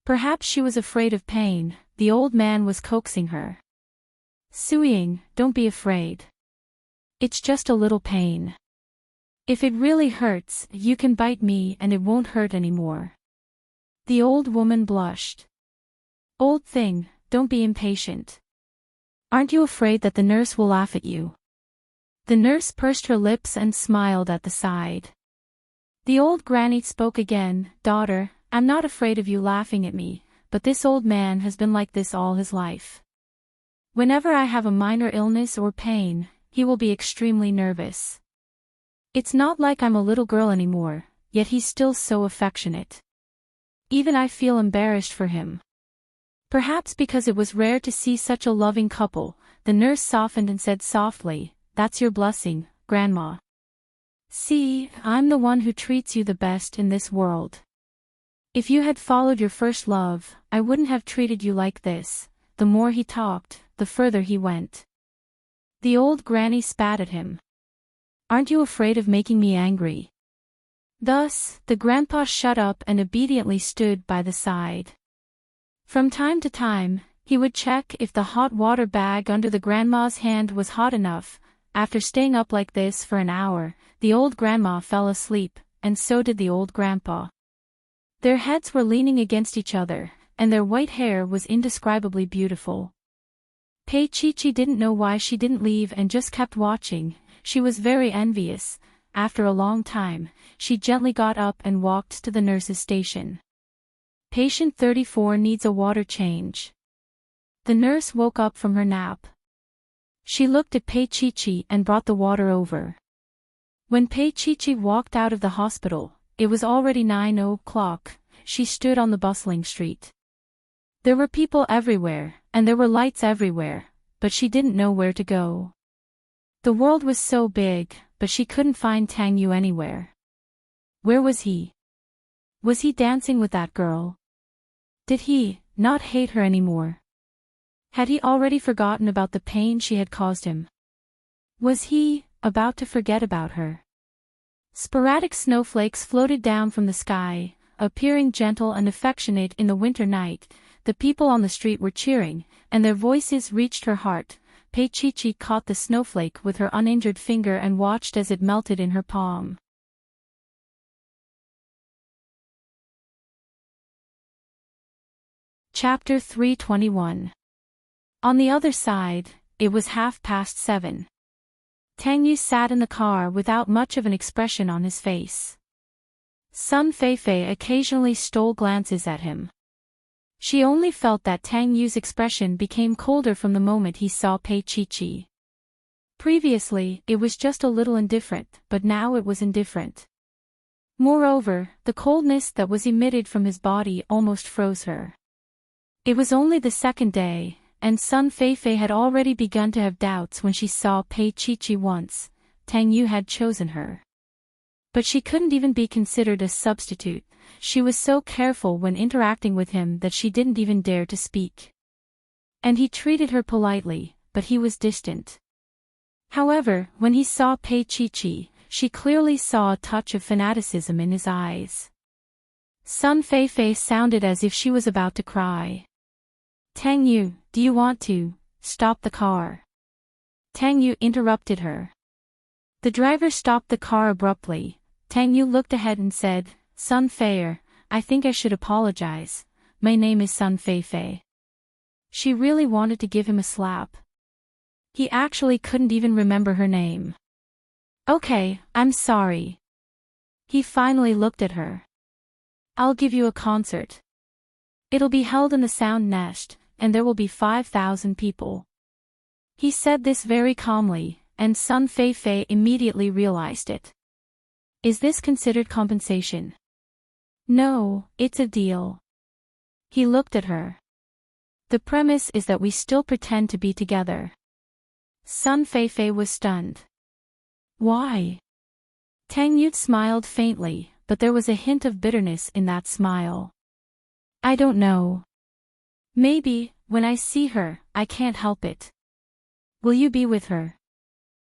Perhaps she was afraid of pain, the old man was coaxing her. "Suying, don't be afraid. It's just a little pain. If it really hurts, you can bite me and it won't hurt anymore." The old woman blushed. "Old thing, don't be impatient. Aren't you afraid that the nurse will laugh at you?" The nurse pursed her lips and smiled at the side. The old granny spoke again, "Daughter, I'm not afraid of you laughing at me, but this old man has been like this all his life. Whenever I have a minor illness or pain, he will be extremely nervous. It's not like I'm a little girl anymore, yet he's still so affectionate. Even I feel embarrassed for him." Perhaps because it was rare to see such a loving couple, the nurse softened and said softly, "That's your blessing, Grandma. See, I'm the one who treats you the best in this world. If you had followed your first love, I wouldn't have treated you like this." The more he talked, the further he went. The old granny spat at him. "Aren't you afraid of making me angry?" Thus, the grandpa shut up and obediently stood by the side. From time to time, he would check if the hot water bag under the grandma's hand was hot enough. After staying up like this for an hour, the old grandma fell asleep, and so did the old grandpa. Their heads were leaning against each other, and their white hair was indescribably beautiful. Pei-Chi-Chi didn't know why she didn't leave and just kept watching. She was very envious. After a long time, she gently got up and walked to the nurse's station. "Patient 34 needs a water change." The nurse woke up from her nap. She looked at Pei-Chi-Chi and brought the water over. When Pei-Chi-Chi walked out of the hospital, it was already 9 o'clock. She stood on the bustling street. There were people everywhere, and there were lights everywhere, but she didn't know where to go. The world was so big, but she couldn't find Tang Yu anywhere. Where was he? Was he dancing with that girl? Did he not hate her anymore? Had he already forgotten about the pain she had caused him? Was he about to forget about her? Sporadic snowflakes floated down from the sky, appearing gentle and affectionate in the winter night. The people on the street were cheering, and their voices reached her heart. Pei-Chi-Chi caught the snowflake with her uninjured finger and watched as it melted in her palm. Chapter 321. On the other side, it was 7:30. Tang Yu sat in the car without much of an expression on his face. Sun Feifei occasionally stole glances at him. She only felt that Tang Yu's expression became colder from the moment he saw Pei-Chi-Chi. Previously, it was just a little indifferent, but now it was indifferent. Moreover, the coldness that was emitted from his body almost froze her. It was only the second day, and Sun Feifei had already begun to have doubts when she saw Pei-Chi-Chi once. Tang Yu had chosen her. But she couldn't even be considered a substitute. She was so careful when interacting with him that she didn't even dare to speak. And he treated her politely, but he was distant. However, when he saw Pei-Chi-Chi, she clearly saw a touch of fanaticism in his eyes. Sun Feifei sounded as if she was about to cry. "Tang Yu, do you want to stop the car?" Tang Yu interrupted her. The driver stopped the car abruptly. Tang Yu looked ahead and said, "Sun Feier, I think I should apologize. My name is Sun Feifei." She really wanted to give him a slap. He actually couldn't even remember her name. "Okay, I'm sorry." He finally looked at her. "I'll give you a concert. It'll be held in the Sound Nest, and there will be 5,000 people." He said this very calmly, and Sun Feifei immediately realized it. "Is this considered compensation?" "No, it's a deal." He looked at her. "The premise is that we still pretend to be together." Sun Feifei was stunned. "Why?" Tang Yu smiled faintly, but there was a hint of bitterness in that smile. "I don't know. Maybe, when I see her, I can't help it." "Will you be with her?"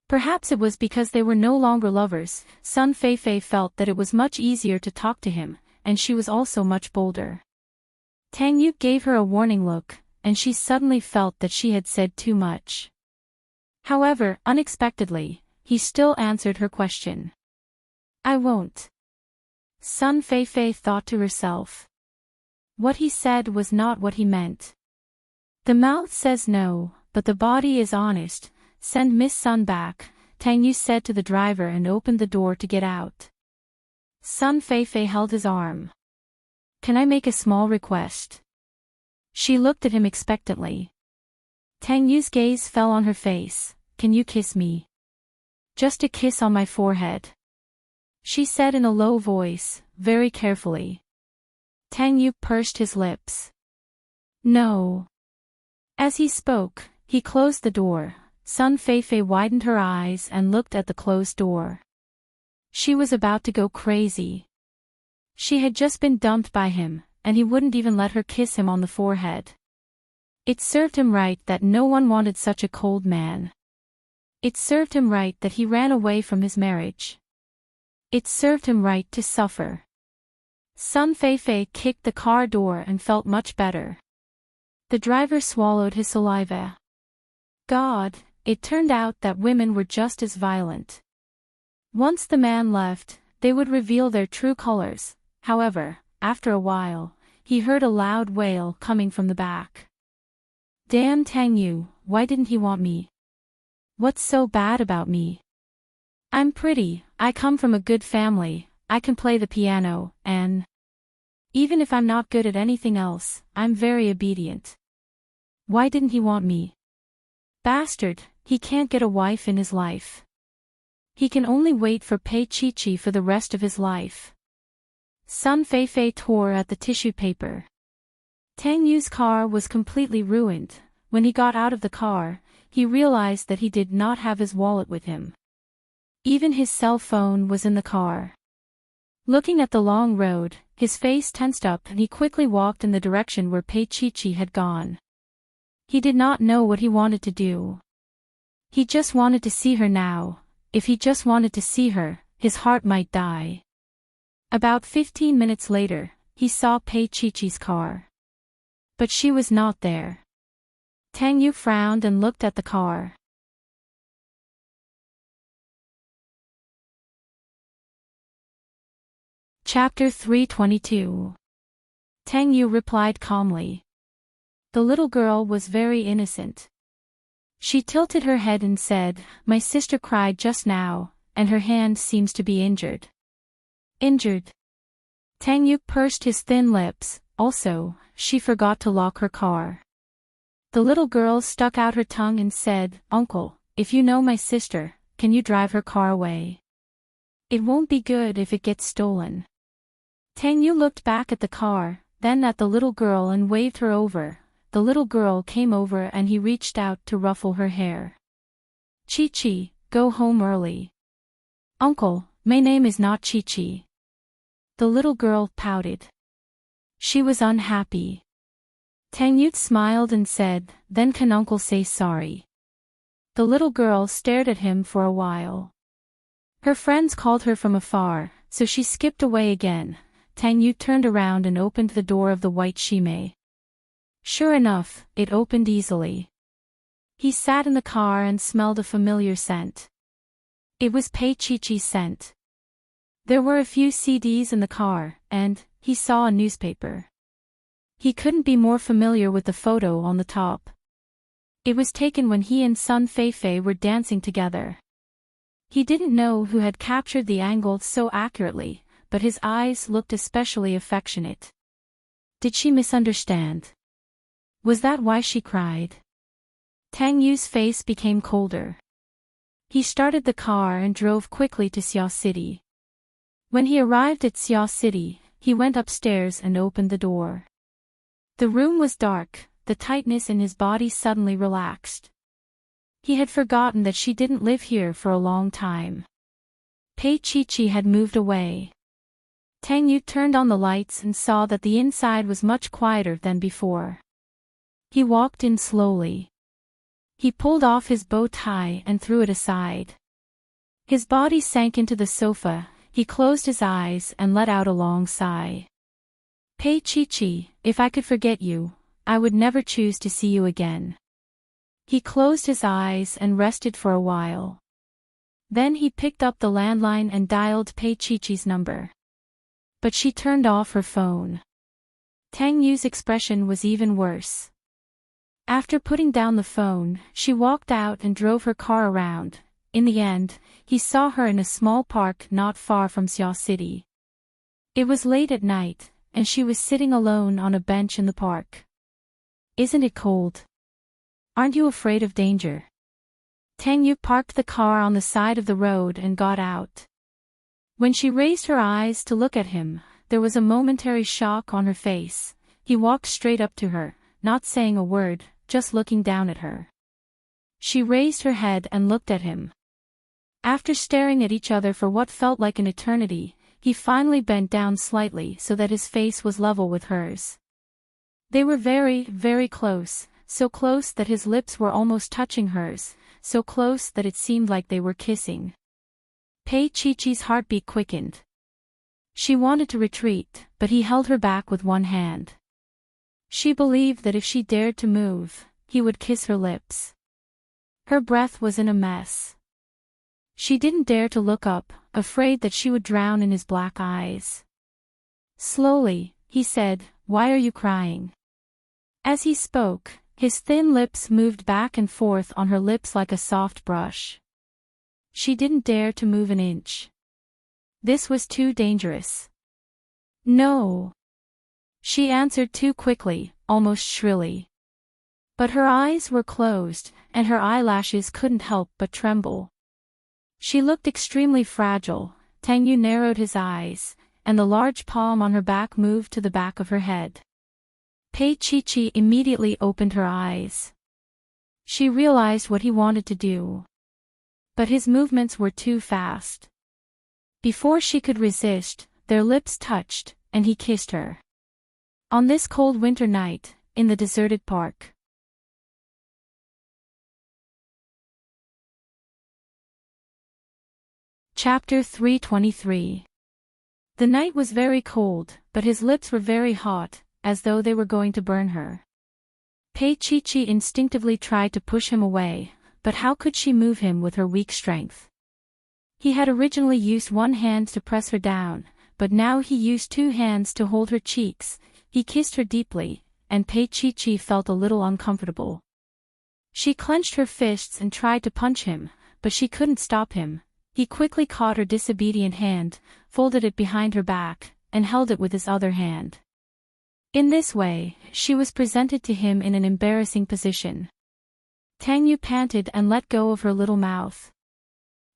Perhaps it was because they were no longer lovers. Sun Feifei felt that it was much easier to talk to him, and she was also much bolder. Tang Yu gave her a warning look, and she suddenly felt that she had said too much. However, unexpectedly, he still answered her question. "I won't." Sun Feifei thought to herself. What he said was not what he meant. The mouth says no, but the body is honest. Send Miss Sun back. Tang Yu said to the driver and opened the door to get out. Sun Feifei held his arm. Can I make a small request? She looked at him expectantly. Tang Yu's gaze fell on her face. Can you kiss me? Just a kiss on my forehead. She said in a low voice, very carefully. Tang Yu pursed his lips. No. As he spoke, he closed the door. Sun Feifei widened her eyes and looked at the closed door. She was about to go crazy. She had just been dumped by him, and he wouldn't even let her kiss him on the forehead. It served him right that no one wanted such a cold man. It served him right that he ran away from his marriage. It served him right to suffer. Sun Feifei kicked the car door and felt much better. The driver swallowed his saliva. God, it turned out that women were just as violent. Once the man left, they would reveal their true colors. However, after a while, he heard a loud wail coming from the back. Damn Tang Yu, why didn't he want me? What's so bad about me? I'm pretty, I come from a good family, I can play the piano, and even if I'm not good at anything else, I'm very obedient. Why didn't he want me? Bastard, he can't get a wife in his life. He can only wait for Pei Chi-Chi for the rest of his life. Sun Feifei tore at the tissue paper. Tang Yu's car was completely ruined. When he got out of the car, he realized that he did not have his wallet with him. Even his cell phone was in the car. Looking at the long road, his face tensed up and he quickly walked in the direction where Pei Chi-Chi had gone. He did not know what he wanted to do. He just wanted to see her now. If he just wanted to see her, his heart might die. About 15 minutes later, he saw Pei Chi-Chi's car. But she was not there. Tang Yu frowned and looked at the car. Chapter 322. Tang Yu replied calmly. The little girl was very innocent. She tilted her head and said, "My sister cried just now, and her hand seems to be injured." Injured? Tang Yu pursed his thin lips. Also, she forgot to lock her car. The little girl stuck out her tongue and said, "Uncle, if you know my sister, can you drive her car away? It won't be good if it gets stolen." Tang Yu looked back at the car, then at the little girl and waved her over. The little girl came over and he reached out to ruffle her hair. "Chi-Chi, go home early." "Uncle, my name is not Chi-Chi." The little girl pouted. She was unhappy. Tang Yu smiled and said, "Then can uncle say sorry?" The little girl stared at him for a while. Her friends called her from afar, so she skipped away again. Tang Yu turned around and opened the door of the white Shimei. Sure enough, it opened easily. He sat in the car and smelled a familiar scent. It was Pei Chi-Chi's scent. There were a few CDs in the car, and he saw a newspaper. He couldn't be more familiar with the photo on the top. It was taken when he and Sun Feifei were dancing together. He didn't know who had captured the angle so accurately, but his eyes looked especially affectionate. Did she misunderstand? Was that why she cried? Tang Yu's face became colder. He started the car and drove quickly to Xia City. When he arrived at Xia City, he went upstairs and opened the door. The room was dark, the tightness in his body suddenly relaxed. He had forgotten that she didn't live here for a long time. Pei Chi-Chi had moved away. Tang Yu turned on the lights and saw that the inside was much quieter than before. He walked in slowly. He pulled off his bow tie and threw it aside. His body sank into the sofa, he closed his eyes and let out a long sigh. Pei Chi-Chi, if I could forget you, I would never choose to see you again. He closed his eyes and rested for a while. Then he picked up the landline and dialed Pei Chi-Chi's number. But she turned off her phone. Tang Yu's expression was even worse. After putting down the phone, she walked out and drove her car around. in the end, he saw her in a small park not far from Xiao City. It was late at night, and she was sitting alone on a bench in the park. "Isn't it cold? Aren't you afraid of danger?" Tang Yu parked the car on the side of the road and got out. When she raised her eyes to look at him, there was a momentary shock on her face. He walked straight up to her, not saying a word, just looking down at her. She raised her head and looked at him. After staring at each other for what felt like an eternity, he finally bent down slightly so that his face was level with hers. They were very, very close, so close that his lips were almost touching hers, so close that it seemed like they were kissing. Pei Chi-Chi's heartbeat quickened. She wanted to retreat, but he held her back with one hand. She believed that if she dared to move, he would kiss her lips. Her breath was in a mess. She didn't dare to look up, afraid that she would drown in his black eyes. Slowly, he said, "Why are you crying?" As he spoke, his thin lips moved back and forth on her lips like a soft brush. She didn't dare to move an inch. This was too dangerous. "No," she answered too quickly, almost shrilly. But her eyes were closed, and her eyelashes couldn't help but tremble. She looked extremely fragile. Tang Yu narrowed his eyes, and the large palm on her back moved to the back of her head. Pei Chi-Chi immediately opened her eyes. She realized what he wanted to do. But his movements were too fast. Before she could resist, their lips touched, and he kissed her. On this cold winter night, in the deserted park. Chapter 323. The night was very cold, but his lips were very hot, as though they were going to burn her. Pei Chi-Chi instinctively tried to push him away, but how could she move him with her weak strength? He had originally used one hand to press her down, but now he used two hands to hold her cheeks. He kissed her deeply, and Pei Chi-Chi felt a little uncomfortable. She clenched her fists and tried to punch him, but she couldn't stop him. He quickly caught her disobedient hand, folded it behind her back, and held it with his other hand. In this way, she was presented to him in an embarrassing position. Tang Yu panted and let go of her little mouth.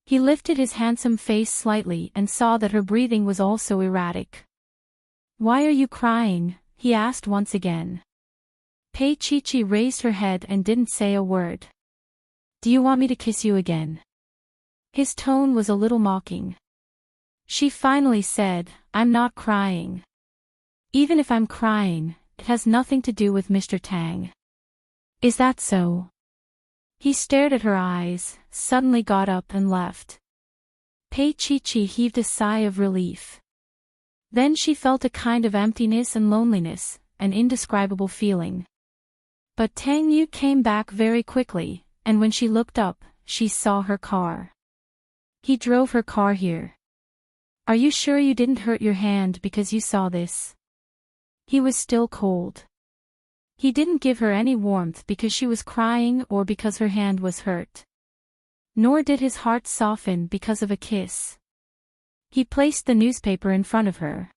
He lifted his handsome face slightly and saw that her breathing was also erratic. "Why are you crying?" he asked once again. Pei Chi-Chi raised her head and didn't say a word. "Do you want me to kiss you again?" His tone was a little mocking. She finally said, "I'm not crying. Even if I'm crying, it has nothing to do with Mr. Tang." "Is that so?" He stared at her eyes, suddenly got up and left. Pei Chi-Chi heaved a sigh of relief. Then she felt a kind of emptiness and loneliness, an indescribable feeling. But Tang Yu came back very quickly, and when she looked up, she saw her car. "He drove her car here. Are you sure you didn't hurt your hand because you saw this?" He was still cold. He didn't give her any warmth because she was crying or because her hand was hurt. Nor did his heart soften because of a kiss. He placed the newspaper in front of her.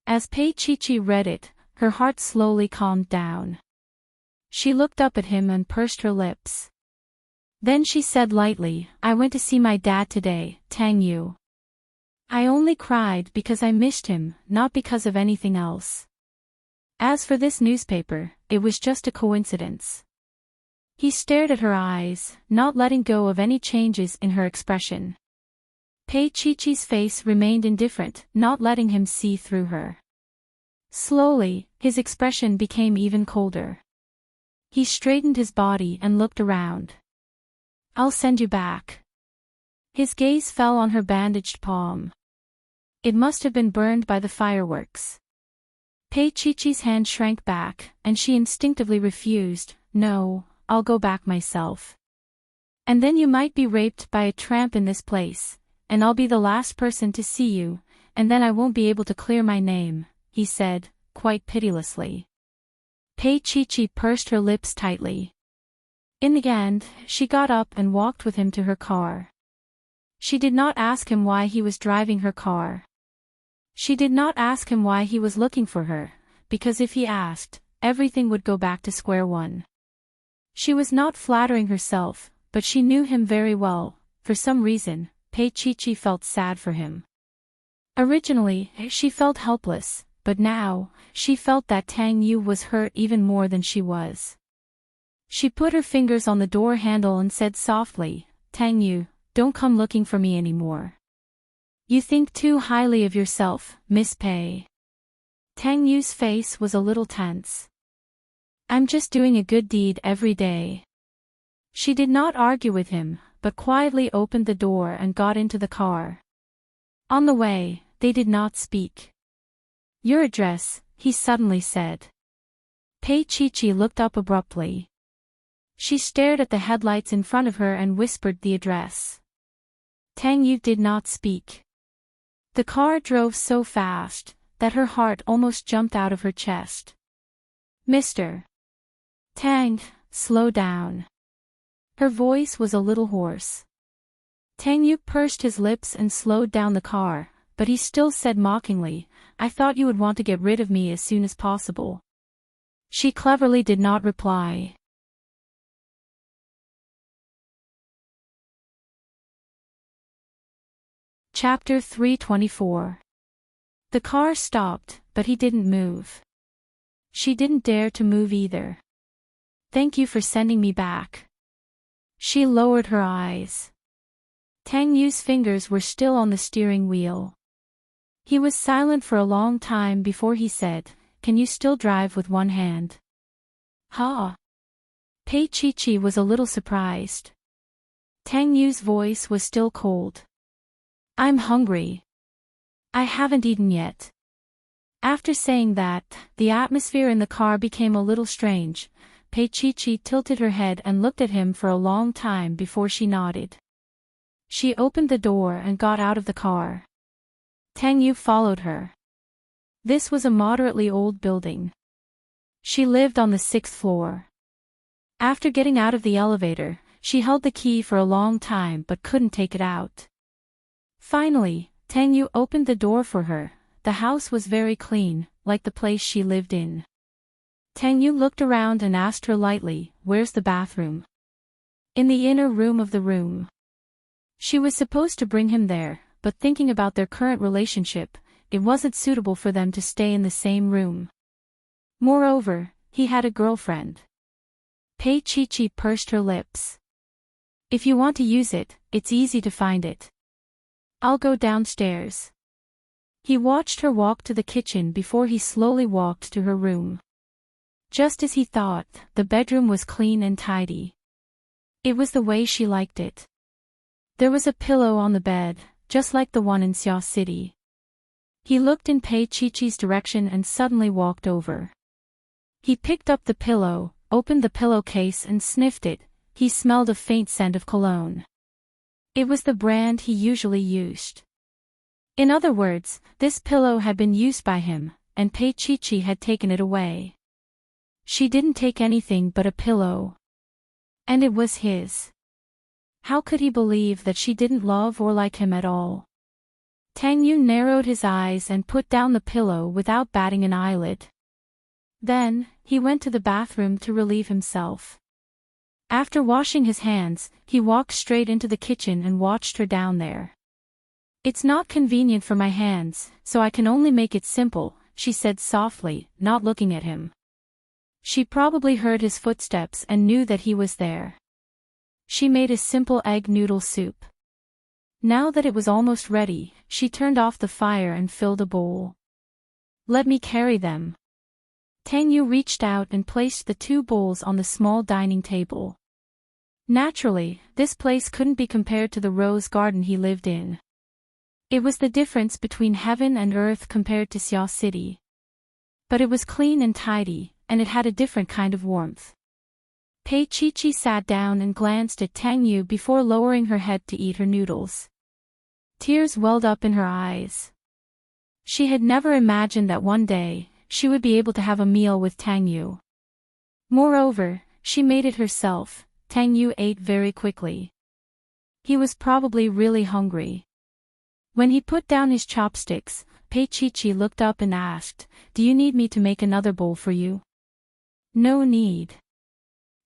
As Pei Chi-Chi read it, her heart slowly calmed down. She looked up at him and pursed her lips. Then she said lightly, "I went to see my dad today, Tang Yu. I only cried because I missed him, not because of anything else. As for this newspaper, it was just a coincidence." He stared at her eyes, not letting go of any changes in her expression. Pei Chi-Chi's face remained indifferent, not letting him see through her. Slowly, his expression became even colder. He straightened his body and looked around. "I'll send you back." His gaze fell on her bandaged palm. It must have been burned by the fireworks. Pei Chi-Chi's hand shrank back, and she instinctively refused. "No, I'll go back myself. And then you might be raped by a tramp in this place, and I'll be the last person to see you, and then I won't be able to clear my name," he said, quite pitilessly. Pei Chi-Chi pursed her lips tightly. In the end, she got up and walked with him to her car. She did not ask him why he was driving her car. She did not ask him why he was looking for her, because if he asked, everything would go back to square one. She was not flattering herself, but she knew him very well. For some reason, Pei-Chi-Chi felt sad for him. Originally, she felt helpless, but now, she felt that Tang Yu was hurt even more than she was. She put her fingers on the door handle and said softly, "Tang Yu, don't come looking for me anymore. You think too highly of yourself, Miss Pei." Tang Yu's face was a little tense. "I'm just doing a good deed every day." She did not argue with him, but quietly opened the door and got into the car. On the way, they did not speak. "Your address," he suddenly said. Pei-Chi-Chi looked up abruptly. She stared at the headlights in front of her and whispered the address. Tang Yu did not speak. The car drove so fast that her heart almost jumped out of her chest. "Mr. Tang, slow down." Her voice was a little hoarse. Tang Yu pursed his lips and slowed down the car, but he still said mockingly, "I thought you would want to get rid of me as soon as possible." She cleverly did not reply. Chapter 324. The car stopped, but he didn't move. She didn't dare to move either. "Thank you for sending me back." She lowered her eyes. Tang Yu's fingers were still on the steering wheel. He was silent for a long time before he said, "Can you still drive with one hand?" "Ha!" Pei-Chi-Chi was a little surprised. Tang Yu's voice was still cold. "I'm hungry. I haven't eaten yet." After saying that, the atmosphere in the car became a little strange. Pei-Chi-Chi tilted her head and looked at him for a long time before she nodded. She opened the door and got out of the car. Tang Yu followed her. This was a moderately old building. She lived on the 6th floor. After getting out of the elevator, she held the key for a long time but couldn't take it out. Finally, Tang Yu opened the door for her. The house was very clean, like the place she lived in. Tang Yu looked around and asked her lightly, "Where's the bathroom?" "In the inner room of the room." She was supposed to bring him there, but thinking about their current relationship, it wasn't suitable for them to stay in the same room. Moreover, he had a girlfriend. Pei-Chi-Chi pursed her lips. "If you want to use it, it's easy to find it. I'll go downstairs." He watched her walk to the kitchen before he slowly walked to her room. Just as he thought, the bedroom was clean and tidy. It was the way she liked it. There was a pillow on the bed, just like the one in Xia City. He looked in Pei-Chi-Chi's direction and suddenly walked over. He picked up the pillow, opened the pillowcase and sniffed it. He smelled a faint scent of cologne. It was the brand he usually used. In other words, this pillow had been used by him, and Pei-Chi-Chi had taken it away. She didn't take anything but a pillow. And it was his. How could he believe that she didn't love or like him at all? Tang Yu narrowed his eyes and put down the pillow without batting an eyelid. Then, he went to the bathroom to relieve himself. After washing his hands, he walked straight into the kitchen and watched her down there. "It's not convenient for my hands, so I can only make it simple," she said softly, not looking at him. She probably heard his footsteps and knew that he was there. She made a simple egg noodle soup. Now that it was almost ready, she turned off the fire and filled a bowl. "Let me carry them." Tang Yu reached out and placed the 2 bowls on the small dining table. Naturally, this place couldn't be compared to the rose garden he lived in. It was the difference between heaven and earth compared to Xia City. But it was clean and tidy, and it had a different kind of warmth. Pei-Chi-Chi sat down and glanced at Tang Yu before lowering her head to eat her noodles. Tears welled up in her eyes. She had never imagined that one day, she would be able to have a meal with Tang Yu. Moreover, she made it herself. Tang Yu ate very quickly. He was probably really hungry. When he put down his chopsticks, Pei-Chi looked up and asked, "Do you need me to make another bowl for you?" "No need.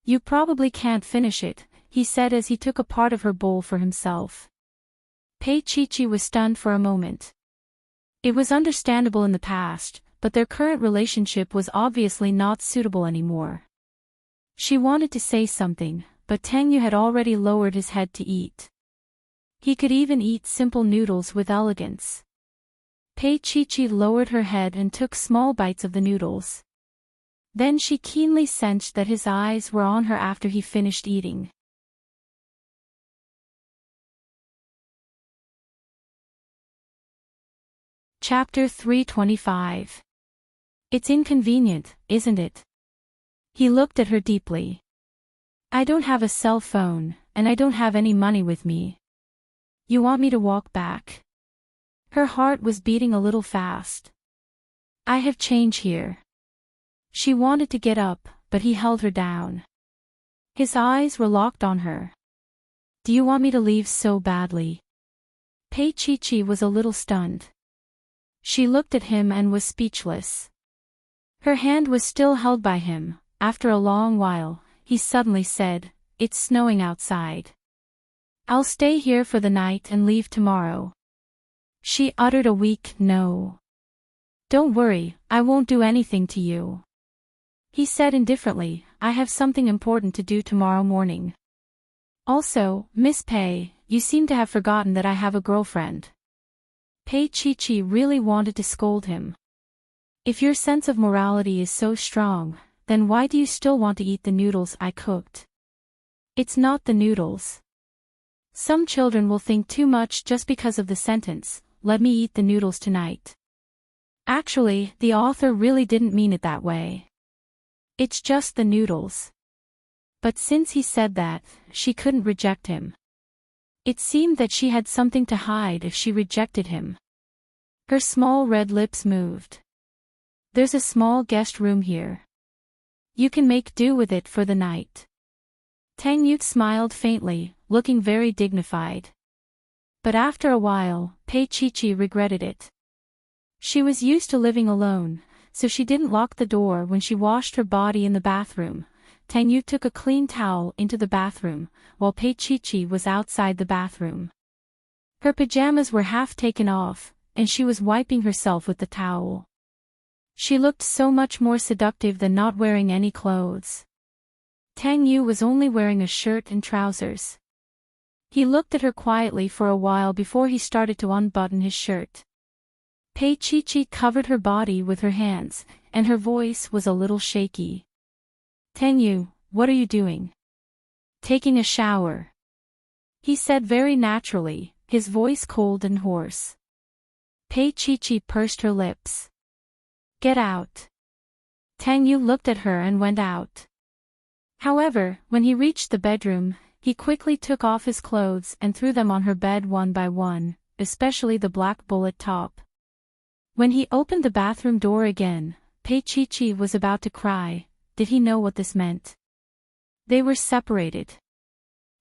You probably can't finish it," he said as he took a part of her bowl for himself. Pei-Chi was stunned for a moment. It was understandable in the past, but their current relationship was obviously not suitable anymore. She wanted to say something, but Tang Yu had already lowered his head to eat. He could even eat simple noodles with elegance. Pei-Chi lowered her head and took small bites of the noodles. Then she keenly sensed that his eyes were on her after he finished eating. Chapter 325. It's inconvenient, isn't it? He looked at her deeply. I don't have a cell phone, and I don't have any money with me. You want me to walk back? Her heart was beating a little fast. I have change here. She wanted to get up, but he held her down. His eyes were locked on her. Do you want me to leave so badly? Pei-Chi was a little stunned. She looked at him and was speechless. Her hand was still held by him. After a long while, he suddenly said, "It's snowing outside. I'll stay here for the night and leave tomorrow." She uttered a weak no. "Don't worry, I won't do anything to you." He said indifferently, "I have something important to do tomorrow morning. Also, Miss Pei, you seem to have forgotten that I have a girlfriend." Pei-Chi really wanted to scold him. If your sense of morality is so strong, then why do you still want to eat the noodles I cooked? It's not the noodles. Some children will think too much just because of the sentence, "Let me eat the noodles tonight." Actually, the author really didn't mean it that way. It's just the noodles. But since he said that, she couldn't reject him. It seemed that she had something to hide if she rejected him. Her small red lips moved. There's a small guest room here. You can make do with it for the night. Tang Yu smiled faintly, looking very dignified. But after a while, Pei-Chi regretted it. She was used to living alone, so she didn't lock the door when she washed her body in the bathroom. Tang Yu took a clean towel into the bathroom, while Pei-Chi was outside the bathroom. Her pajamas were half taken off, and she was wiping herself with the towel. She looked so much more seductive than not wearing any clothes. Tang Yu was only wearing a shirt and trousers. He looked at her quietly for a while before he started to unbutton his shirt. Pei-Chi covered her body with her hands, and her voice was a little shaky. "Tang Yu, what are you doing?" "Taking a shower," he said very naturally, his voice cold and hoarse. Pei-Chi pursed her lips. "Get out." Tang Yu looked at her and went out. However, when he reached the bedroom, he quickly took off his clothes and threw them on her bed one by one, especially the black bullet top. When he opened the bathroom door again, Pei-Chi was about to cry. Did he know what this meant? They were separated.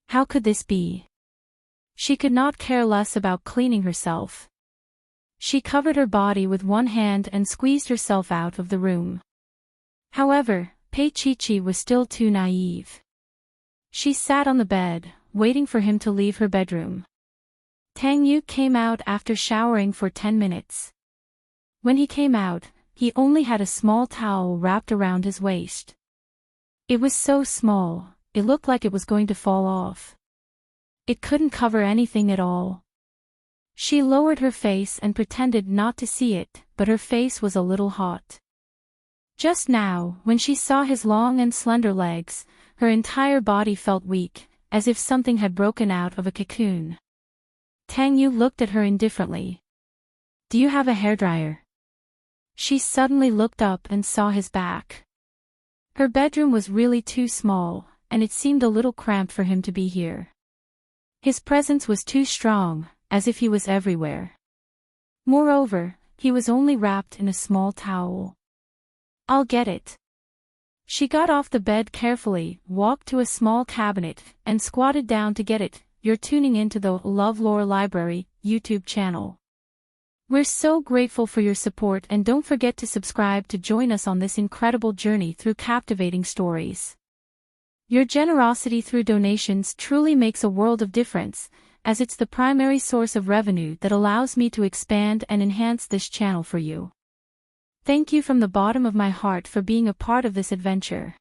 How could this be? She could not care less about cleaning herself. She covered her body with one hand and squeezed herself out of the room. However, Pei-Chi was still too naive. She sat on the bed, waiting for him to leave her bedroom. Tang Yu came out after showering for 10 minutes. When he came out, he only had a small towel wrapped around his waist. It was so small, it looked like it was going to fall off. It couldn't cover anything at all. She lowered her face and pretended not to see it, but her face was a little hot. Just now, when she saw his long and slender legs, her entire body felt weak, as if something had broken out of a cocoon. Tang Yu looked at her indifferently. "Do you have a hairdryer?" She suddenly looked up and saw his back. Her bedroom was really too small, and it seemed a little cramped for him to be here. His presence was too strong, as if he was everywhere. Moreover, he was only wrapped in a small towel. "I'll get it." She got off the bed carefully, walked to a small cabinet, and squatted down to get it. you're tuning into the LoveLore Library YouTube channel. We're so grateful for your support, and don't forget to subscribe to join us on this incredible journey through captivating stories. Your generosity through donations truly makes a world of difference, as it's the primary source of revenue that allows me to expand and enhance this channel for you. Thank you from the bottom of my heart for being a part of this adventure.